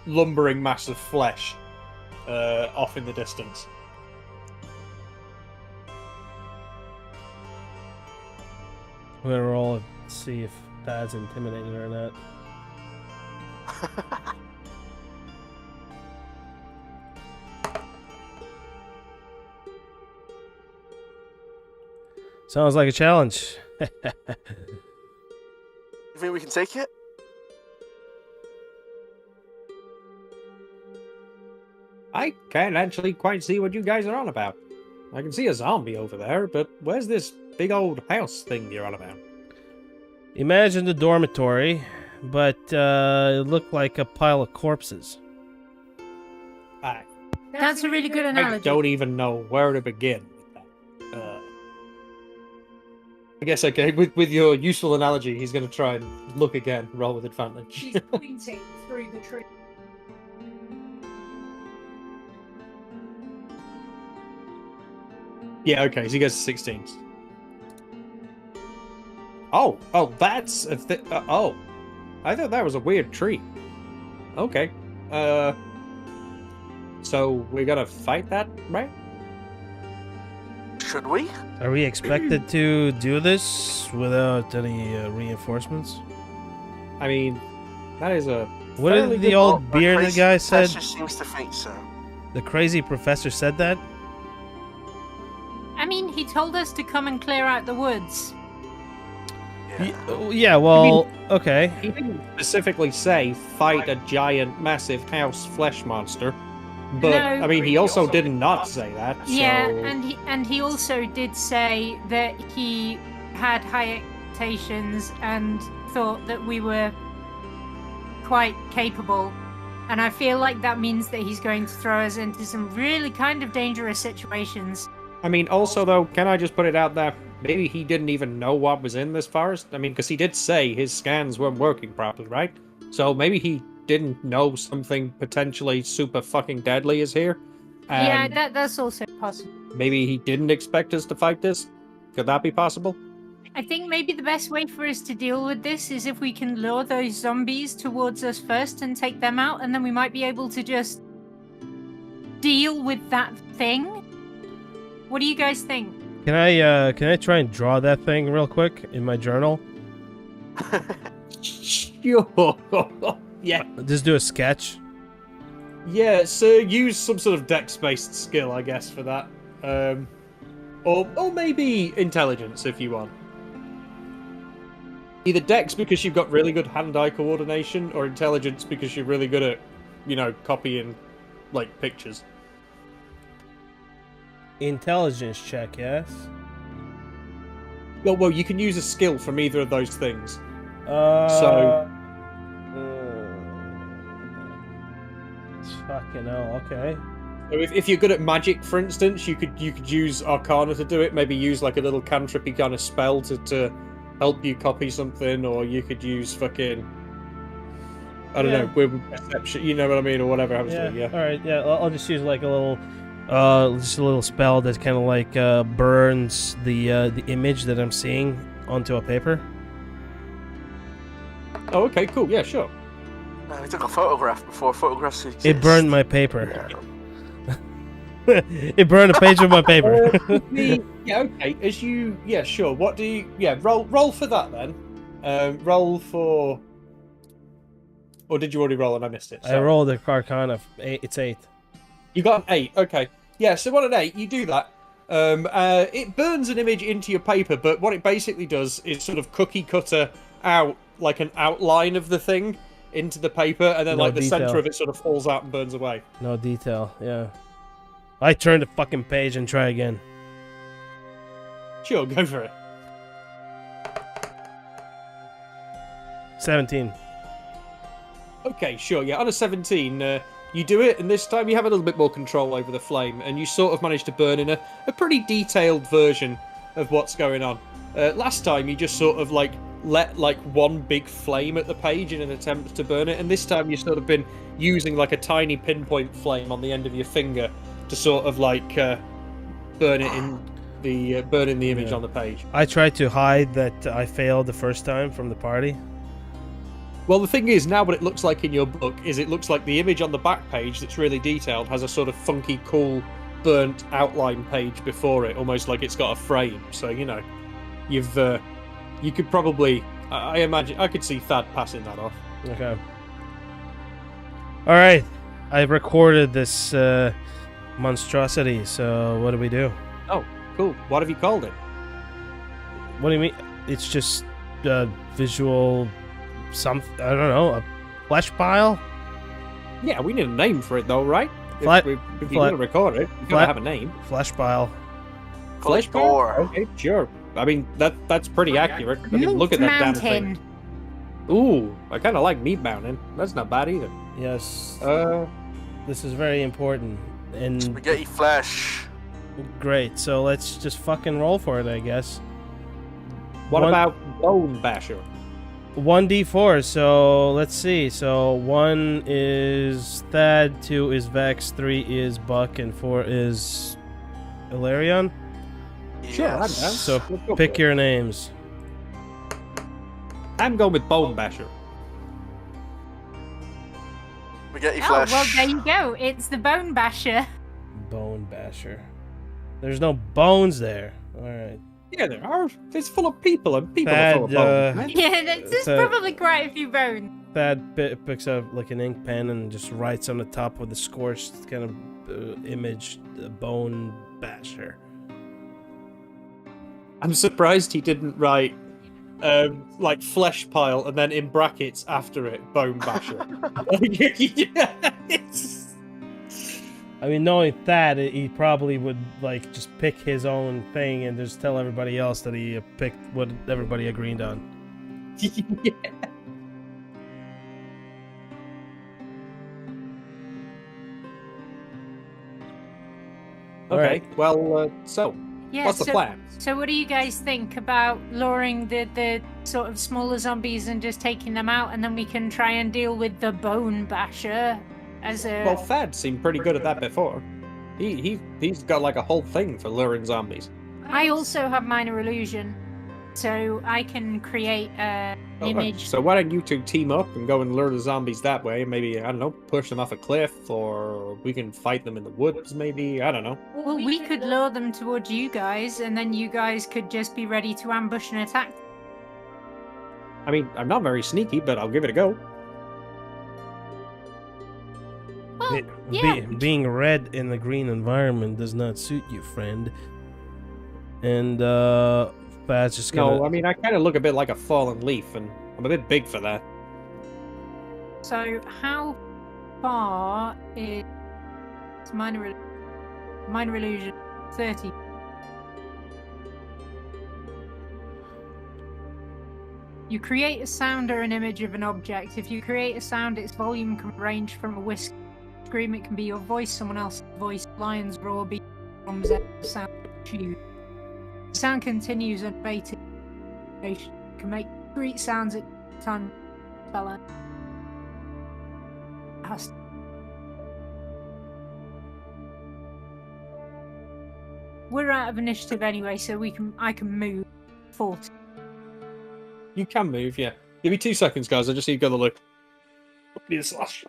Speaker 4: lumbering mass of flesh off in the distance.
Speaker 2: We're gonna roll and see if Thad's intimidated or not. Sounds like a challenge.
Speaker 1: You think we can take it?
Speaker 4: I can't actually quite see what you guys are on about. I can see a zombie over there, but where's this big old house thing you're on about?
Speaker 2: Imagine the dormitory, but it looked like a pile of corpses.
Speaker 3: That's a really good
Speaker 4: I
Speaker 3: analogy.
Speaker 4: don't even know where to begin with that. I guess, okay, with your useful analogy, he's going to try and look again, roll with advantage.
Speaker 3: She's pointing through the tree.
Speaker 4: Yeah, okay, so he gets 16s. Oh, that's a oh. I thought that was a weird tree. Okay. So we're gonna fight that, right?
Speaker 1: Should we?
Speaker 2: Are we expected to do this without any reinforcements?
Speaker 4: I mean, that is a
Speaker 2: What
Speaker 4: fairly
Speaker 2: did the
Speaker 4: good-
Speaker 2: old
Speaker 1: The
Speaker 2: bearded
Speaker 1: crazy
Speaker 2: guy said?
Speaker 1: professor seems to think so.
Speaker 2: The crazy professor said that?
Speaker 3: I mean, he told us to come and clear out the woods.
Speaker 1: Yeah.
Speaker 2: Yeah, well, okay.
Speaker 4: He didn't specifically say fight a giant, massive house flesh monster, but
Speaker 3: No.
Speaker 4: I mean, he also did not say that.
Speaker 3: Yeah,
Speaker 4: so...
Speaker 3: and he also did say that he had high expectations and thought that we were quite capable. And I feel like that means that he's going to throw us into some really kind of dangerous situations.
Speaker 4: I mean, also though, can I just put it out there? Maybe he didn't even know what was in this forest. I mean, because he did say his scans weren't working properly, right? So maybe he didn't know something potentially super fucking deadly is here.
Speaker 6: Yeah,
Speaker 4: And
Speaker 6: that's also possible.
Speaker 4: maybe he didn't expect us to fight this. Could that be possible?
Speaker 6: I think maybe the best way for us to deal with this is if we can lure those zombies towards us first and take them out, and then we might be able to just deal with that thing. What do you guys think?
Speaker 2: Can I try and draw that thing real quick in my journal?
Speaker 4: Sure. Yeah.
Speaker 2: Just do a sketch.
Speaker 4: Yeah, so use some sort of dex-based skill, I guess, for that. Or maybe intelligence, if you want. Either dex because you've got really good hand-eye coordination, or intelligence because you're really good at, copying, like, pictures.
Speaker 2: Intelligence check, yes?
Speaker 4: Well, you can use a skill from either of those things.
Speaker 2: Fucking hell, okay.
Speaker 4: So if you're good at magic, for instance, you could use Arcana to do it. Maybe use like a little cantrippy kind of spell to help you copy something, or you could use fucking I don't know, with perception. You know what I mean, or whatever happens to it. Yeah.
Speaker 2: All right. Yeah. I'll just use like a little, just a little spell that kind of like burns the image that I'm seeing onto a paper.
Speaker 4: Oh, okay, cool. Yeah, sure.
Speaker 1: We took a photograph before photographs exist.
Speaker 2: It burned my paper. It burned a page of my paper.
Speaker 4: Yeah, okay. Yeah, sure. What do you? Yeah, roll for that then. Roll for. Or did you already roll and I missed it?
Speaker 2: I rolled a Arcana. It's 8.
Speaker 4: You got an 8. Okay. Yeah. So on an 8, you do that. It burns an image into your paper, but what it basically does is sort of cookie cutter out like an outline of the thing into the paper, and then
Speaker 2: No
Speaker 4: like the
Speaker 2: detail.
Speaker 4: center of it sort of falls out and burns away.
Speaker 2: No detail. Yeah. I turn the fucking page and try again.
Speaker 4: Sure, go for it.
Speaker 2: 17.
Speaker 4: Okay, sure. Yeah, on a 17, you do it, and this time you have a little bit more control over the flame, and you sort of manage to burn in a pretty detailed version of what's going on. Last time you just sort of like let like one big flame at the page in an attempt to burn it, and this time you've sort of been using like a tiny pinpoint flame on the end of your finger to sort of like burn in the image on the page.
Speaker 2: I tried to hide that I failed the first time from the party.
Speaker 4: Well, the thing is, now what it looks like in your book is it looks like the image on the back page that's really detailed has a sort of funky, cool, burnt outline page before it, almost like it's got a frame. So, you could probably, I imagine, I could see Thad passing that off.
Speaker 2: Okay. Alright. I've recorded this monstrosity, so what do we do?
Speaker 4: Oh, cool. What have you called it?
Speaker 2: What do you mean? It's just visual... I don't know, a flesh pile?
Speaker 4: Yeah, we need a name for it though, right?
Speaker 2: Flat-
Speaker 4: if you're going to record it, you've got to have a name.
Speaker 2: Flesh pile.
Speaker 4: Flesh
Speaker 1: door.
Speaker 4: Okay, sure. I mean, that's pretty accurate. I mean, look at that damn
Speaker 6: Mountain.
Speaker 4: thing. Ooh, I kind of like meat mountain. That's not bad either.
Speaker 2: Yes.
Speaker 4: This
Speaker 2: is very important. And
Speaker 1: Spaghetti flesh.
Speaker 2: great, so let's just fucking roll for it, I guess.
Speaker 4: What
Speaker 2: One-
Speaker 4: about Bone Basher?
Speaker 2: 1d4, so let's see. So 1 is Thad, 2 is Vex, 3 is Buck, and 4 is Ilarion.
Speaker 4: Sure, I'm down.
Speaker 1: Yes.
Speaker 2: So
Speaker 4: Let's go
Speaker 2: pick
Speaker 4: for it.
Speaker 2: your names.
Speaker 4: I'm going with Bone Basher.
Speaker 1: Spaghetti
Speaker 6: Oh,
Speaker 1: flesh.
Speaker 6: well, there you go. It's the Bone Basher.
Speaker 2: Bone Basher. There's no bones there. Alright.
Speaker 4: Yeah, there are. It's full of people, and people
Speaker 2: Thad,
Speaker 4: are full of bones, man.
Speaker 6: Yeah, there's
Speaker 2: So-
Speaker 6: probably quite a few bones.
Speaker 2: Thad picks up like an ink pen and just writes on the top with a scorched kind of image, Bone Basher.
Speaker 4: I'm surprised he didn't write like flesh pile and then in brackets after it Bone Basher. Yeah, it's...
Speaker 2: I mean, knowing Thad, he probably would like just pick his own thing and just tell everybody else that he picked what everybody agreed on.
Speaker 4: Yeah. Okay,
Speaker 2: Alright.
Speaker 4: well, so
Speaker 6: Yeah,
Speaker 4: What's the plan?
Speaker 6: So what do you guys think about luring the sort of smaller zombies and just taking them out, and then we can try and deal with the bone basher as a...
Speaker 4: Well, Thad seemed pretty good at that before. He's got like a whole thing for luring zombies.
Speaker 6: I also have minor illusion, so I can create an image.
Speaker 4: So why don't you two team up and go and lure the zombies that way? Maybe, I don't know, push them off a cliff, or we can fight them in the woods, maybe? I don't know.
Speaker 6: Well, we could lure them towards you guys, and then you guys could just be ready to ambush and attack.
Speaker 4: I mean, I'm not very sneaky, but I'll give it a go.
Speaker 6: Well, yeah.
Speaker 2: Being red in the green environment does not suit you, friend. And Faz just gonna...
Speaker 4: No, I mean, I kind of look a bit like a fallen leaf, and I'm a bit big for that.
Speaker 6: So how far is minor illusion? 30. You create a sound or an image of an object. If you create a sound, its volume can range from a whisk scream. It can be your voice, someone else's voice, lion's roar, beat, drums, sound, tune. The sound continues unabated. It can make discrete sounds at time. We're out of initiative anyway, so I can move 40.
Speaker 4: You can move, yeah. Give me 2 seconds, guys. I just need to go to look. Need a slash.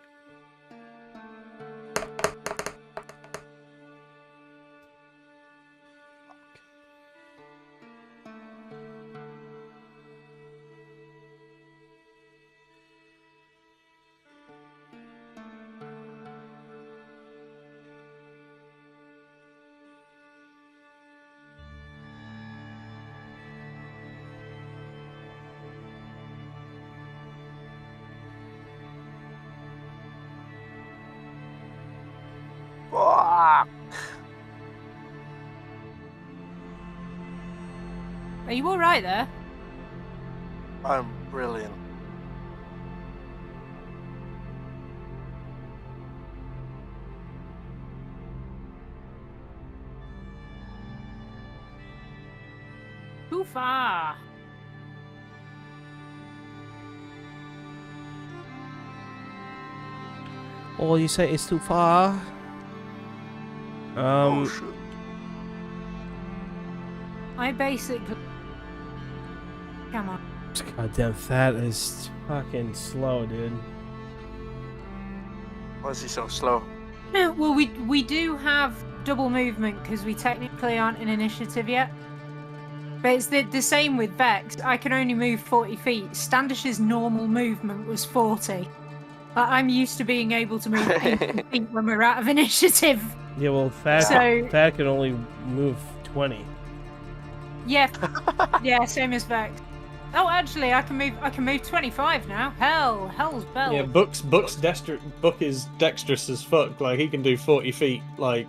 Speaker 6: Are you alright there?
Speaker 1: I'm brilliant.
Speaker 6: Too far.
Speaker 2: Oh, you say it's too far?
Speaker 1: Oh, shit.
Speaker 6: I basically... Come on.
Speaker 2: Goddamn, that is fucking slow, dude.
Speaker 1: Why is he so slow?
Speaker 6: Well, we do have double movement because we technically aren't in initiative yet. But it's the same with Vex. I can only move 40 feet. Standish's normal movement was 40. I'm used to being able to move 80 feet when we're out of initiative.
Speaker 2: Yeah, well, Thad can only move 20.
Speaker 6: Yeah, yeah, same as Vex. Oh, actually, I can move 25 now. Hell's bells.
Speaker 4: Yeah, Buck is dexterous as fuck. Like, he can do 40 feet, like,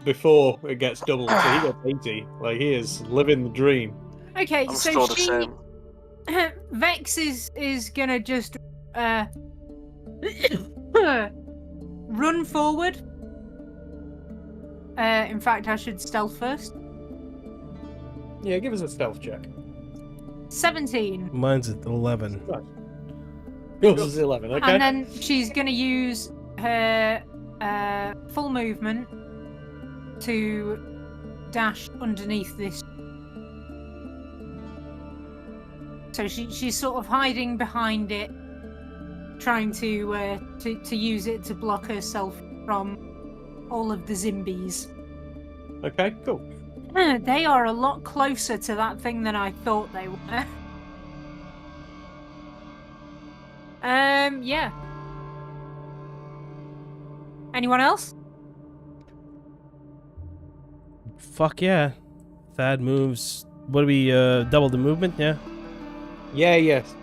Speaker 4: before it gets doubled, so he gets 80. Like, he is living the dream.
Speaker 6: Okay,
Speaker 1: I'm
Speaker 6: so
Speaker 1: still the same.
Speaker 6: Vex is gonna just run forward. In fact, I should stealth first.
Speaker 4: Yeah, give us a stealth check.
Speaker 6: 17.
Speaker 2: Mine's at 11.
Speaker 4: Yours is 11, okay.
Speaker 6: And then she's gonna use her full movement to dash underneath this. So she's sort of hiding behind it, trying to use it to block herself from all of the zombies.
Speaker 4: Okay, cool.
Speaker 6: They are a lot closer to that thing than I thought they were. Yeah. Anyone else?
Speaker 2: Fuck yeah. Thad moves. What do we, double the movement? Yeah?
Speaker 4: Yeah, yes.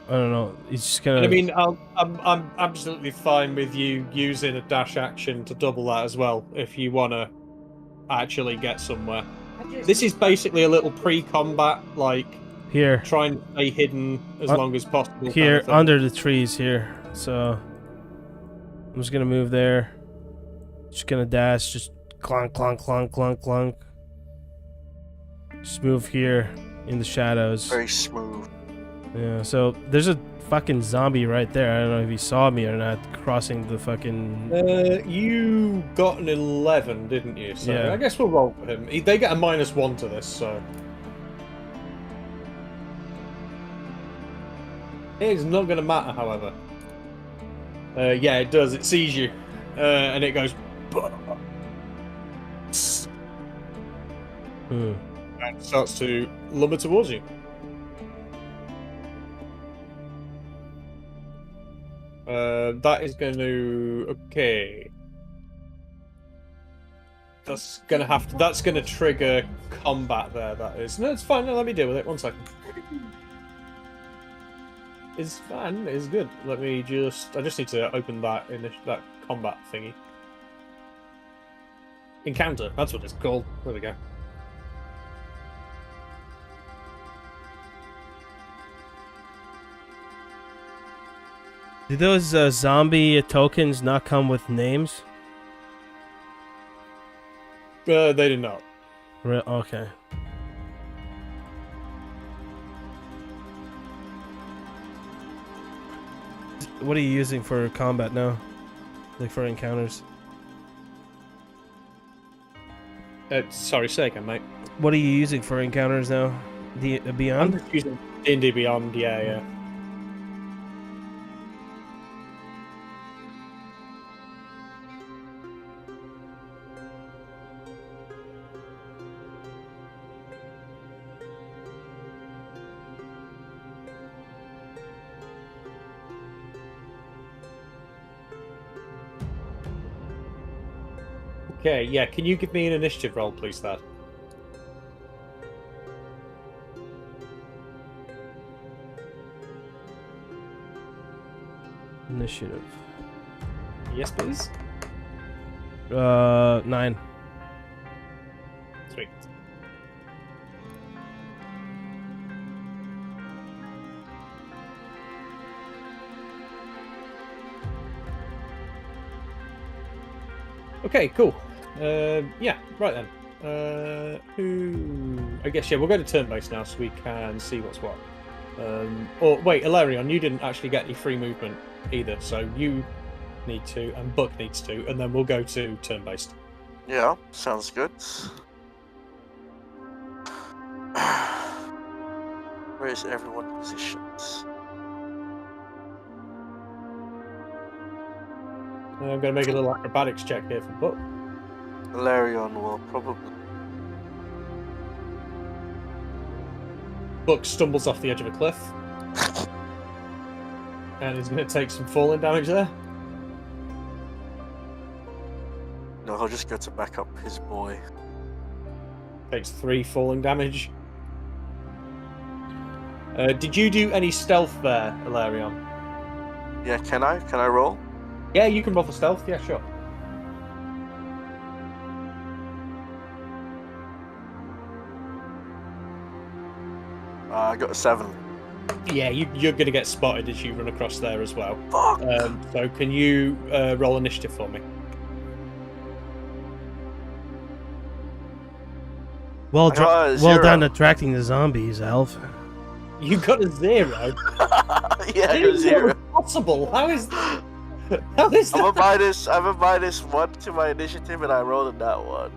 Speaker 2: I don't know. He's just gonna...
Speaker 4: I mean, I'm absolutely fine with you using a dash action to double that as well, if you want to actually get somewhere. This is basically a little pre-combat, like,
Speaker 2: Here.
Speaker 4: try and stay hidden as long as possible.
Speaker 2: Here,
Speaker 4: kind of thing.
Speaker 2: under the trees here. So... I'm just gonna move there. Just gonna dash, just clunk, clunk, clunk, clunk, clunk. Just move here in the shadows.
Speaker 1: Very smooth.
Speaker 2: Yeah, so there's a fucking zombie right there. I don't know if he saw me or not crossing the fucking...
Speaker 4: You got an 11, didn't you? So
Speaker 2: Yeah.
Speaker 4: I guess we'll roll for him. They get a -1 to this, so... It's not going to matter, however. Yeah, it does. It sees you. And it goes... And starts to lumber towards you. That is going to... Okay. That's going to have to... That's going to trigger combat there, that is. No, it's fine. No, let me deal with it. 1 second. It's fine. It's good. Let me just... I just need to open that that combat thingy. Encounter. That's what it's called. There we go.
Speaker 2: Do those zombie tokens not come with names?
Speaker 4: They did not.
Speaker 2: Okay. What are you using for combat now? Like for encounters?
Speaker 4: Sorry, say again, mate.
Speaker 2: What are you using for encounters now? The
Speaker 4: I'm
Speaker 2: Beyond?
Speaker 4: just using DNDBeyond, yeah. Okay, yeah, can you give me an initiative roll, please, Thad?
Speaker 2: Initiative.
Speaker 4: Yes, please.
Speaker 2: 9.
Speaker 4: Sweet. Okay, cool. Yeah, right then. I guess, yeah, we'll go to turn-based now so we can see what's what. Or, wait, Ilarion, you didn't actually get any free movement either, so you need to, and Buck needs to, and then we'll go to turn-based.
Speaker 1: Yeah, sounds good. Where is everyone positioned?
Speaker 4: I'm going to make a little acrobatics check here for Buck.
Speaker 1: Valerion will probably...
Speaker 4: Buck stumbles off the edge of a cliff. And he's going to take some falling damage there.
Speaker 1: No, he'll just go to back up his boy.
Speaker 4: Takes 3 falling damage. Did you do any stealth there, Ilarion?
Speaker 1: Yeah, can I? Can I roll?
Speaker 4: Yeah, you can roll for stealth. Yeah, sure.
Speaker 1: I got a 7.
Speaker 4: Yeah, you're going to get spotted as you run across there as well.
Speaker 1: Fuck!
Speaker 4: So can you roll initiative for me?
Speaker 2: Well,
Speaker 1: I got a
Speaker 2: well
Speaker 1: 0.
Speaker 2: done attracting the zombies, Elf.
Speaker 4: You got a 0.
Speaker 1: Yeah, I got a 0.
Speaker 4: Impossible. How is that?
Speaker 1: I'm a -1 to my initiative, and I rolled a nat 1.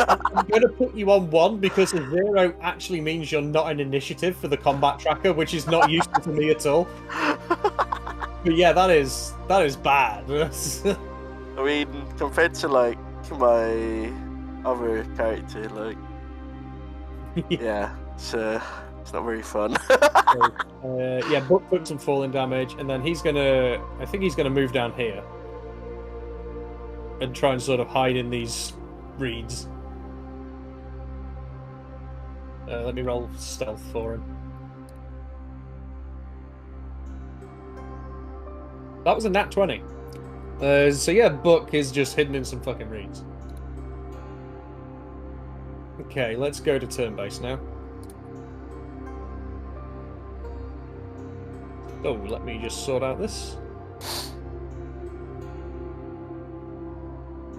Speaker 4: I'm going to put you on 1 because a 0 actually means you're not an initiative for the combat tracker, which is not useful to me at all. But yeah, that is bad.
Speaker 1: I mean, compared to like my other character, like yeah, it's not very fun.
Speaker 4: Yeah, Buck took some falling damage, and then I think he's gonna move down here and try and sort of hide in these reeds. Let me roll stealth for him. That was a nat 20. So yeah, Buck is just hidden in some fucking reeds. Okay, let's go to turn-based now. Oh, let me just sort out this.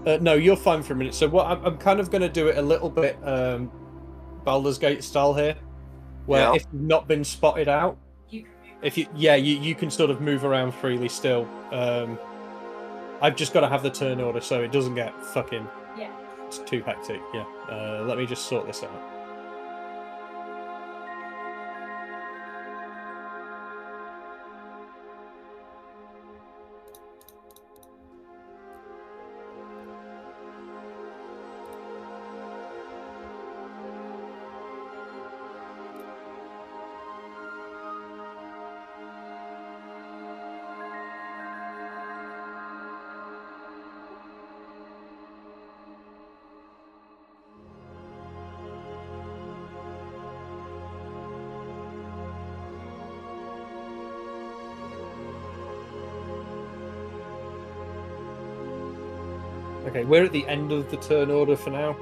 Speaker 4: No, you're fine for a minute. So what I'm kind of going to do it a little bit Baldur's Gate style here, where
Speaker 1: Yeah.
Speaker 4: if you've not been spotted out, you can sort of move around freely still. I've just got to have the turn order so it doesn't get fucking it's too hectic. Yeah. Let me just sort this out. Okay, we're at the end of the turn order for now,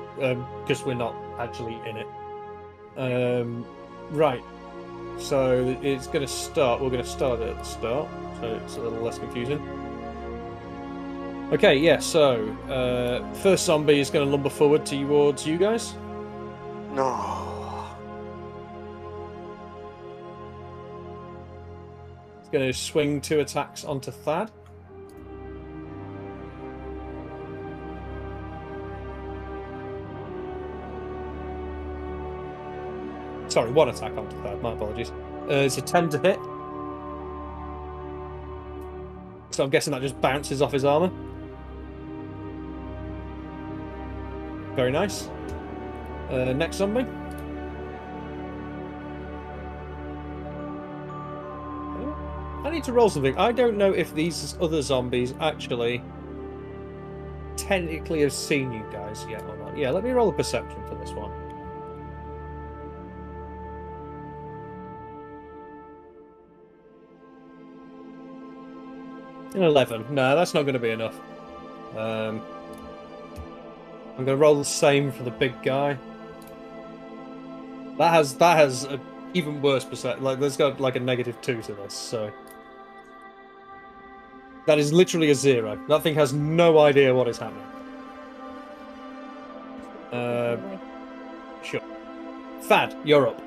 Speaker 4: because we're not actually in it. Right, so it's going to start. We're going to start at the start, so it's a little less confusing. Okay, yeah, so first zombie is going to lumber forward towards you guys.
Speaker 1: No.
Speaker 4: It's going to swing 2 attacks onto Thad. Sorry, 1 attack onto Thad, my apologies. It's a 10 to hit. So I'm guessing that just bounces off his armor. Very nice. Next zombie. I need to roll something. I don't know if these other zombies actually technically have seen you guys yet or not. Yeah, let me roll a perception for this one. An 11. No, that's not going to be enough. I'm going to roll the same for the big guy. That has a even worse percent. Like, there's got like a -2 to this. So that is literally a 0. That thing has no idea what is happening. Sure. Thad, you're up.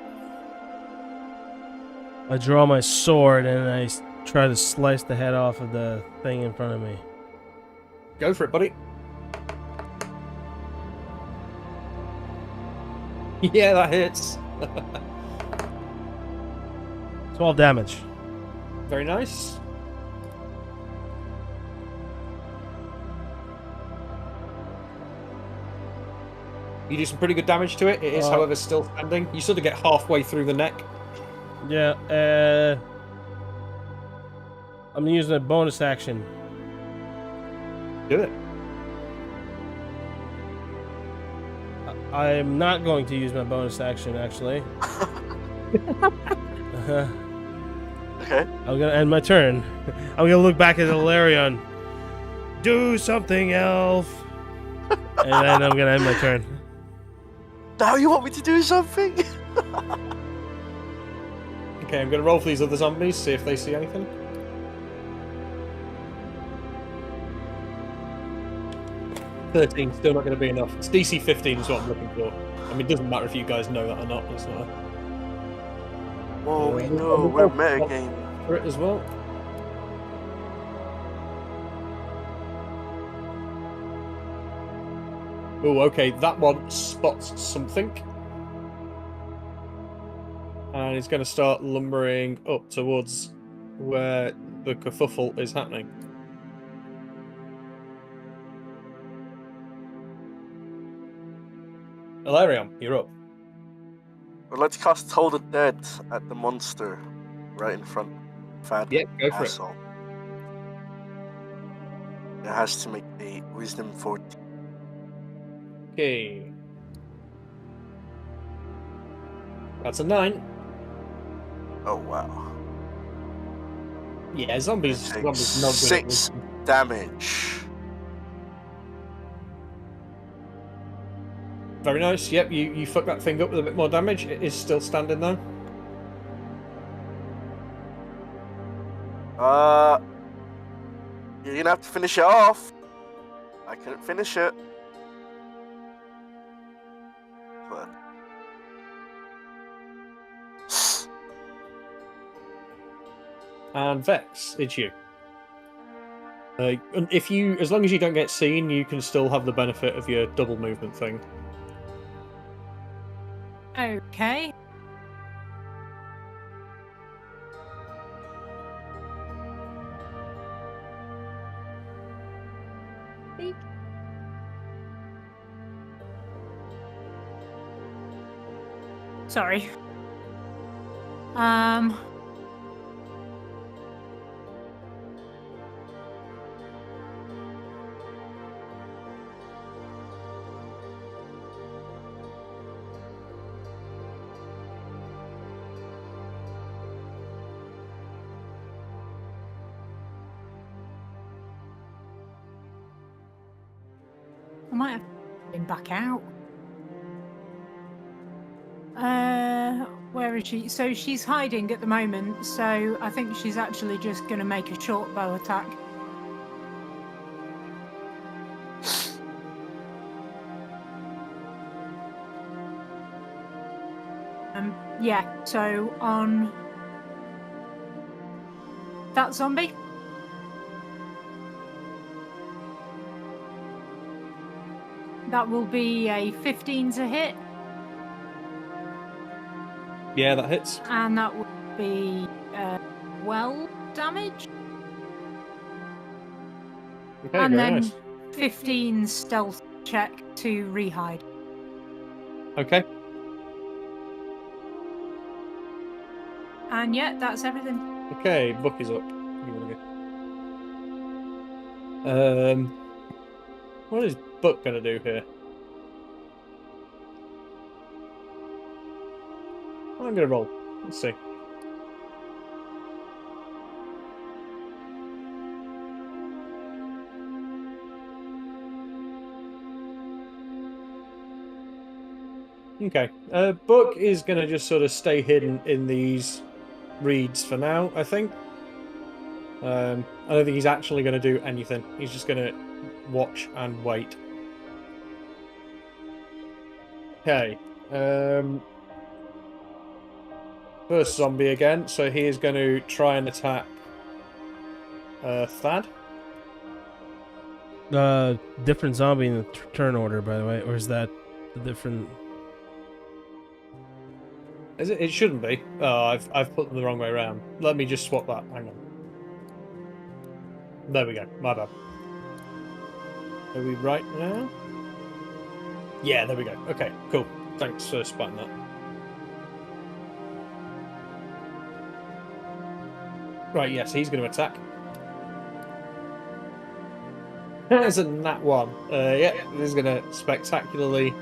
Speaker 2: I draw my sword and I try to slice the head off of the thing in front of me.
Speaker 4: Go for it, buddy. Yeah, that hits.
Speaker 2: 12 damage.
Speaker 4: Very nice. You do some pretty good damage to it. It is, however, still standing. You sort of get halfway through the neck.
Speaker 2: Yeah, I'm using a bonus action.
Speaker 4: Do it.
Speaker 2: I'm not going to use my bonus action, actually.
Speaker 1: Okay.
Speaker 2: I'm gonna end my turn. I'm gonna look back at Hilarion. Do something, elf. And then I'm gonna end my turn.
Speaker 1: Now you want me to do something?
Speaker 4: Okay, I'm going to roll for these other zombies, see if they see anything. $13, still not going to be enough. It's DC 15 is what I'm looking for. I mean, it doesn't matter if you guys know that or not. It's not.
Speaker 1: Well, we know we're metagame.
Speaker 4: For it as well. Oh, okay, that one spots something. And it's going to start lumbering up towards where the kerfuffle is happening. Hilarion, you're up.
Speaker 1: Well, let's cast Toll the Dead at the monster right in front of Thad.
Speaker 4: Yeah, go for
Speaker 1: Asshole. It has to make a Wisdom 14.
Speaker 4: Okay. That's a 9.
Speaker 1: Oh wow.
Speaker 4: Yeah, zombies not good at
Speaker 1: 6
Speaker 4: wisdom.
Speaker 1: damage.
Speaker 4: Very nice. Yep, you fuck that thing up with a bit more damage. It is still standing though.
Speaker 1: You're gonna have to finish it off. I couldn't finish it. But
Speaker 4: And Vex, it's you. As long as you don't get seen, you can still have the benefit of your double movement thing.
Speaker 6: Okay. Sorry. I might have been back out. Where is she? So she's hiding at the moment, so I think she's actually just going to make a short bow attack. Yeah, so on that zombie. That will be a 15 to hit.
Speaker 4: Yeah, that hits.
Speaker 6: And that will be 12 damage.
Speaker 4: Okay,
Speaker 6: And
Speaker 4: very
Speaker 6: then
Speaker 4: nice.
Speaker 6: 15 stealth check to rehide.
Speaker 4: Okay.
Speaker 6: And yeah, that's everything.
Speaker 4: Okay, Book is up. You wanna go? What is Book gonna do here? I'm gonna roll. Let's see. Okay. Book is gonna just sort of stay hidden in these reeds for now, I think. I don't think he's actually going to do anything. He's just going to watch and wait. Okay. First zombie again. So he is going to try and attack Thad.
Speaker 2: Different zombie in the turn order, by the way, or is that a different?
Speaker 4: Is it? It shouldn't be. Oh, I've put them the wrong way around. Let me just swap that. Hang on. There we go. My bad. Are we right now? Yeah, there we go. Okay, cool. Thanks for spotting that. Right, yes, he's going to attack. There's a nat 1. Yeah, this is going to spectacularly...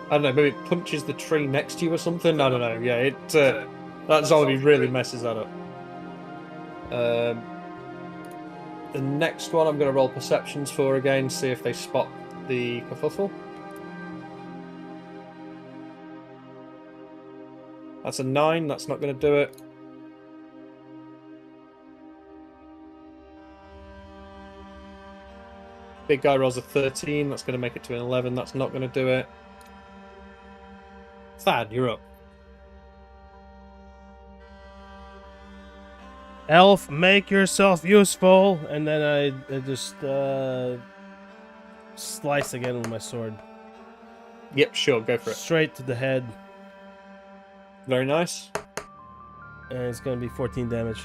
Speaker 4: I don't know, maybe it punches the tree next to you or something? I don't know. Yeah, that zombie really messes that up. The next one I'm going to roll perceptions for again, see if they spot the kerfuffle. That's a 9, that's not going to do it. Big guy rolls a 13, that's going to make it to an 11, that's not going to do it. Thad, you're up.
Speaker 2: Elf, make yourself useful, and then I just slice again with my sword.
Speaker 4: Yep, sure, go for it.
Speaker 2: Straight to the head,
Speaker 4: Very nice.
Speaker 2: and it's gonna be 14 damage.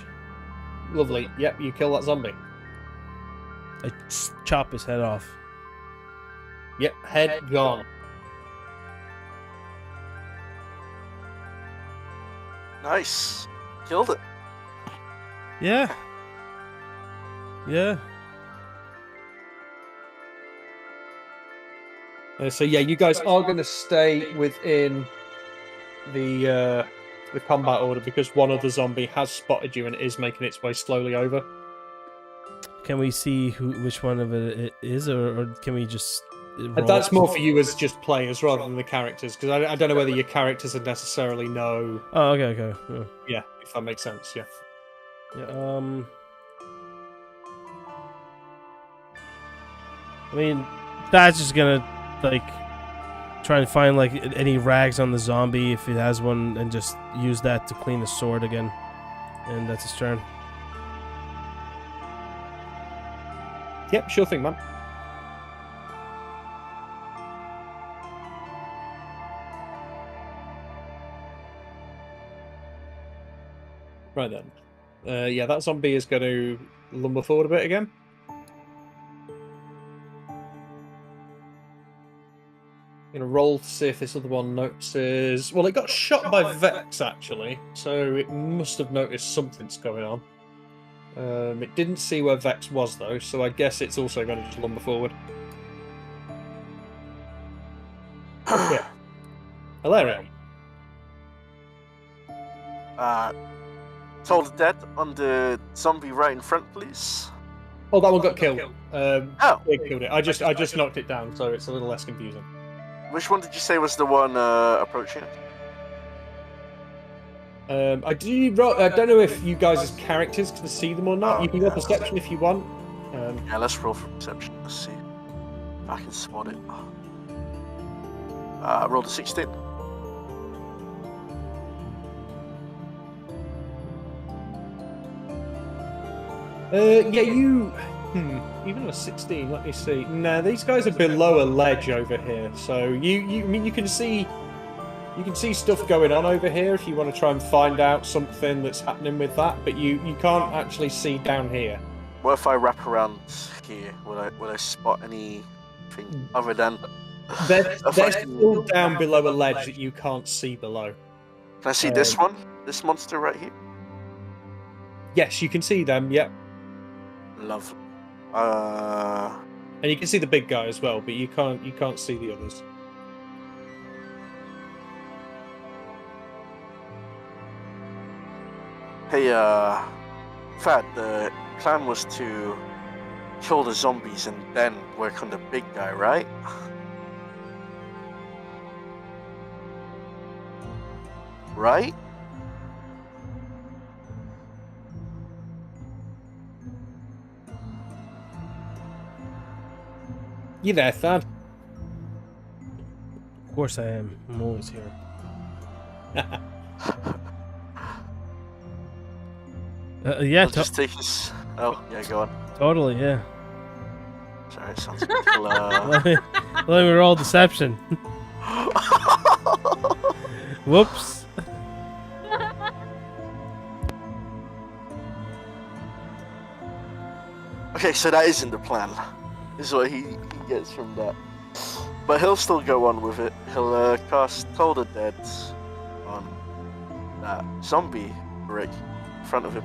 Speaker 4: Lovely. Yep, you kill that zombie.
Speaker 2: I chop his head off.
Speaker 4: Yep, head gone.
Speaker 1: Nice. Killed it.
Speaker 2: Yeah. Yeah.
Speaker 4: So yeah, you guys are going to stay within the combat order because one other zombie has spotted you and is making its way slowly over.
Speaker 2: Can we see which one of it is, or can we just?
Speaker 4: And that's more for you as just players rather than the characters, because I don't know whether your characters would necessarily know.
Speaker 2: Oh, okay. Yeah.
Speaker 4: Yeah, if that makes sense. Yeah.
Speaker 2: Yeah. I mean, that's just gonna try and find any rags on the zombie if it has one, and just use that to clean the sword again, and that's his turn.
Speaker 4: Yep, sure thing, man. Right then. Yeah, that zombie is going to lumber forward a bit again. I'm going to roll to see if this other one notices... Well, it got shot by Vex, actually, so it must have noticed something's going on. It didn't see where Vex was, though, so I guess it's also going to just lumber forward. Yeah. Hilarious.
Speaker 1: Told the dead on the zombie right in front, please.
Speaker 4: Oh, that one got killed.
Speaker 1: Oh.
Speaker 4: It killed it. I just knocked it down, so it's a little less confusing.
Speaker 1: Which one did you say was the one approaching it?
Speaker 4: I don't know if you guys as characters can see them or not. You can go perception if you want.
Speaker 1: Yeah, let's roll for perception. Let's see if I can spot it. I rolled a 16.
Speaker 4: Yeah, you... even a 16, let me see. Nah, these guys are below a ledge over here, so you can see stuff going on over here if you want to try and find out something that's happening with that, but you can't actually see down here.
Speaker 1: What if I wrap around here? Will I spot anything other than...
Speaker 4: They're still down below a ledge that you can't see below.
Speaker 1: Can I see this one? This monster right here?
Speaker 4: Yes, you can see them, yep.
Speaker 1: Lovely.
Speaker 4: And you can see the big guy as well, but you can't see the others.
Speaker 1: Hey, Fad, the plan was to kill the zombies and then work on the big guy, right? Right?
Speaker 4: You there, Thad?
Speaker 2: Of course I am. I'm always here. Yeah,
Speaker 1: I'll just take his... Oh, yeah, go on.
Speaker 2: totally, yeah.
Speaker 1: Sorry, it sounds like a
Speaker 2: Let me roll deception. Whoops.
Speaker 1: Okay, so that isn't the plan. Is what he gets from that. But he'll still go on with it. He'll cast Toll the Dead on that zombie right in front of him.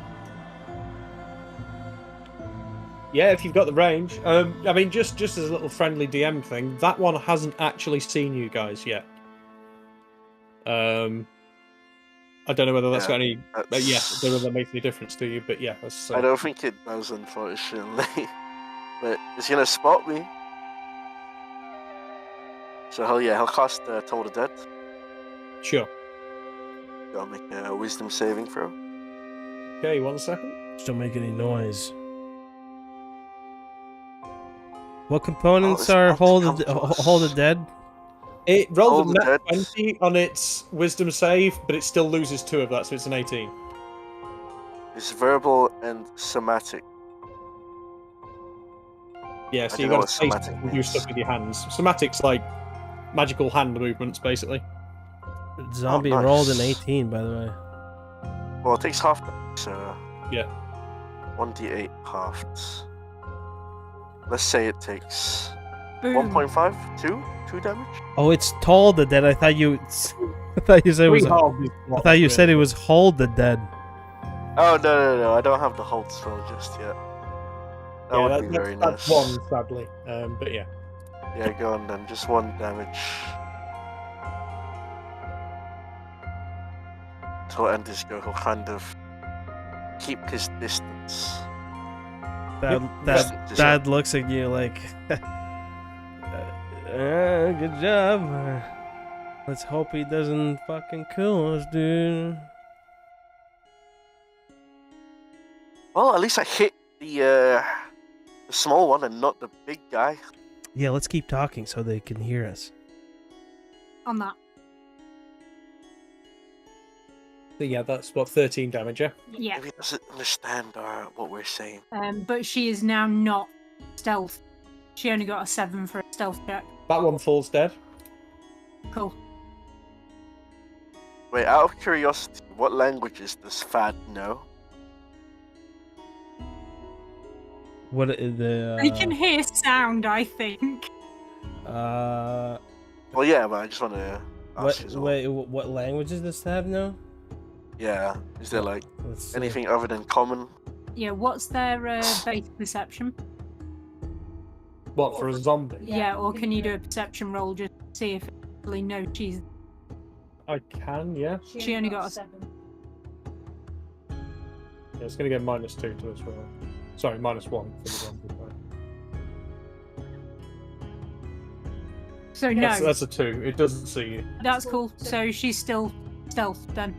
Speaker 4: Yeah, if you've got the range. I mean, just as a little friendly DM thing, that one hasn't actually seen you guys yet. I don't know whether that's got any... yeah, I don't know whether that makes any difference to you, but yeah. That's,
Speaker 1: I don't think it does, unfortunately. But it's gonna spot me. So he'll cast Toll the Dead.
Speaker 4: Sure.
Speaker 1: Gotta make a wisdom saving throw.
Speaker 4: Okay, 1 second.
Speaker 2: Just don't make any noise. What components are hold the dead?
Speaker 4: It rolled
Speaker 1: Hold
Speaker 4: a
Speaker 1: the
Speaker 4: nat
Speaker 1: dead.
Speaker 4: 20 on its wisdom save, but it still loses 2 of that, so it's an 18.
Speaker 1: It's verbal and somatic.
Speaker 4: Yeah,
Speaker 1: I
Speaker 4: so
Speaker 1: don't
Speaker 4: you
Speaker 1: know
Speaker 4: got
Speaker 1: what
Speaker 4: to face
Speaker 1: somatic
Speaker 4: and do
Speaker 1: means.
Speaker 4: stuff with your hands. Somatic's like magical hand movements, basically.
Speaker 2: Zombie
Speaker 1: nice.
Speaker 2: rolled an 18, by the way.
Speaker 1: Well, it takes half damage, so
Speaker 4: Yeah.
Speaker 1: 1d8 halved. Let's say it takes
Speaker 3: Boom.
Speaker 1: 1.5, 2 damage.
Speaker 2: Oh, it's Toll the Dead. I thought you said it was. I thought you said it was Hold the Dead.
Speaker 1: Oh no! I don't have the hold spell just yet. That
Speaker 4: Yeah,
Speaker 1: would be very
Speaker 4: that's
Speaker 1: nice.
Speaker 4: one, sadly. But yeah.
Speaker 1: Yeah, go on then. Just 1 damage. To end this go, he'll kind of keep his distance.
Speaker 2: Dad looks at you like, good job. Let's hope he doesn't fucking kill us, dude.
Speaker 1: Well, at least I hit the small one and not the big guy.
Speaker 2: Yeah, let's keep talking so they can hear us.
Speaker 3: On that.
Speaker 4: So yeah, that's what, 13 damage, yeah?
Speaker 3: Yeah.
Speaker 1: Maybe he doesn't understand what we're saying.
Speaker 3: But she is now not
Speaker 6: stealth. She only got a 7 for a stealth check.
Speaker 4: That one falls dead.
Speaker 6: Cool.
Speaker 1: Wait, out of curiosity, what languages does Thad know?
Speaker 2: What is the?
Speaker 6: I can hear sound, I think.
Speaker 2: What?
Speaker 1: Well, yeah, but I just want to ask as well.
Speaker 2: Wait, what languages does Tab know?
Speaker 1: Yeah, is there like
Speaker 2: Let's see.
Speaker 1: anything other than common?
Speaker 6: Yeah, what's their base perception?
Speaker 4: What, for a zombie?
Speaker 6: Yeah, or can you do a perception roll just to see if it actually knows she's...
Speaker 4: I can, yeah.
Speaker 6: She only got a 7.
Speaker 4: Yeah, it's going to get -2 to this roll. Sorry, -1 for the zombie.
Speaker 6: So no,
Speaker 4: That's a 2. It doesn't see you.
Speaker 6: that's cool. So she's still stealth then.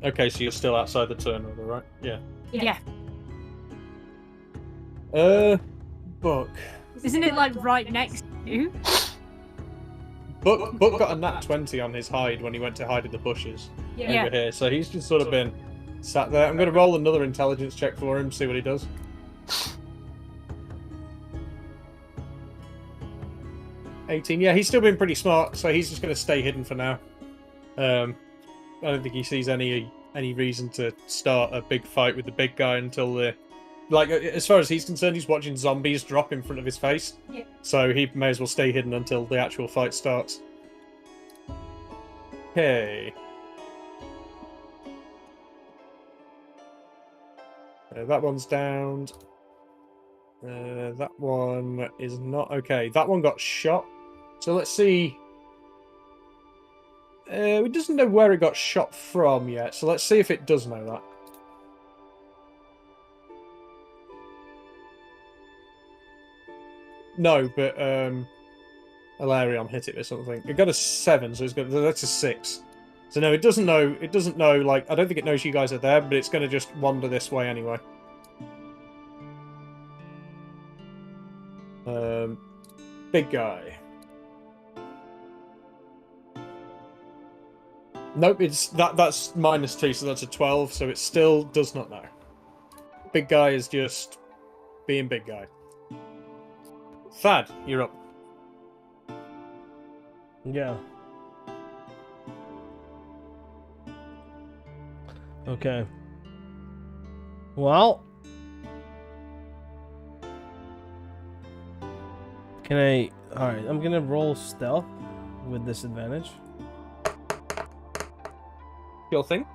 Speaker 4: Okay, so you're still outside the turn order, right? Yeah.
Speaker 6: Yeah.
Speaker 4: Book.
Speaker 6: Isn't it like right next to you?
Speaker 4: Book got a nat 20 on his hide when he went to hide in the bushes
Speaker 6: Yeah.
Speaker 4: over here, so he's just sort of been sat there. I'm going to roll another intelligence check for him, see what he does. $18. Yeah, he's still been pretty smart, so he's just going to stay hidden for now. I don't think he sees any reason to start a big fight with the big guy until the... Like, as far as he's concerned, he's watching zombies drop in front of his face.
Speaker 6: Yeah.
Speaker 4: So he may as well stay hidden until the actual fight starts. Okay. That one's downed. That one is not okay. That one got shot. So let's see. It doesn't know where it got shot from yet. So let's see if it does know that. No, but Alarion hit it with something. It got a 7, so that's a 6. So no, it doesn't know. It doesn't know. Like, I don't think it knows you guys are there, but it's going to just wander this way anyway. Big guy. Nope, it's that's -2, so that's a 12. So it still does not know. Big guy is just being big guy. Thad, you're up.
Speaker 2: Yeah. Okay. Well, can I? All right, I'm gonna roll stealth with disadvantage.
Speaker 4: Your thing.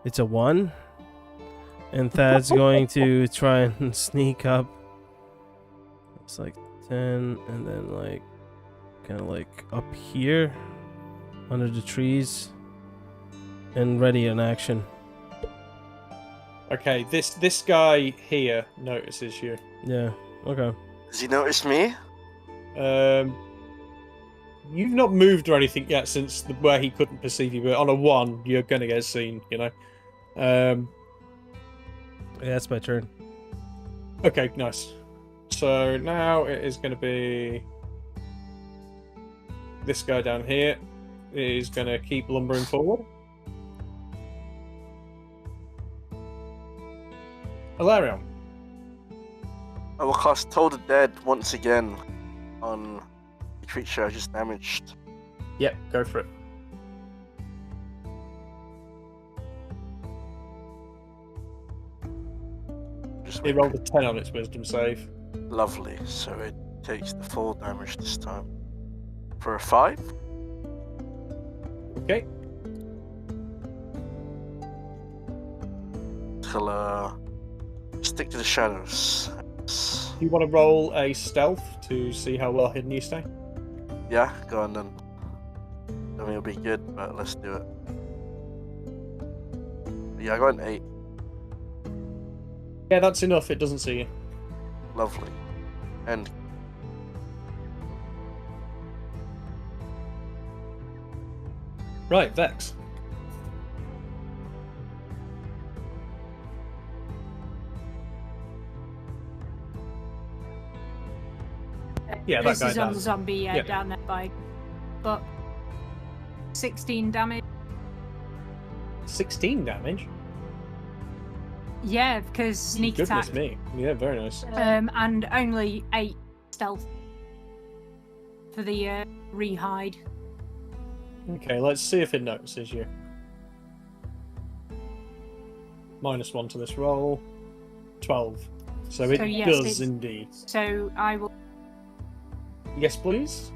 Speaker 2: It's a 1, and Thad's going to try and sneak up. It's like 10, and then like kind of like up here under the trees and ready in action.
Speaker 4: Okay, this guy here notices you.
Speaker 2: Yeah, okay.
Speaker 1: Does he notice me?
Speaker 4: You've not moved or anything yet since where he couldn't perceive you, but on a 1, you're gonna get seen, you know.
Speaker 2: Yeah, that's my turn.
Speaker 4: Okay, nice. So now it is going to be this guy down here. Is going to keep lumbering forward. Alarion.
Speaker 1: I will cast Toll the Dead once again on the creature I just damaged.
Speaker 4: Yep, go for it.
Speaker 1: Just
Speaker 4: He rolled a 10 on its wisdom save.
Speaker 1: Lovely. So it takes the full damage this time. For a 5?
Speaker 4: Okay.
Speaker 1: Till stick to the shadows.
Speaker 4: Do you want to roll a stealth to see how well hidden you stay?
Speaker 1: Yeah, go on then. I mean, it'll be good, but let's do it. Yeah, I got an 8.
Speaker 4: Yeah, that's enough. It doesn't see you.
Speaker 1: Lovely. And
Speaker 4: Right, Vex. Yeah, that
Speaker 6: This
Speaker 4: guy
Speaker 6: is on the
Speaker 4: does.
Speaker 6: zombie,
Speaker 4: Yeah.
Speaker 6: down there by Buck. 16 damage.
Speaker 4: 16 damage.
Speaker 6: Yeah, because sneak
Speaker 4: Goodness
Speaker 6: attack.
Speaker 4: me. Yeah, very nice.
Speaker 6: And only 8 stealth for the rehide.
Speaker 4: Okay, let's see if it notices you. -1 to this roll. 12. So it
Speaker 6: yes,
Speaker 4: does indeed.
Speaker 6: So I will.
Speaker 4: Yes, please.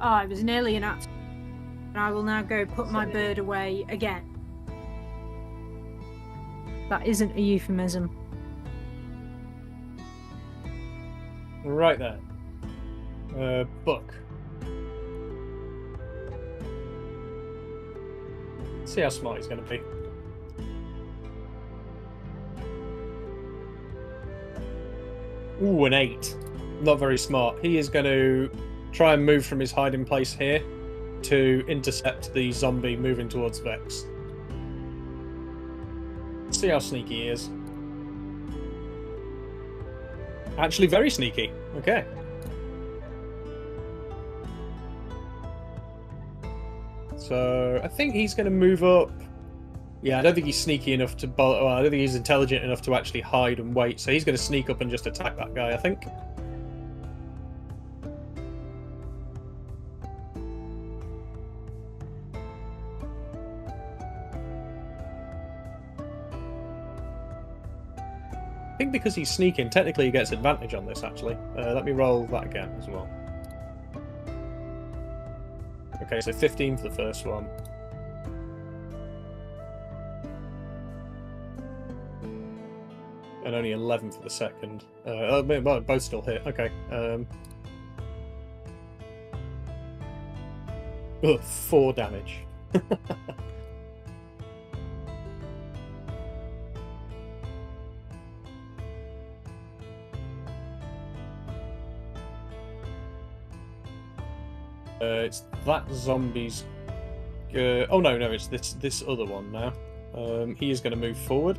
Speaker 3: Oh, I was nearly an act. And I will now go put my bird away again. That isn't a euphemism.
Speaker 4: Right then. Book. See how smart he's going to be. Ooh, an 8. Not very smart. He is going to try and move from his hiding place here to intercept the zombie moving towards Vex. See how sneaky he is. Actually, very sneaky. Okay. So I think he's going to move up. Yeah, I don't think he's sneaky enough to. Well, I don't think he's intelligent enough to actually hide and wait. So he's going to sneak up and just attack that guy, I think. I think because he's sneaking, technically he gets advantage on this, actually. Let me roll that again as well. Okay, so 15 for the first one. And only 11 for the second. Well, both still hit. Okay. 4 damage. It's that zombie's. Oh no, it's this other one now. He is going to move forward.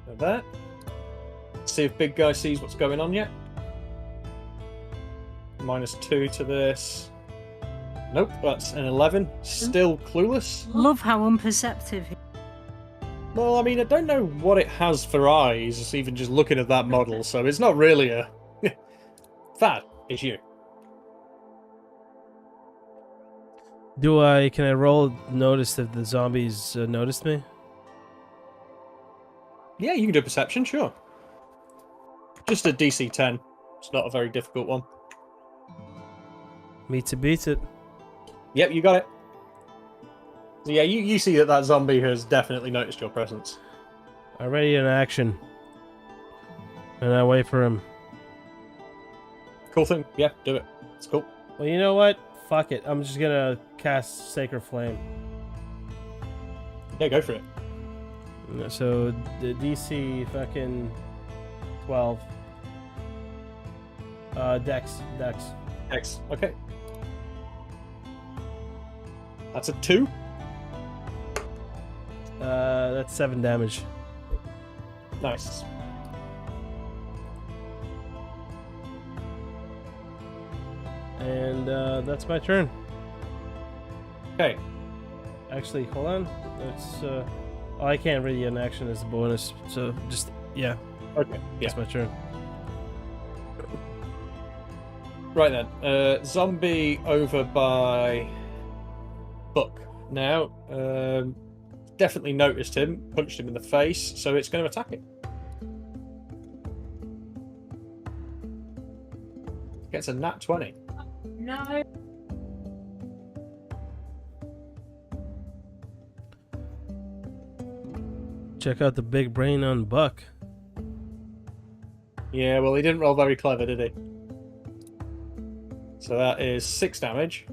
Speaker 4: Like that. See if big guy sees what's going on yet. -2 to this. Nope, that's an 11. Still clueless.
Speaker 3: Love how unperceptive.
Speaker 4: Well, I mean, I don't know what it has for eyes, even just looking at that model, so it's not really a. That is you.
Speaker 2: Can I roll notice if the zombies noticed me?
Speaker 4: Yeah, you can do perception, sure. Just a DC 10. It's not a very difficult one.
Speaker 2: Me to beat it.
Speaker 4: Yep, you got it. So yeah, you see that zombie has definitely noticed your presence.
Speaker 2: I ready in action. And I wait for him.
Speaker 4: Cool thing. Yeah, do it. It's cool.
Speaker 2: Well, you know what? Fuck it. I'm just gonna cast Sacred Flame.
Speaker 4: Yeah, go for it.
Speaker 2: So the DC fucking 12. Dex.
Speaker 4: X. Okay. That's a 2.
Speaker 2: That's 7 damage.
Speaker 4: Nice.
Speaker 2: And that's my turn.
Speaker 4: Okay.
Speaker 2: Actually, hold on. That's oh, I can't ready an action as a bonus. So just yeah.
Speaker 4: Okay. Yeah.
Speaker 2: That's my turn.
Speaker 4: Right then. Zombie over by Book. Now, definitely noticed him, punched him in the face, so it's going to attack him. Gets a nat 20.
Speaker 3: No.
Speaker 2: Check out the big brain on Buck.
Speaker 4: Yeah, well, he didn't roll very clever, did he? So that is 6 damage.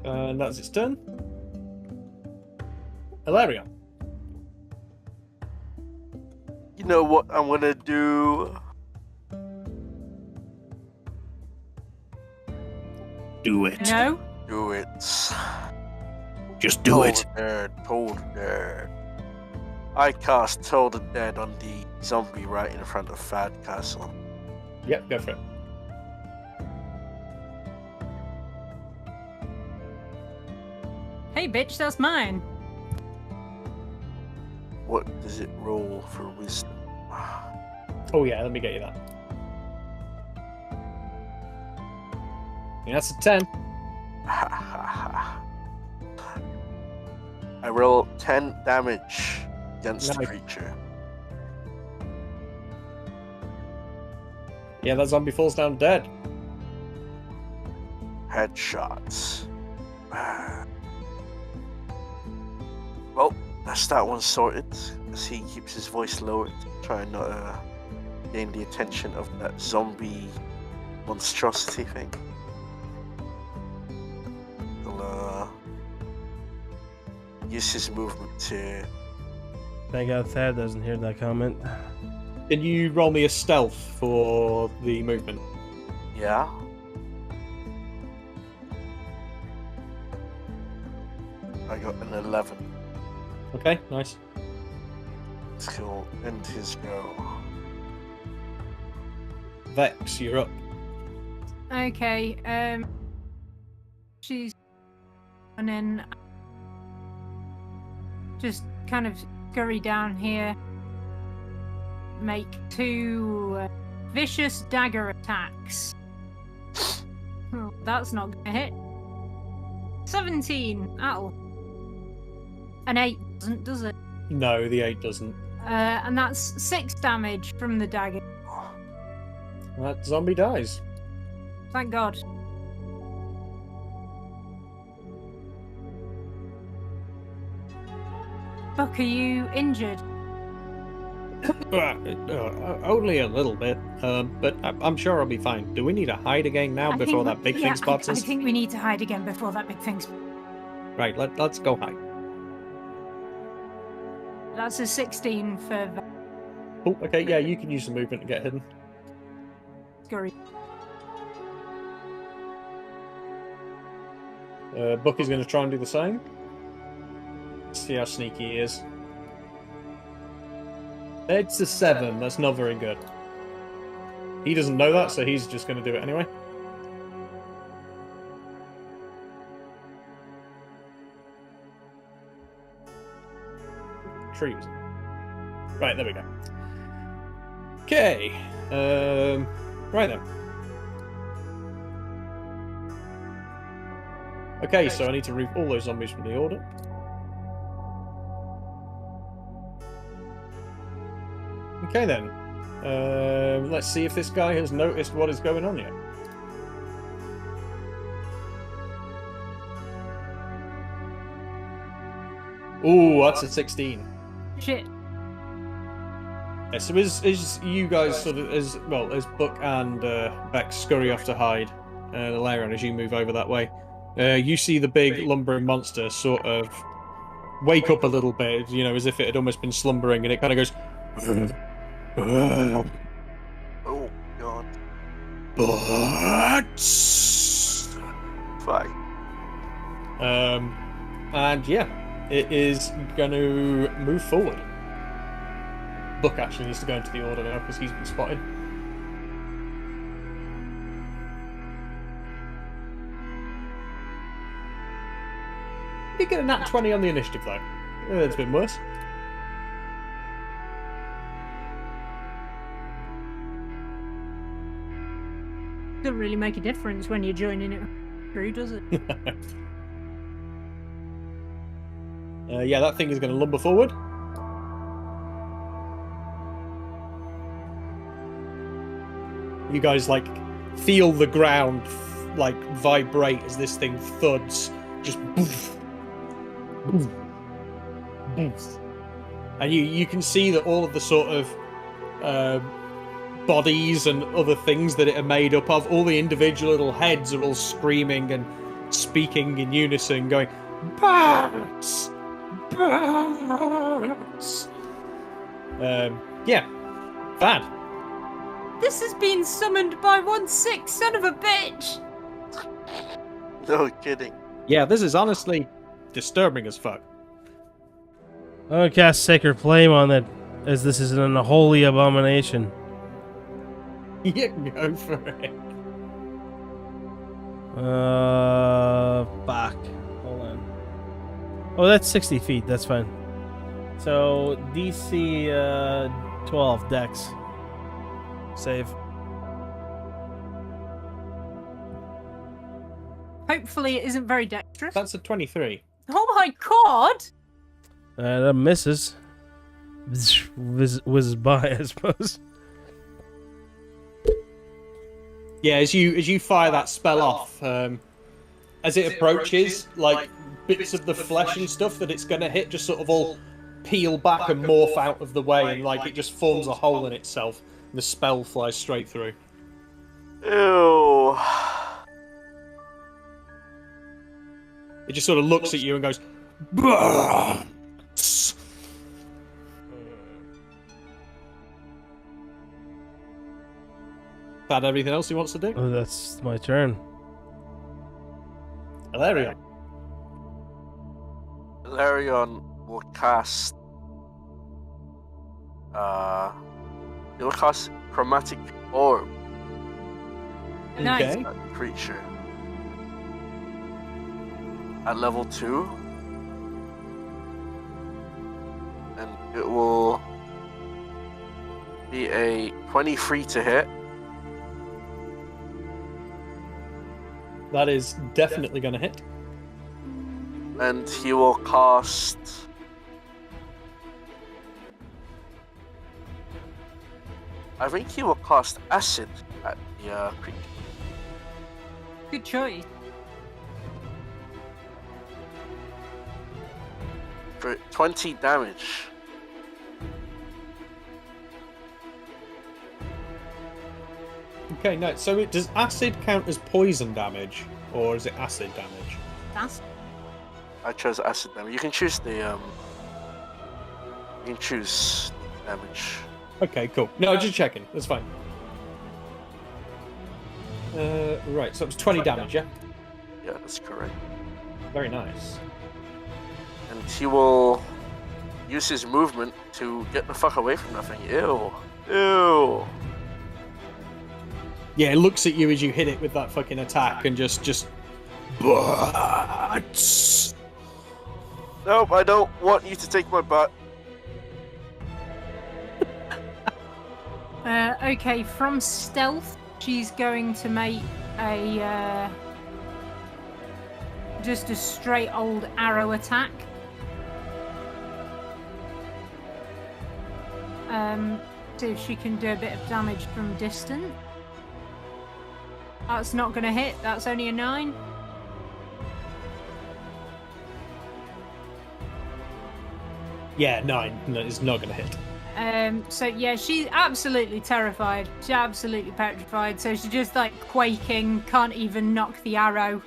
Speaker 4: And that's its turn. Hilarion.
Speaker 1: You know what I'm gonna do?
Speaker 5: Do it.
Speaker 3: No.
Speaker 1: Do it.
Speaker 5: Just do it.
Speaker 1: Toll the Dead. I cast Toll the Dead on the zombie right in front of Fad Castle.
Speaker 4: Yep, go for it.
Speaker 3: Hey, bitch, that's mine.
Speaker 1: What does it roll for wisdom?
Speaker 4: Oh yeah, let me get you that. Yeah, that's a 10.
Speaker 1: I roll 10 damage against the
Speaker 4: Nice.
Speaker 1: creature.
Speaker 4: Yeah, that zombie falls down dead.
Speaker 1: Headshots. Well, that's that one sorted. As he keeps his voice lowered, trying not to gain the attention of that zombie monstrosity thing. He'll use his movement to.
Speaker 2: Thank God Thad doesn't hear that comment.
Speaker 4: Can you roll me a stealth for the movement?
Speaker 1: Yeah. I got an 11.
Speaker 4: Okay, nice.
Speaker 1: He'll end his go.
Speaker 4: Vex, you're up.
Speaker 6: Okay, she's and then just kind of scurry down here, make 2 vicious dagger attacks. Oh, that's not gonna hit. 17. That'll. An 8 doesn't, does it?
Speaker 4: No, the 8 doesn't.
Speaker 6: And that's 6 damage from the dagger.
Speaker 4: That zombie dies.
Speaker 6: Thank God. Buck, are you injured?
Speaker 4: Only a little bit, but I'm sure I'll be fine. Do we need to hide again now before that big thing spots
Speaker 6: I
Speaker 4: us?
Speaker 6: think we need to hide again before that big thing.
Speaker 4: Right, let's go hide.
Speaker 6: That's a 16 for
Speaker 4: Oh, okay, yeah, you can use the movement to get hidden.
Speaker 6: Scurry.
Speaker 4: Bucky's going to try and do the same. See how sneaky he is. It's a 7. That's not very good. He doesn't know that, so he's just going to do it anyway. Trees. Right, there we go. Okay. Right then. Okay, so I need to remove all those zombies from the order. Okay then. Let's see if this guy has noticed what is going on yet. Ooh, that's a 16.
Speaker 6: Shit.
Speaker 4: Yeah, so as you guys sort of, as Buck and Vex scurry off to hide, the lair, and as you move over that way, you see the big lumbering monster sort of wake up a little bit, you know, as if it had almost been slumbering, and it kind of goes,
Speaker 1: Oh, God. Fuck.
Speaker 4: and yeah, it is going to move forward. Buck actually needs to go into the order now because he's been spotted. He did get a nat 20 on the initiative though. It's been worse.
Speaker 3: Doesn't really make a difference when you're joining it through, does it?
Speaker 4: Yeah, that thing is going to lumber forward. You guys like feel the ground like vibrate as this thing thuds, just boof, boof, boof. And you can see that all of the sort of bodies and other things that it are made up of, all the individual little heads are all screaming and speaking in unison, going, "Bats! Bats!" Yeah, bad.
Speaker 3: This has been summoned by 1/6, son of a bitch!
Speaker 1: No kidding.
Speaker 4: Yeah, this is honestly disturbing as fuck.
Speaker 2: I'm gonna cast Sacred Flame on it, as this is an unholy abomination.
Speaker 4: Yeah, go for it.
Speaker 2: Fuck. Hold on. Oh, that's 60 feet. That's fine. So DC 12 Dex save.
Speaker 6: Hopefully, it isn't very dexterous.
Speaker 4: That's a 23.
Speaker 6: Oh my god!
Speaker 2: That misses. Whizzes by, I suppose.
Speaker 4: Yeah, as you fire that spell off, as it approaches, like bits of the flesh and stuff that it's going to hit just sort of all peel back and morph out of the way, and like it just forms a hole in itself, and the spell flies straight through.
Speaker 1: Ew.
Speaker 4: It just sort of looks at you and goes, "Bah!" That everything else he wants to do?
Speaker 2: Oh, that's my turn.
Speaker 4: Hilarion.
Speaker 1: Hilarion will cast. He'll cast Chromatic Orb
Speaker 6: Nice.
Speaker 4: Okay.
Speaker 1: at the creature at level 2, and it will be a 23 to hit.
Speaker 4: That is definitely going to hit.
Speaker 1: And he will cast. I think he will cast Acid at the creature.
Speaker 6: Good choice.
Speaker 1: For 20 damage.
Speaker 4: Okay, no. So does acid count as poison damage, or is it acid damage?
Speaker 6: That's
Speaker 1: I chose Acid damage. You can choose the You can choose damage.
Speaker 4: Okay, cool. No, just checking. That's fine. Right. So it was 20 damage, yeah.
Speaker 1: Yeah, that's correct.
Speaker 4: Very nice.
Speaker 1: And he will use his movement to get the fuck away from that thing. Ew. Ew.
Speaker 4: Yeah, it looks at you as you hit it with that fucking attack and just. Butts.
Speaker 1: Nope, I don't want you to take my butt.
Speaker 6: okay. From stealth, she's going to make a just a straight old arrow attack. See if she can do a bit of damage from distance. That's not going to hit. That's only a 9.
Speaker 4: Yeah, 9. No, it's not going to hit.
Speaker 6: So yeah, she's absolutely terrified. She's absolutely petrified. So she's just like quaking, can't even knock the arrow,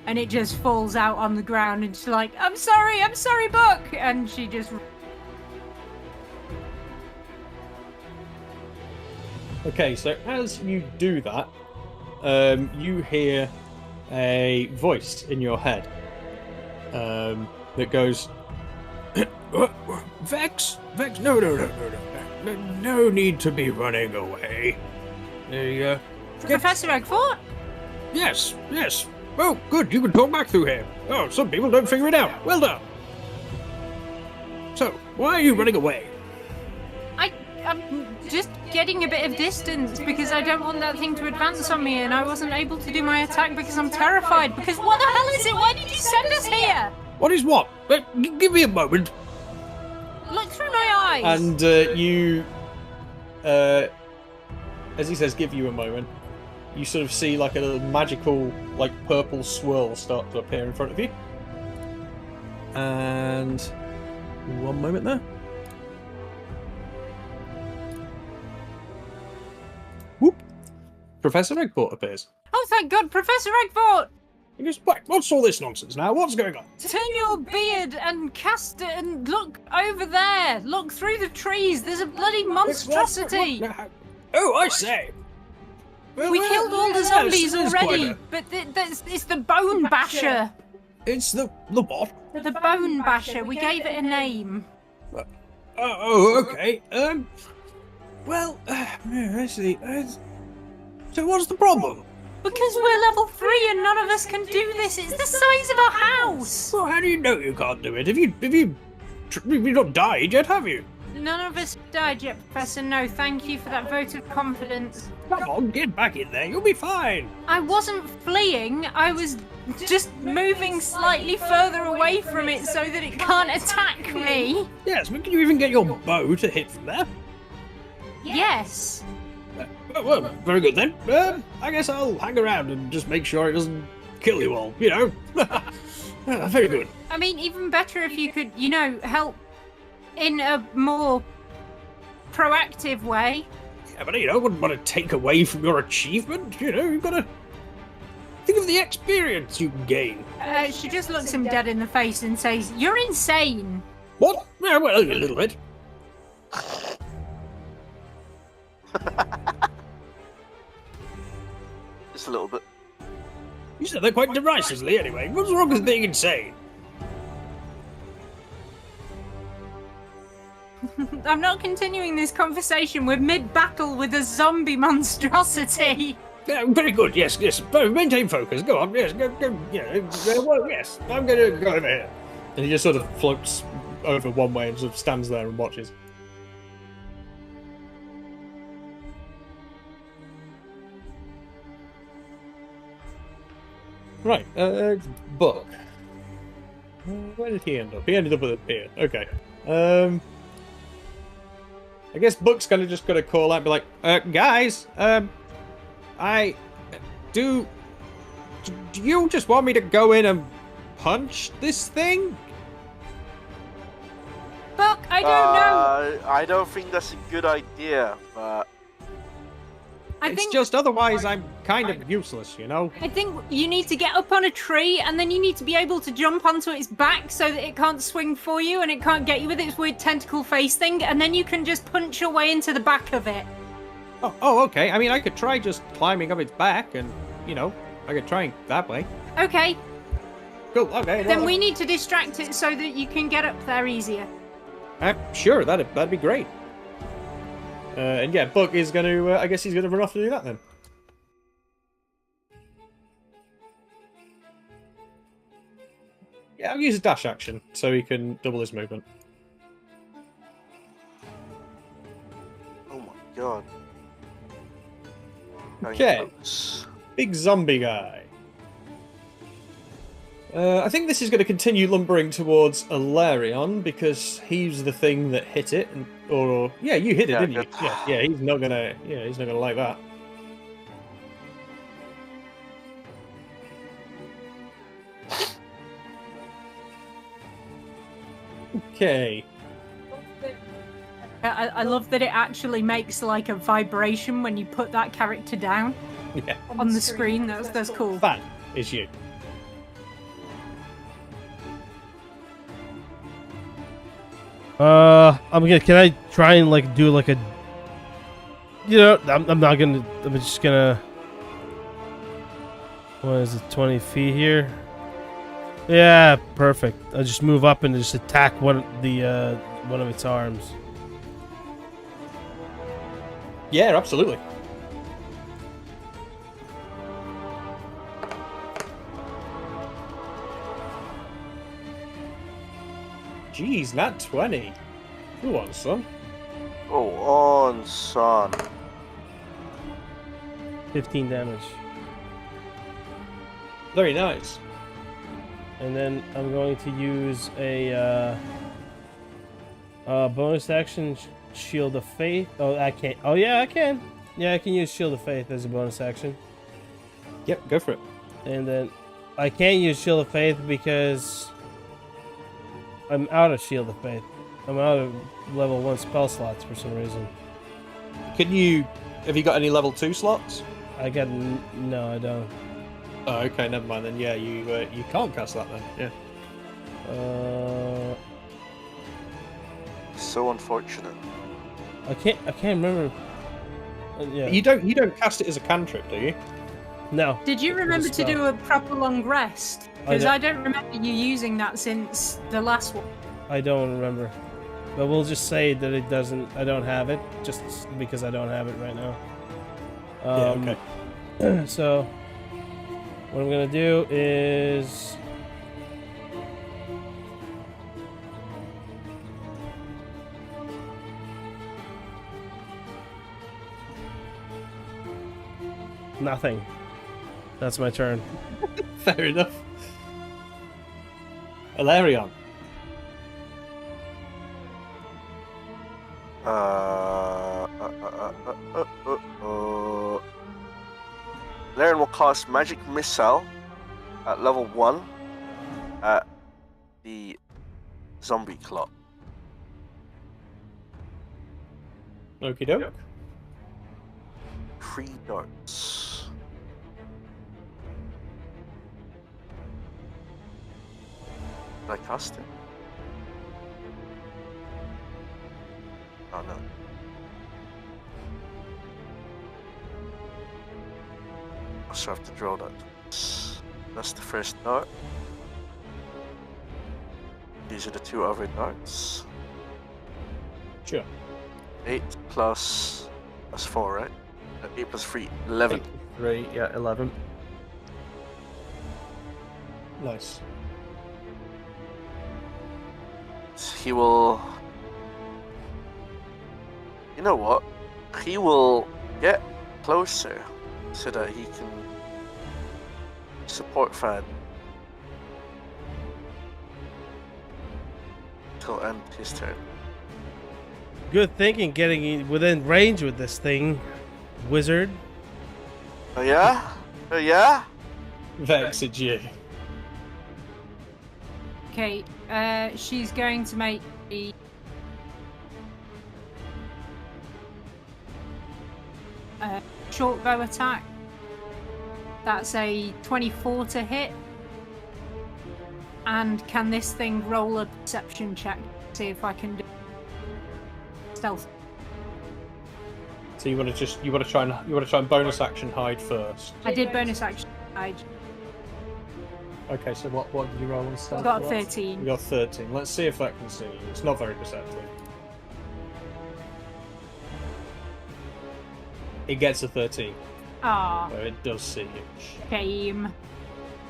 Speaker 6: and it just falls out on the ground. And she's like, I'm sorry, Buck," and she just.
Speaker 4: Okay, so as you do that, you hear a voice in your head that goes, Vex, no need to be running away.
Speaker 6: Professor Eggfort?
Speaker 4: Yes. Oh, good, you can talk back through here. Oh, some people don't figure it out. Well done. So, why are you running away?
Speaker 6: I'm just getting a bit of distance because I don't want that thing to advance on me, and I wasn't able to do my attack because I'm terrified. Because what the hell is it? Why did you send us here?
Speaker 4: What is what? Give me a moment.
Speaker 6: Look through my eyes.
Speaker 4: And you, as he says, give you a moment, you sort of see like a little magical, like purple swirl start to appear in front of you. And one moment there. Whoop! Professor Eggport appears.
Speaker 6: Oh, thank God, Professor Eggfort!
Speaker 4: He goes, what's all this nonsense now? What's going on?
Speaker 6: Turn your beard and cast it and look over there. Look through the trees. There's a bloody monstrosity.
Speaker 4: Oh, I say. Well,
Speaker 6: We killed all the zombies
Speaker 4: there's
Speaker 6: already,
Speaker 4: quite
Speaker 6: but it's the Bone Basher.
Speaker 4: It's the what?
Speaker 6: The Bone Basher. We gave it a name.
Speaker 4: Okay. Well, I see. So what's the problem?
Speaker 6: Because we're level 3 and none of us can do this. It's the size of a house.
Speaker 5: Well, how do you know you can't do it? Have you not died yet, have you?
Speaker 6: None of us died yet, Professor. No, thank you for that vote of confidence.
Speaker 5: Come on, get back in there. You'll be fine.
Speaker 6: I wasn't fleeing. I was just moving slightly further away from it so that it can't attack me.
Speaker 5: Yes, but can you even get your bow to hit from there?
Speaker 6: Yes.
Speaker 5: Well, very good then. I guess I'll hang around and just make sure it doesn't kill you all, you know? Very good.
Speaker 6: I mean, even better if you could, help in a more proactive way.
Speaker 5: Yeah, but I wouldn't want to take away from your achievement. You've got to think of the experience you can gain.
Speaker 6: She just looks him dead in the face and says, "You're insane."
Speaker 5: What? Yeah, well, a little bit.
Speaker 1: Just a little bit.
Speaker 5: You said that quite derisively anyway. What's wrong with being insane?
Speaker 6: I'm not continuing this conversation. We're mid-battle with a zombie monstrosity.
Speaker 5: Yeah, very good, yes. Maintain focus. Go on, yes, go. Yeah, well, yes, I'm going to go over here.
Speaker 4: And he just sort of floats over one way and sort of stands there and watches. Right, Buck. Where did he end up? He ended up with a beard. Okay. I guess Buck's kind of just got to call out and be like, guys, do you just want me to go in and punch this thing?
Speaker 6: Buck, I don't know.
Speaker 1: I don't think that's a good idea, but
Speaker 6: I
Speaker 4: Just otherwise I'm kind of useless, you know?
Speaker 6: think you need to get up on a tree and then you need to be able to jump onto its back so that it can't swing for you and it can't get you with its weird tentacle face thing, and then you can just punch your way into the back of it.
Speaker 4: Oh, okay. I mean, I could try just climbing up its back and, I could try that way.
Speaker 6: Okay,
Speaker 4: Cool, okay.
Speaker 6: then we need to distract it so that you can get up there easier.
Speaker 4: Sure, that'd be great. And yeah, Buck is going to, I guess he's going to run off to do that then. Yeah, I'll use a dash action so he can double his movement.
Speaker 1: oh my god.
Speaker 4: Okay. Big zombie guy. I think this is going to continue lumbering towards Alarion because he's the thing that hit it. Yeah, you hit it,
Speaker 1: Yeah,
Speaker 4: didn't you?
Speaker 1: good.
Speaker 4: Yeah, he's not gonna like that. Okay.
Speaker 6: I love that it actually makes like a vibration when you put that character down
Speaker 4: Yeah.
Speaker 6: on the screen. That's cool.
Speaker 4: That is you.
Speaker 2: Can I try and do like a, I'm not gonna, I'm just gonna, what is it, 20 feet here? Yeah, perfect. I'll just move up and just attack one of its arms.
Speaker 4: Yeah, absolutely. Jeez, not 20. Go on, son.
Speaker 1: Oh, on, son.
Speaker 2: 15 damage.
Speaker 4: Very nice.
Speaker 2: And then I'm going to use a bonus action, Shield of Faith. Oh, I can't. Oh, yeah, I can. Yeah, I can use Shield of Faith as a bonus action.
Speaker 4: Yep, go for it.
Speaker 2: And then I can't use Shield of Faith because I'm out of Shield of Faith. I'm out of level 1 spell slots for some reason.
Speaker 4: Have you got any level 2 slots?
Speaker 2: No, I don't.
Speaker 4: Oh, okay, never mind then. Yeah, you can't cast that then. Yeah.
Speaker 1: So unfortunate.
Speaker 2: I can't remember. Yeah.
Speaker 4: You don't cast it as a cantrip, do you?
Speaker 2: No.
Speaker 6: Did you remember to
Speaker 2: spell.
Speaker 6: do a proper long rest? Because I don't remember you using that since the last one.
Speaker 2: I don't remember. But we'll just say that it doesn't. I don't have it, just because I don't have it right now.
Speaker 4: Yeah, okay.
Speaker 2: So What I'm gonna do is... nothing. That's my turn.
Speaker 4: Fair enough. Alarion.
Speaker 1: Laren will cast Magic Missile at level 1 at the zombie clock.
Speaker 4: Okie doke.
Speaker 1: 3 darts. Did I cast it? Oh no. I also have to draw that. That's the first dart. These are the 2 other darts.
Speaker 4: Sure.
Speaker 1: 8 plus... that's 4, right? 8 plus 3, 11.
Speaker 4: 3, yeah, 11. Nice.
Speaker 1: He will... you know what? He will get closer so that he can support Fan till end his turn.
Speaker 2: Good thinking, getting within range with this thing, wizard.
Speaker 1: Oh yeah? Oh yeah?
Speaker 4: Vexed you.
Speaker 6: Okay, she's going to make the short bow attack. That's a 24 to hit. And can this thing roll a perception check? See if I can do stealth.
Speaker 4: So you want to try and bonus action hide first.
Speaker 6: I did bonus action hide.
Speaker 4: Okay, so what did you roll on stealth?
Speaker 6: Got
Speaker 4: for?
Speaker 6: 13.
Speaker 4: You got 13. Let's see if that can see you. It's not very perceptive. It gets a 13.
Speaker 6: Ah,
Speaker 4: So it does see you.
Speaker 6: shame.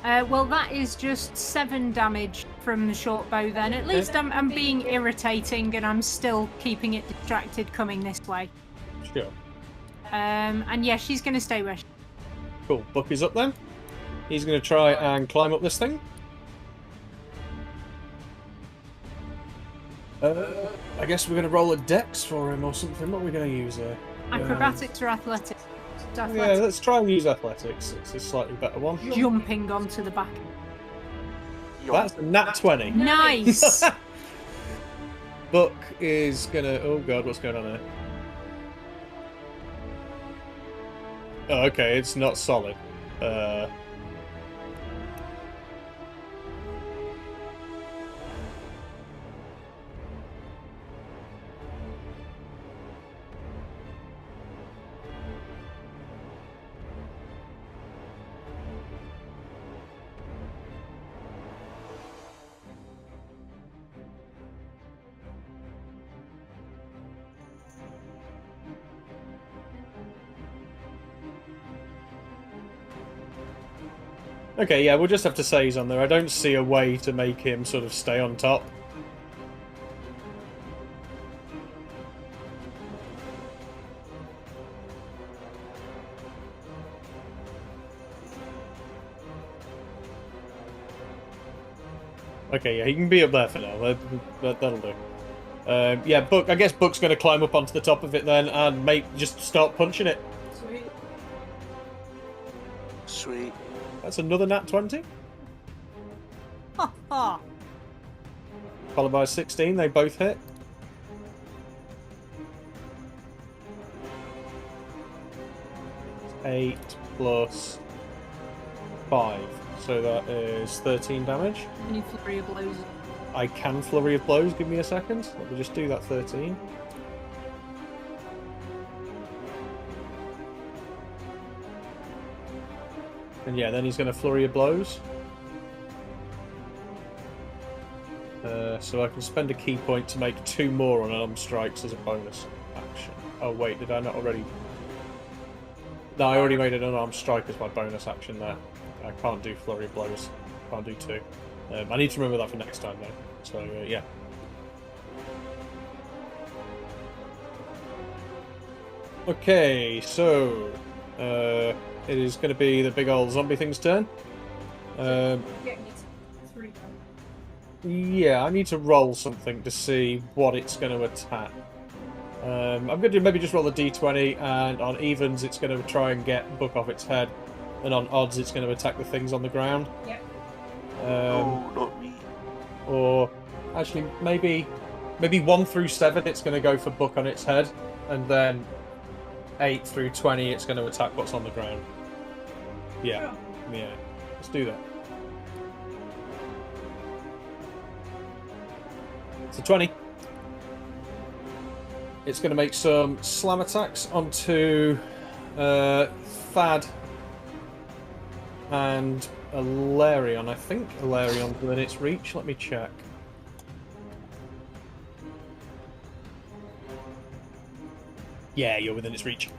Speaker 6: Well, that is just 7 damage from the short bow then. At least I'm being irritating and I'm still keeping it distracted coming this way.
Speaker 4: Sure.
Speaker 6: And yeah, she's going to stay where she is.
Speaker 4: Cool. Buck is up then. He's going to try and climb up this thing. I guess we're going to roll a dex for him or something. What are we going to use here?
Speaker 6: Acrobatics or athletics?
Speaker 4: Yeah,
Speaker 6: Athletics.
Speaker 4: let's try and use athletics. It's a slightly better one.
Speaker 6: Jumping onto the back.
Speaker 4: That's a nat 20.
Speaker 6: Nice!
Speaker 4: Buck is going to... oh god, what's going on here? Oh, okay, it's not solid. Okay, yeah, we'll just have to say he's on there. I don't see a way to make him sort of stay on top. Okay, yeah, he can be up there for now. That'll do. Yeah, Buck. I guess Buck's going to climb up onto the top of it then and just start punching it.
Speaker 1: Sweet.
Speaker 4: That's another nat 20.
Speaker 6: Ha ha!
Speaker 4: Followed by 16. They both hit. Eight plus 5. So that is 13 damage.
Speaker 6: Can you flurry of blows?
Speaker 4: I can flurry of blows. Give me a second. Let me just do that 13. And yeah, then he's going to flurry of blows. So I can spend a key point to make 2 more on unarmed strikes as a bonus action. Oh wait, did I not already? No, I already made an unarmed strike as my bonus action there. I can't do flurry of blows. Can't do 2. I need to remember that for next time though. So yeah. Okay, so it is going to be the big old zombie thing's turn. Yeah, I need to roll something to see what it's going to attack. I'm going to maybe just roll a d20, and on evens it's going to try and get Book off its head, and on odds it's going to attack the things on the ground.
Speaker 3: Yep.
Speaker 1: Oh, not me.
Speaker 4: Or actually, maybe 1 through 7 it's going to go for Book on its head, and then 8 through 20 it's going to attack what's on the ground. Yeah, yeah. Let's do that. So 20. It's going to make some slam attacks onto Thad and Alarion. I think Alarion's within its reach. Let me check. Yeah, you're within its reach.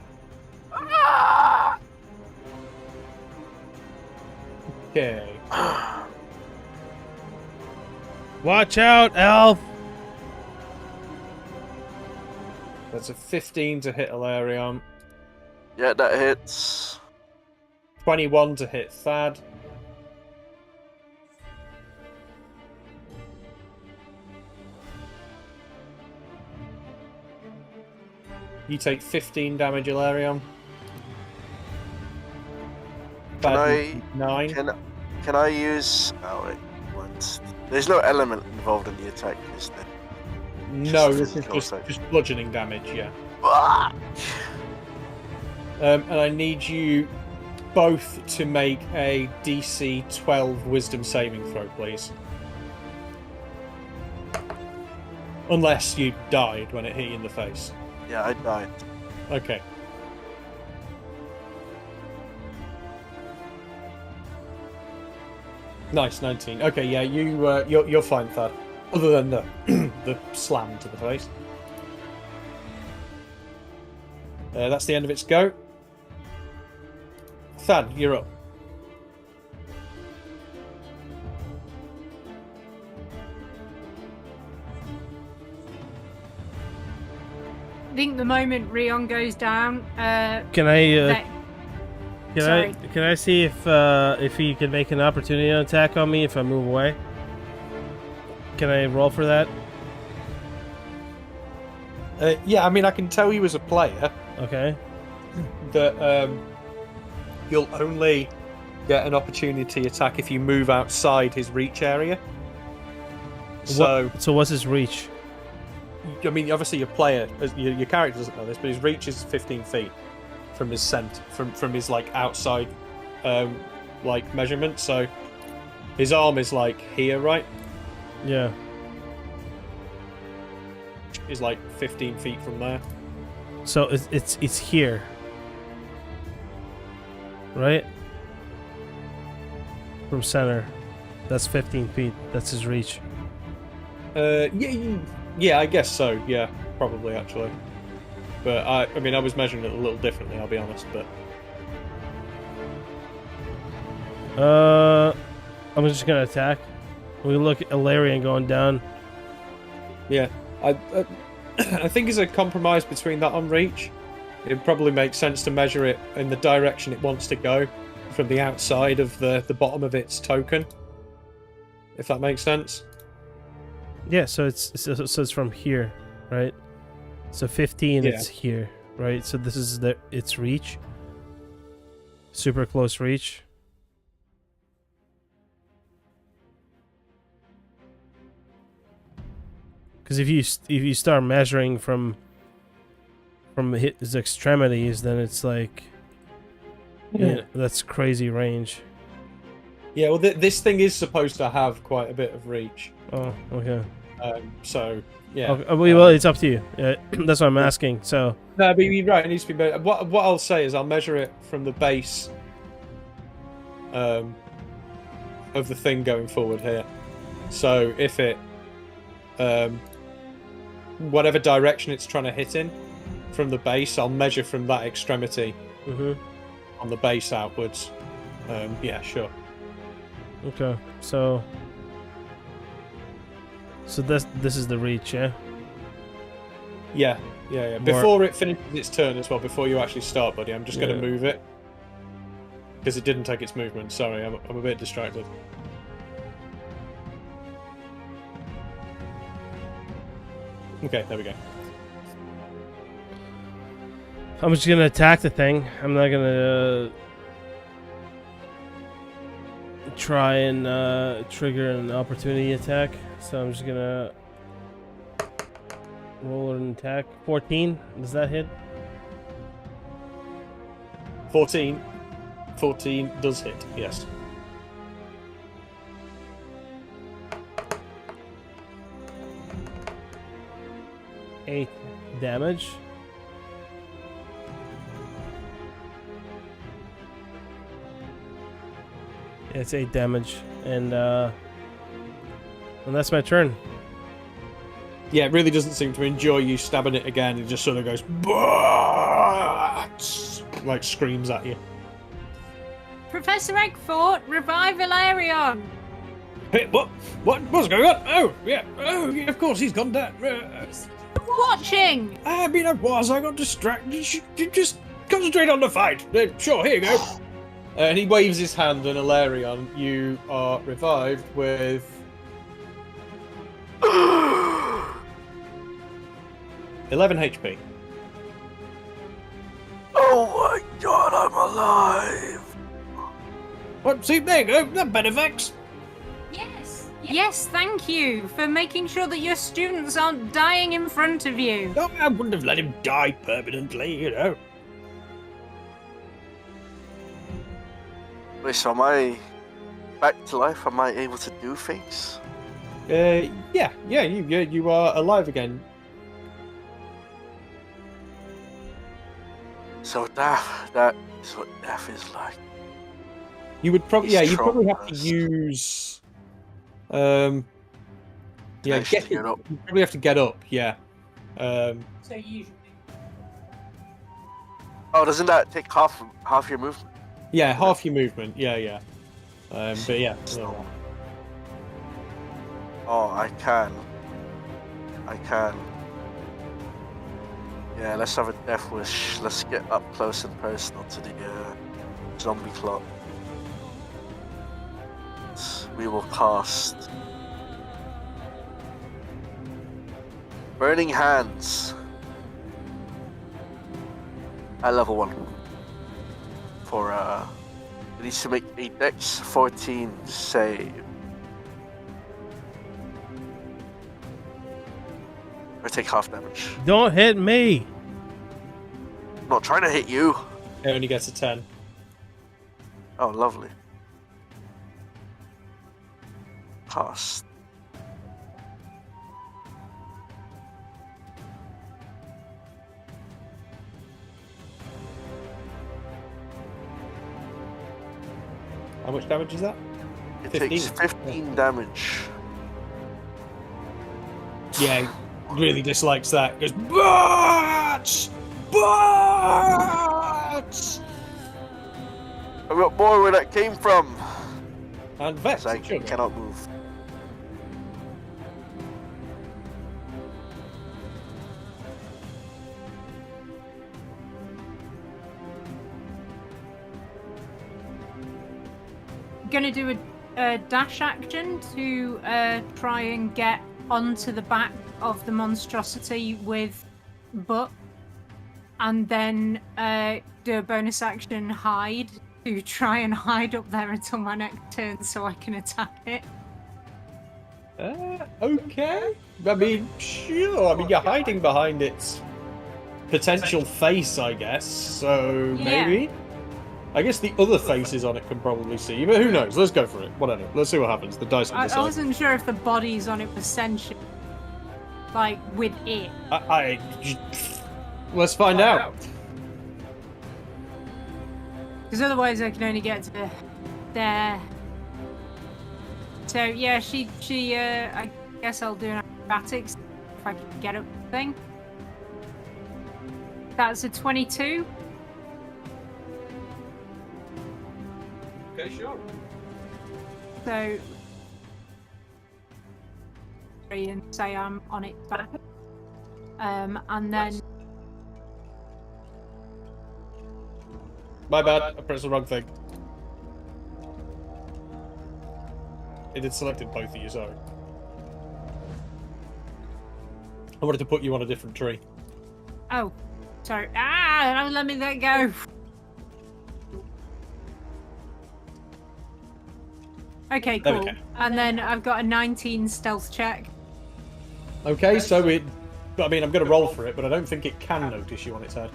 Speaker 4: Okay.
Speaker 2: Watch out, Elf!
Speaker 4: That's a 15 to hit Alarion.
Speaker 1: Yeah, that hits.
Speaker 4: 21 to hit Thad. You take 15 damage, Alarion.
Speaker 1: Can
Speaker 4: 9.
Speaker 1: Can I use? Oh wait, what? There's no element involved in the attack, is there?
Speaker 4: No,
Speaker 1: Just
Speaker 4: this is
Speaker 1: physical,
Speaker 4: just bludgeoning damage, yeah.
Speaker 1: Ah!
Speaker 4: And I need you both to make a DC 12 Wisdom saving throw, please. Unless you died when it hit you in the face.
Speaker 1: Yeah, I died.
Speaker 4: Okay. Nice, 19. Okay, yeah, you're fine, Thad. Other than the the slam to the face. That's the end of its go. Thad, you're up.
Speaker 6: I think the moment Rion goes down,
Speaker 2: Can I
Speaker 6: Vex- Sorry.
Speaker 2: can I see if he can make an opportunity attack on me if I move away? Can I roll for that?
Speaker 4: Yeah, I mean, I can tell you as a player
Speaker 2: Okay.
Speaker 4: that you'll only get an opportunity attack if you move outside his reach area. So,
Speaker 2: So what's his reach?
Speaker 4: I mean, obviously your player, your character doesn't know this, but his reach is 15 feet from his from his like outside like measurement. So his arm is like here, right?
Speaker 2: Yeah.
Speaker 4: Is like 15 feet from there.
Speaker 2: So it's here. Right? From center. That's 15 feet. That's his reach.
Speaker 4: Yeah, I guess so. Yeah, probably actually. But I mean, I was measuring it a little differently. I'll be honest, but
Speaker 2: I'm just gonna attack. We look at Alarion going down.
Speaker 4: yeah, I think as a compromise between that and reach, it probably makes sense to measure it in the direction it wants to go from the outside of the bottom of its token. If that makes sense.
Speaker 2: Yeah, so it's from here, right? So 15
Speaker 4: Yeah.
Speaker 2: it's here, right? So this is its reach. Super close reach. Because if you start measuring from his extremities, then it's like yeah, that's crazy range.
Speaker 4: Yeah, well, this thing is supposed to have quite a bit of reach.
Speaker 2: Oh, okay.
Speaker 4: So yeah.
Speaker 2: Okay, well, it's up to you. That's what I'm asking. So
Speaker 4: No, but you're right. It needs to be better. What I'll say is I'll measure it from the base of the thing going forward here. So if it whatever direction it's trying to hit in from the base, I'll measure from that extremity
Speaker 2: mhm.
Speaker 4: on the base outwards. Yeah, sure.
Speaker 2: Okay, so this is the reach, yeah?
Speaker 4: Yeah. Before it finishes its turn as well, before you actually start, buddy, I'm just going to move it. Because it didn't take its movement. Sorry, I'm a bit distracted. Okay, there we go.
Speaker 2: I'm just gonna attack the thing. I'm not gonna try and trigger an opportunity attack. So I'm just gonna roll an attack. 14. Does that hit?
Speaker 4: 14. 14 does hit, yes.
Speaker 2: Eight damage. Yeah, it's 8 damage, and that's my turn.
Speaker 4: Yeah, it really doesn't seem to enjoy you stabbing it again. It just sort of goes, like screams at you.
Speaker 6: Professor Eggfort, revive Ilarion!
Speaker 5: Hey, what? What's going on? Oh, yeah, of course, he's gone down.
Speaker 6: Watching!
Speaker 5: I got distracted. You just concentrate on the fight. Sure, here you go.
Speaker 4: And he waves his hand, and Ilarion, you are revived with 11 HP.
Speaker 1: Oh my god, I'm alive!
Speaker 5: What? See, there you go. That benefacts.
Speaker 6: Yes, thank you for making sure that your students aren't dying in front of you.
Speaker 5: Oh, I wouldn't have let him die permanently, you know.
Speaker 1: Wait, so am I back to life? Am I able to do things?
Speaker 4: Yeah, you are alive again.
Speaker 1: So that is what death is like.
Speaker 4: You would probably,
Speaker 1: He's
Speaker 4: you probably have to
Speaker 1: traumatized.
Speaker 4: use,
Speaker 1: Actually get up.
Speaker 4: You probably have to get up, yeah.
Speaker 6: So usually.
Speaker 1: Oh, doesn't that take half your movement?
Speaker 4: Yeah, half your movement, yeah. But yeah.
Speaker 1: So- Oh, I can. Yeah, let's have a death wish. Let's get up close and personal to the zombie clock. We will cast Burning Hands at level 1 for it needs to make a Dex 14 save. Or take half damage.
Speaker 2: Don't hit me!
Speaker 1: I'm not trying to hit you.
Speaker 4: It only gets a 10.
Speaker 1: Oh, lovely. Cast.
Speaker 4: How much damage is that?
Speaker 1: It
Speaker 4: 15.
Speaker 1: takes 15 damage.
Speaker 4: Yeah, he really dislikes that. He goes, Bats! Bats!
Speaker 1: I've got more where that came from.
Speaker 4: And Vex,
Speaker 1: So I
Speaker 4: sure.
Speaker 1: cannot move.
Speaker 6: Gonna do a dash action to try and get onto the back of the monstrosity with Buck, and then do a bonus action hide to try and hide up there until my next turn so I can attack it.
Speaker 4: Okay. I mean, sure. I mean, you're hiding behind its potential face, I guess. So
Speaker 6: Yeah.
Speaker 4: maybe. I guess the other faces on it can probably see you, but who knows? Let's go for it. Whatever. Let's see what happens. The dice will
Speaker 6: I
Speaker 4: decide.
Speaker 6: wasn't sure if the bodies on it were sentient, like with it.
Speaker 4: Let's find out.
Speaker 6: Because otherwise I can only get to there. So yeah, she I guess I'll do an acrobatics if I can get up the thing. That's a 22.
Speaker 4: Okay, sure.
Speaker 6: So, and say I'm on its back. And then
Speaker 4: My bad, I pressed the wrong thing. It had selected both of you, sorry. I wanted to put you on a different tree.
Speaker 6: oh, sorry. Don't let me let go. Okay,
Speaker 4: There we
Speaker 6: cool.
Speaker 4: go.
Speaker 6: And then I've got a 19 stealth check.
Speaker 4: Okay, so it... I mean, I'm going to roll for it, but I don't think it can notice you on its head.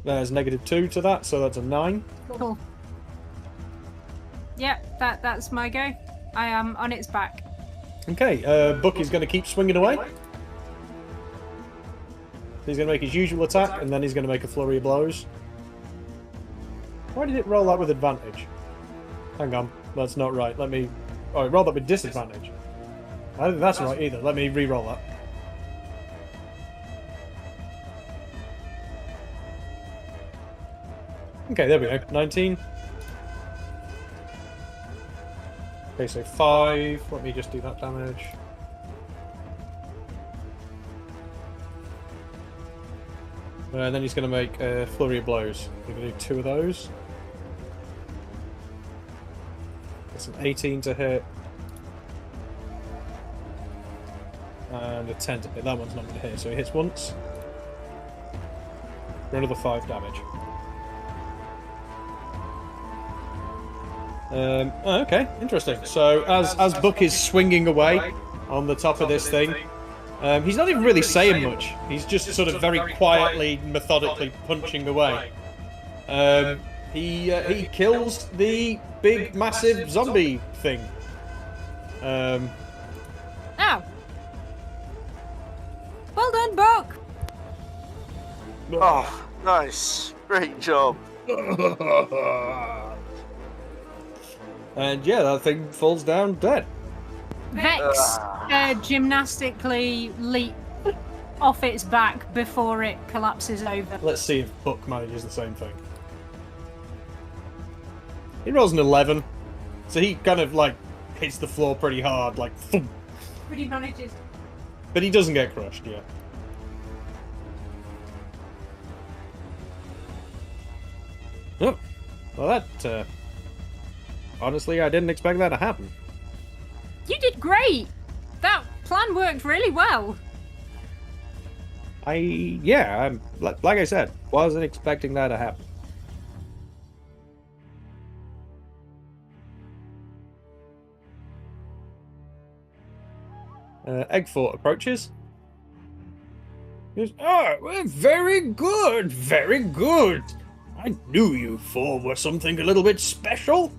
Speaker 4: There's -2 to that, so that's a 9.
Speaker 6: Cool. Yep, that's my go. I am on its back.
Speaker 4: Okay, Buck is going to keep swinging away. He's going to make his usual attack, and then he's going to make a flurry of blows. Why did it roll that with advantage? Hang on, that's not right. Let me... Oh, it rolled that with disadvantage. I don't think that's right either. Let me re-roll that. Okay, there we go. 19. Okay, so 5. Let me just do that damage. And then he's going to make a flurry of blows. We're going to do 2 of those. That's an 18 to hit. And a 10 to hit. That one's not going to hit, so he hits once. For another 5 damage. Okay, interesting. So as Buck is swinging away on the top of this thing, he's not even really saying much. He's just sort of very quietly, methodically punching away. He kills the big, massive zombie thing.
Speaker 6: Ow! Well done, Buck!
Speaker 1: Oh, nice. Great job.
Speaker 4: And yeah, that thing falls down dead.
Speaker 6: Vex gymnastically leap off its back before it collapses over.
Speaker 4: Let's see if Buck manages the same thing. He rolls an 11, so he kind of like hits the floor pretty hard, like thump.
Speaker 6: But he manages.
Speaker 4: But he doesn't get crushed yet. Oh, well that, honestly, I didn't expect that to happen.
Speaker 6: You did great! That plan worked really well.
Speaker 4: Yeah, like I said, wasn't expecting that to happen. Eggfort approaches. He goes, "Oh, well, very good, very good. I knew you four were something a little bit special.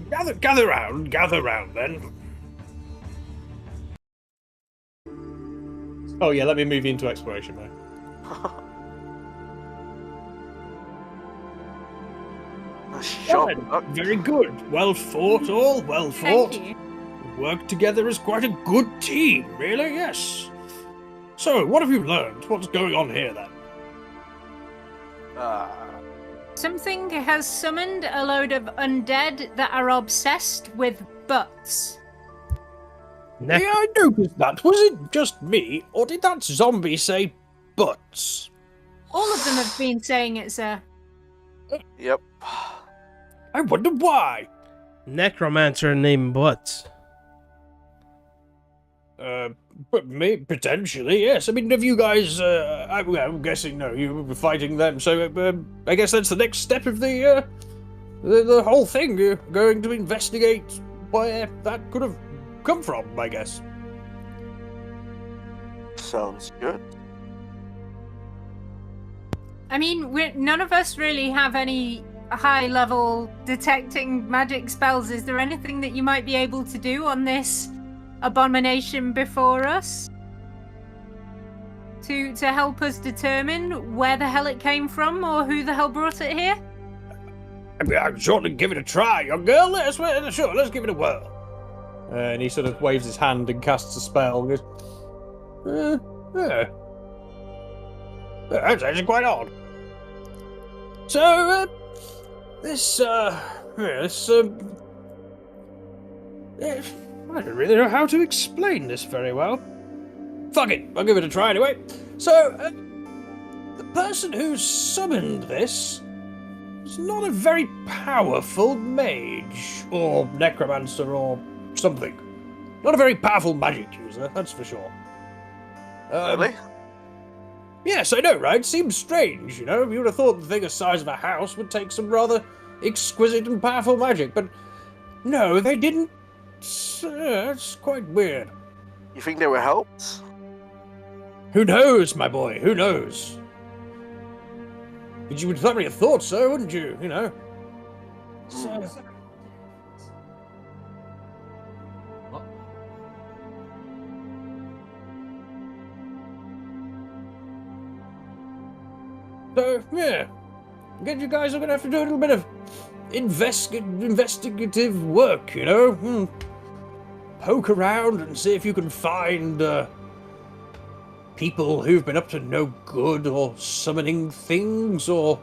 Speaker 4: Gather round then." Oh yeah, let me move you into exploration, mate.
Speaker 1: Nice job, Buck.
Speaker 5: Very good. Well fought, all. Well fought.
Speaker 6: Thank you.
Speaker 5: Worked together as quite a good team, really, yes. So, what have you learned? What's going on here, then?
Speaker 6: Something has summoned a load of undead that are obsessed with butts.
Speaker 2: Nec-
Speaker 5: Yeah, I noticed that. Was it just me, or did that zombie say butts?
Speaker 6: All of them have been saying it, sir.
Speaker 1: Yep.
Speaker 5: I wonder why.
Speaker 2: Necromancer named Butts.
Speaker 5: But potentially, yes. I mean, have you guys, I'm guessing, no, you were fighting them, so, I guess that's the next step of the whole thing. You're going to investigate where that could have come from, I guess.
Speaker 1: Sounds good.
Speaker 6: I mean, none of us really have any high-level detecting magic spells. Is there anything that you might be able to do on this abomination before us to help us determine where the hell it came from or who the hell brought it here?
Speaker 5: I mean, I'd certainly give it a try, young girl. Let's give it a whirl.
Speaker 4: And he sort of waves his hand and casts a spell and goes, yeah.
Speaker 5: That's actually quite odd. So, I don't really know how to explain this very well. Fuck it, I'll give it a try anyway. So, the person who summoned this is not a very powerful mage, or necromancer, or something. Not a very powerful magic user, that's for sure.
Speaker 1: Really?
Speaker 5: Yes, I know, right? Seems strange, you know? You would have thought the thing the size of a house would take some rather exquisite and powerful magic, but no, they didn't. That's quite weird.
Speaker 1: You think they were helped?
Speaker 5: Who knows, my boy? Who knows? But you would probably have thought so, wouldn't you? You know? So... So, yeah. I guess you guys are going to have to do a little bit of investigative work, you know? Poke around and see if you can find people who've been up to no good or summoning things or...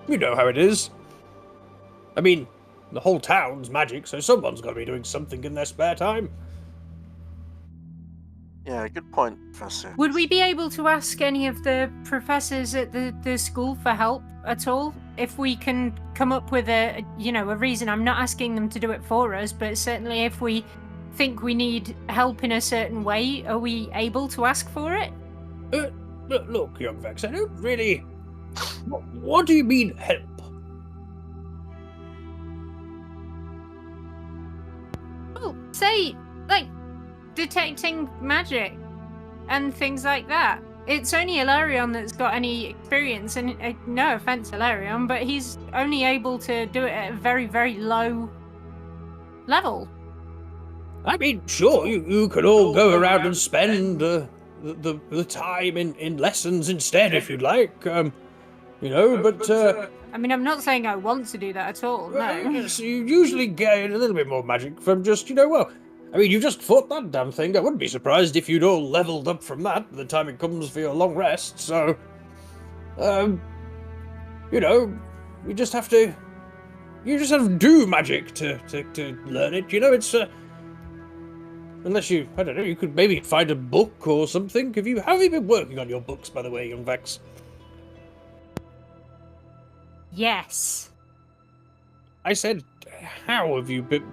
Speaker 5: You know how it is. I mean, the whole town's magic, so someone's got to be doing something in their spare time.
Speaker 1: Yeah, good point, Professor.
Speaker 6: Would we be able to ask any of the professors at the school for help at all? If we can come up with a reason. I'm not asking them to do it for us, but certainly if we think we need help in a certain way, are we able to ask for it?
Speaker 5: Look, young Vex, I don't really... What do you mean, help?
Speaker 6: Oh, say, like, detecting magic and things like that. It's only Hilarion that's got any experience, and no offense, Hilarion, but he's only able to do it at a very, very low level.
Speaker 5: I mean, sure, you could all go around and spend the time in lessons instead if you'd like, but...
Speaker 6: I mean, I'm not saying I want to do that at all, no.
Speaker 5: Yes, you usually gain a little bit more magic from just, I mean, you just fought that damn thing. I wouldn't be surprised if you'd all leveled up from that by the time it comes for your long rest, so... you just have to do magic to learn it, it's... Unless you, I don't know, you could maybe find a book or something. How have you been working on your books, by the way, young Vex?
Speaker 6: Yes.
Speaker 5: I said, how have you been...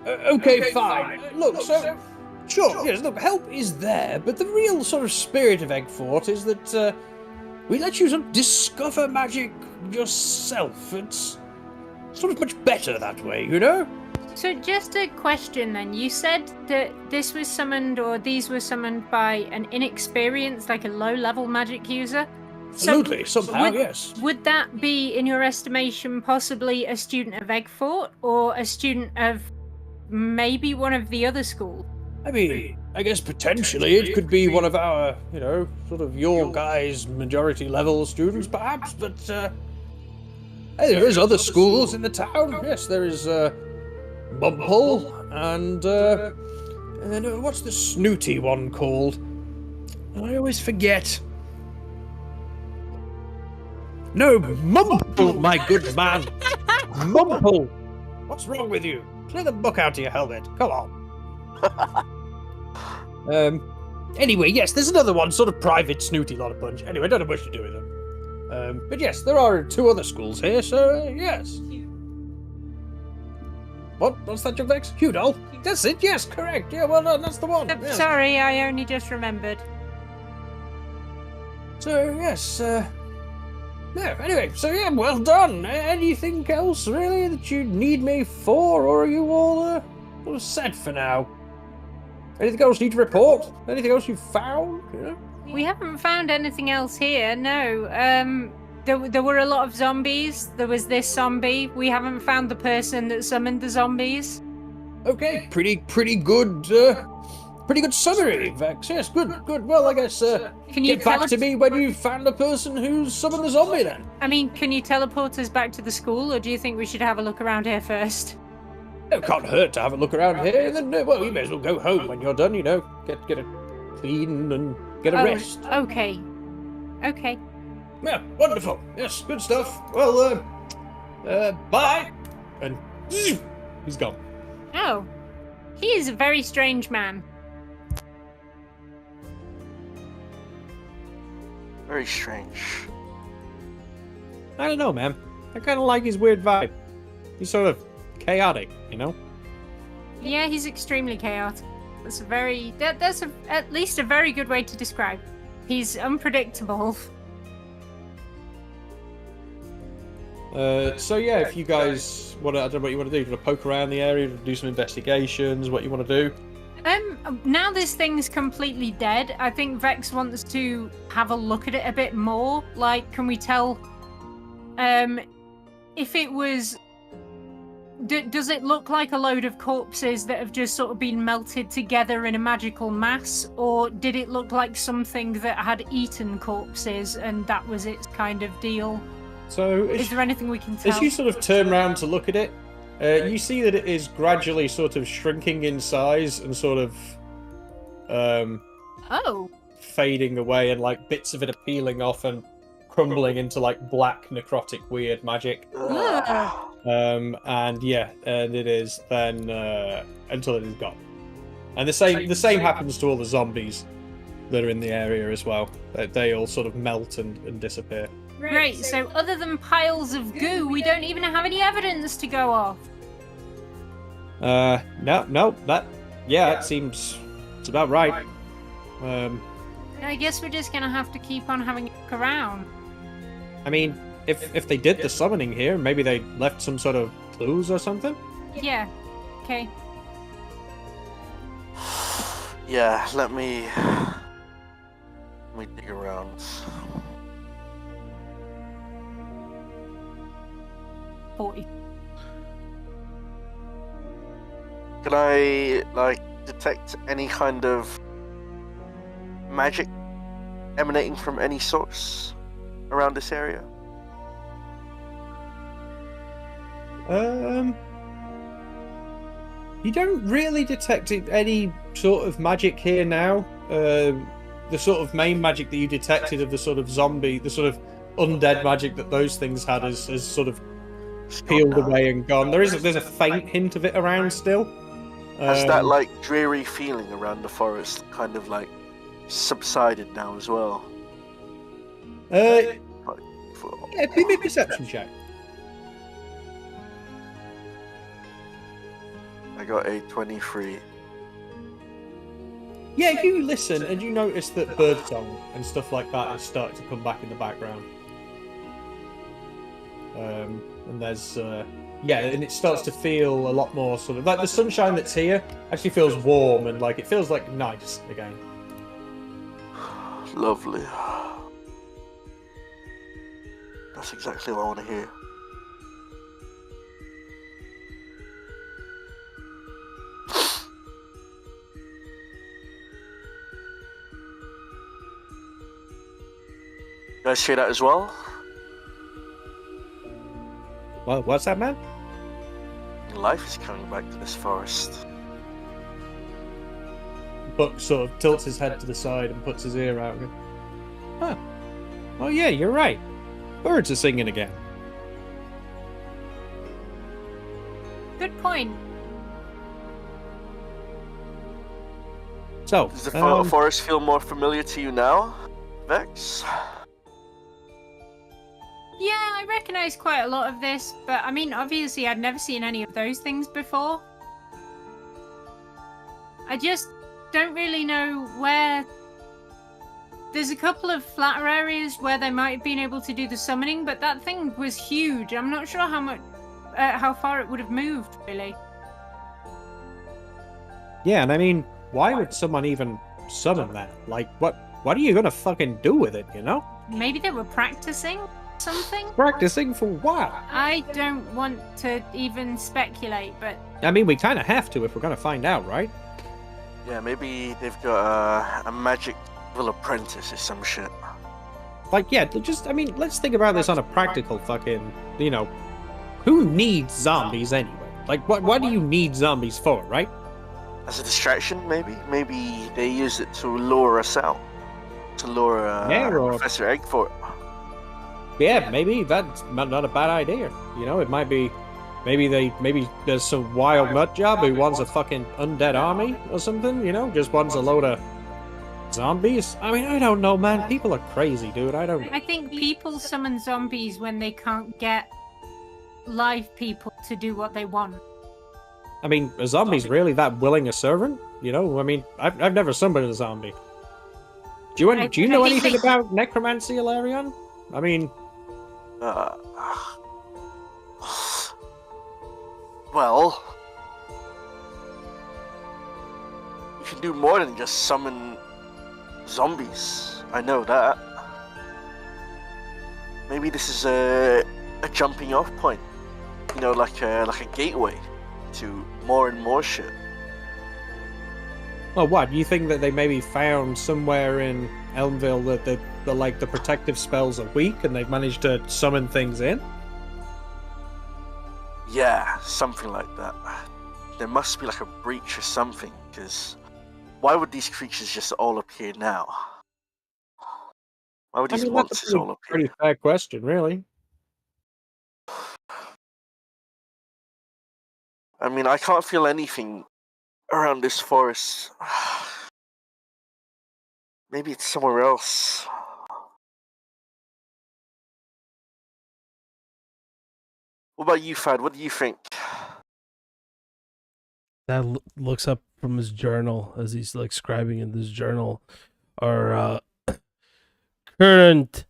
Speaker 5: Okay, fine. Look, so... Sure, yes, look, help is there, but the real sort of spirit of Eggfort is that, we let you sort of discover magic yourself. It's sort of much better that way, you know?
Speaker 6: So just a question then. You said that this was summoned, or these were summoned by an inexperienced, like a low-level magic user?
Speaker 5: Absolutely, somehow, yes.
Speaker 6: Would that be, in your estimation, possibly a student of Eggfort, or a student of maybe one of the other schools?
Speaker 5: I mean, I guess potentially it could be one of our, sort of your guys' majority-level students, perhaps, but, hey, there is other schools in the town. Yes, there is, Bumple, and then what's the snooty one called? I always forget. No, Mumple, my good man. Mumple. What's wrong with you? Clear the book out of your helmet. Come on. Anyway, yes, there's another one, sort of private snooty lot of bunch. Anyway, I don't know much to do with them. But yes, there are 2 other schools here, so yes. What's that, young Vex? Hudol? That's it, yes, correct. Yeah, well done, that's the one. Yes.
Speaker 6: Sorry, I only just remembered.
Speaker 5: So, yes, no, anyway, so yeah, well done. Anything else, really, that you need me for, or are you all set for now? Anything else you need to report? Anything else you found,
Speaker 6: We haven't found anything else here, no. There were a lot of zombies. There was this zombie. We haven't found the person that summoned the zombies.
Speaker 5: Okay, pretty good summary, Vex. Yes, good. Well, I guess,
Speaker 6: Can you
Speaker 5: get back to me when you've found the person who's summoned the zombie, then.
Speaker 6: I mean, can you teleport us back to the school, or do you think we should have a look around here first?
Speaker 5: It can't hurt to have a look around here, and then, well, you may as well go home when you're done, get a clean and get a rest.
Speaker 6: Okay. Okay.
Speaker 5: Yeah, wonderful. Yes, good stuff. Well, bye. And he's gone.
Speaker 6: Oh. He is a very strange man.
Speaker 1: Very strange.
Speaker 4: I don't know, man. I kind of like his weird vibe. He's sort of chaotic, you know?
Speaker 6: Yeah, he's extremely chaotic. That's a very... That's at least a very good way to describe. He's unpredictable.
Speaker 4: So yeah, if you guys want to, I don't know what you want to do. Do you want to poke around the area, do some investigations, what you want to do?
Speaker 6: Now this thing's completely dead, I think Vex wants to have a look at it a bit more. Like, can we tell, if it was... does it look like a load of corpses that have just sort of been melted together in a magical mass? Or did it look like something that had eaten corpses and that was its kind of deal?
Speaker 4: So
Speaker 6: Is there anything we can tell?
Speaker 4: as you sort of turn around to look at it, you see that it is gradually sort of shrinking in size and sort of
Speaker 6: Oh.
Speaker 4: fading away, and like bits of it are peeling off and crumbling into like black necrotic weird magic.
Speaker 6: Ugh.
Speaker 4: And yeah, and it is then until it is gone. And the same happens to all the zombies that are in the area as well. They all sort of melt and disappear.
Speaker 6: Right, so other than piles of goo, we don't even have any evidence to go off.
Speaker 4: No, that seems it's about right.
Speaker 6: I guess we're just gonna have to keep on having a look around.
Speaker 4: I mean, if they did the summoning here, maybe they left some sort of clues or something.
Speaker 6: Yeah. Okay.
Speaker 1: Yeah, let me dig around.
Speaker 6: 40.
Speaker 1: Can I, like, detect any kind of magic emanating from any source around this area?
Speaker 4: You don't really detect any sort of magic here now. The sort of main magic that you detected of the sort of zombie, the sort of undead magic that those things had has sort of peeled away and gone. There's a faint hint of it around still.
Speaker 1: Has that, like, dreary feeling around the forest kind of, like, subsided now as well?
Speaker 4: Yeah, give me a perception check.
Speaker 1: I got a 23.
Speaker 4: Yeah, you listen and you notice that birdsong and stuff like that is starting to come back in the background. And there's, and it starts to feel a lot more sort of like the sunshine that's here actually feels warm and like it feels like nice again.
Speaker 1: Lovely. That's exactly what I want to hear. You guys hear that as well?
Speaker 4: Well, what's that, man?
Speaker 1: Life is coming back to this forest.
Speaker 4: Buck sort of tilts his head to the side and puts his ear out and goes, huh. Oh yeah, you're right. Birds are singing again.
Speaker 6: Good point.
Speaker 4: So,
Speaker 1: Does the forest feel more familiar to you now, Vex?
Speaker 6: Yeah, I recognize quite a lot of this, but I mean, obviously I'd never seen any of those things before. I just don't really know where... There's a couple of flatter areas where they might have been able to do the summoning, but that thing was huge. I'm not sure how far it would have moved, really.
Speaker 4: yeah, and I mean, why would someone even summon that? Like, what are you gonna fucking do with it, you know?
Speaker 6: Maybe they were practicing something?
Speaker 4: Practicing for what?
Speaker 6: I don't want to even speculate, but...
Speaker 4: I mean, we kind of have to if we're gonna find out, right?
Speaker 1: Yeah, maybe they've got a magic apprentice or some shit.
Speaker 4: Like, yeah, I mean, let's think about this on a practical fucking, you know, who needs zombies anyway? Like, what do you need zombies for, right?
Speaker 1: As a distraction, maybe? Maybe they use it to lure us out. to lure
Speaker 4: Yeah, or-
Speaker 1: Professor Eggfort.
Speaker 4: Yeah, maybe that's not a bad idea. You know, it might be. Maybe there's some wild nut job who wants a fucking undead army or something. You know, just wants a load of zombies. I mean, I don't know, man. People are crazy, dude. I don't.
Speaker 6: I think people summon zombies when they can't get live people to do what they want.
Speaker 4: I mean, a zombie's really that willing a servant? You know, I mean, I've never summoned a zombie. Do you know
Speaker 6: I think
Speaker 4: anything
Speaker 6: they-
Speaker 4: about necromancy, Ilarion? I mean,
Speaker 1: Well, you can do more than just summon zombies. I know that. Maybe this is a jumping off point. You know, like a gateway to more and more shit.
Speaker 4: well, what? You think that they maybe found somewhere in Elmville that the protective spells are weak and they've managed to summon things in?
Speaker 1: Yeah, something like that. There must be like a breach or something, because why would these creatures just all appear now? Why would
Speaker 4: I
Speaker 1: these
Speaker 4: mean, that's
Speaker 1: monsters
Speaker 4: a
Speaker 1: all appear?
Speaker 4: pretty fair question, really.
Speaker 1: I mean, I can't feel anything around this forest. Maybe it's somewhere else. What about you, Fad? What do you think?
Speaker 2: That looks up from his journal as he's like scribing in this journal, or current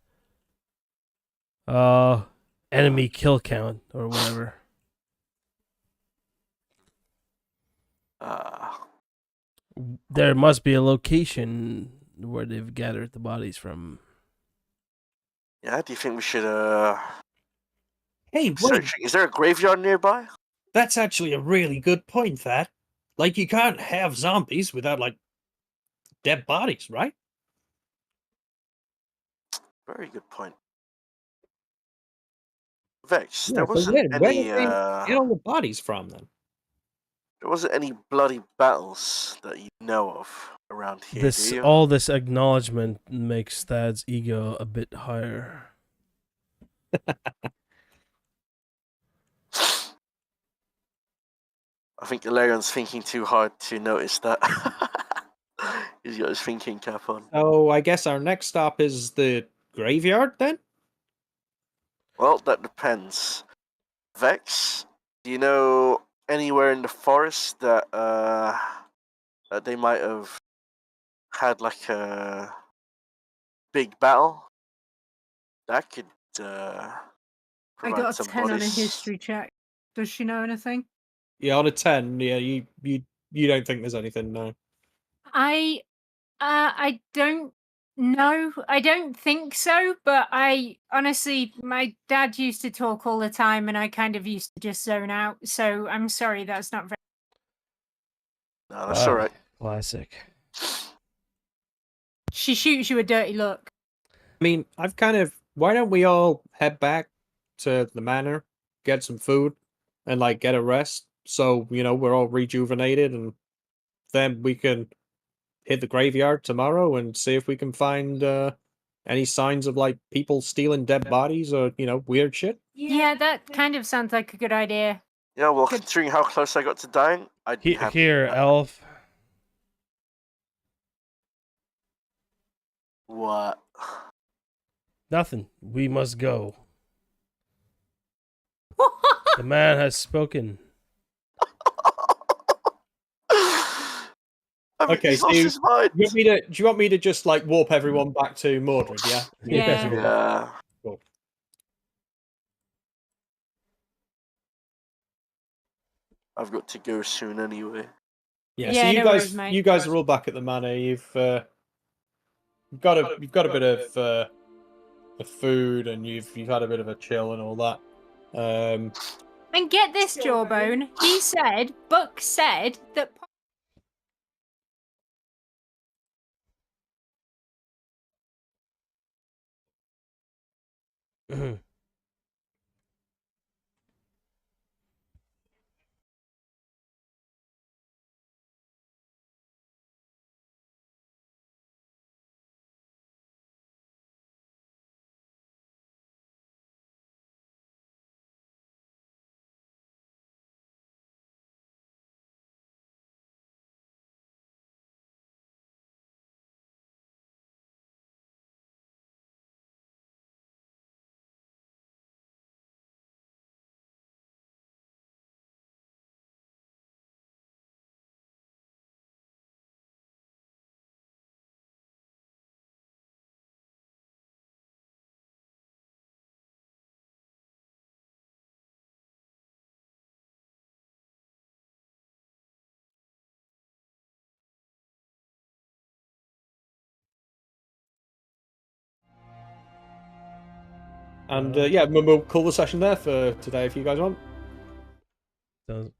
Speaker 2: enemy kill count or whatever. There must be a location where they've gathered the bodies from.
Speaker 1: Yeah, do you think we should
Speaker 5: Hey, wait,
Speaker 1: searching? Is there a graveyard nearby?
Speaker 5: that's actually a really good point, that. Like, you can't have zombies without, like, dead bodies, right?
Speaker 1: Very good point. Vex,
Speaker 4: Yeah,
Speaker 1: there
Speaker 4: so
Speaker 1: wasn't
Speaker 4: where
Speaker 1: any
Speaker 4: did they get all the bodies from then?
Speaker 1: there wasn't any bloody battles that you know of around here, do you?
Speaker 2: All this acknowledgement makes Thad's ego a bit higher.
Speaker 1: I think Ilarion's thinking too hard to notice that. He's got his thinking cap on.
Speaker 4: So I guess our next stop is the graveyard then?
Speaker 1: Well, that depends. Vex, do you know anywhere in the forest that that they might have had like a big battle? That could
Speaker 3: I
Speaker 1: provide
Speaker 3: got a
Speaker 1: some
Speaker 3: 10 on a
Speaker 1: bodies.
Speaker 3: history check. Does she know anything?
Speaker 4: Yeah, on a 10, yeah, you don't think there's anything, no.
Speaker 6: I don't know. I don't think so, but I honestly, my dad used to talk all the time and I kind of used to just zone out. So I'm sorry, that's not very.
Speaker 1: No, that's alright.
Speaker 2: Classic.
Speaker 6: She shoots you a dirty look.
Speaker 4: I mean, why don't we all head back to the manor, get some food, and like get a rest so, you know, we're all rejuvenated, and then we can hit the graveyard tomorrow and see if we can find any signs of like people stealing dead bodies or, you know, weird shit.
Speaker 6: Yeah, that kind of sounds like a good idea.
Speaker 1: Yeah, well,
Speaker 6: Good.
Speaker 1: considering how close I got to dying, I'd be happy.
Speaker 2: Here,
Speaker 1: with that.
Speaker 2: Elf.
Speaker 1: What?
Speaker 2: Nothing. We must go. The man has spoken.
Speaker 1: I mean,
Speaker 4: Okay,
Speaker 1: he's
Speaker 4: so
Speaker 1: lost his mind.
Speaker 4: do you want me to just like warp everyone back to Mordred, yeah?
Speaker 6: Yeah.
Speaker 1: Yeah.
Speaker 4: Cool.
Speaker 1: I've got to go soon anyway.
Speaker 4: Yeah,
Speaker 6: Yeah,
Speaker 4: so
Speaker 6: no worries, mate.
Speaker 4: you guys are all back at the manor. You've got a bit of food, and you've had a bit of a chill and all that.
Speaker 6: And get this, Jawbone. Buck said that.
Speaker 4: And yeah, we'll call the session there for today if you guys want.
Speaker 2: Sounds-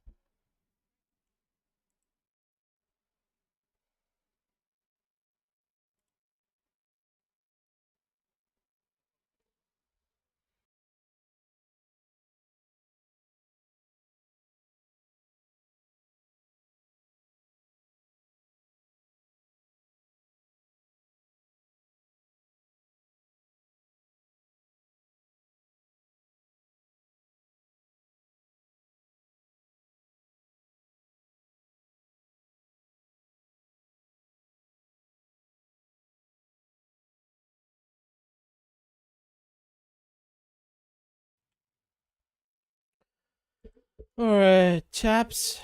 Speaker 2: Alright, chaps.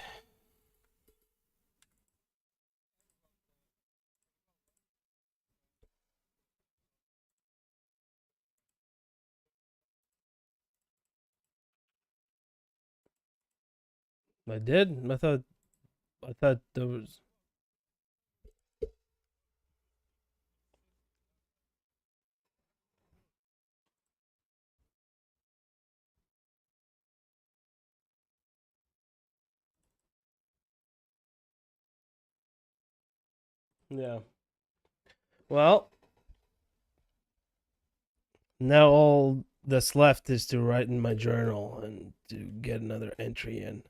Speaker 2: I did? I thought there was. Yeah. Well, now all that's left is to write in my journal and to get another entry in.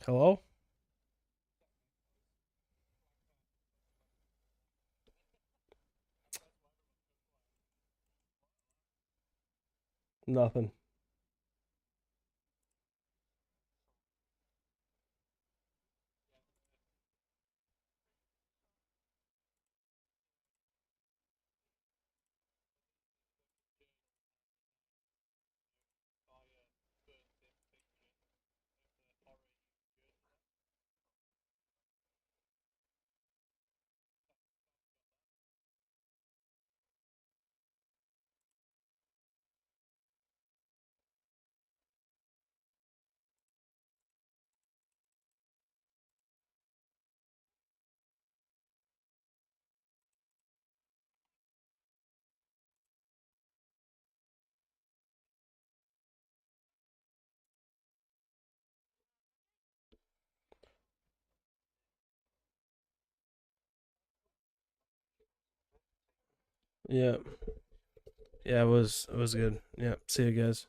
Speaker 2: Hello? Nothing. Yeah. Yeah, it was good. Yeah. See you guys.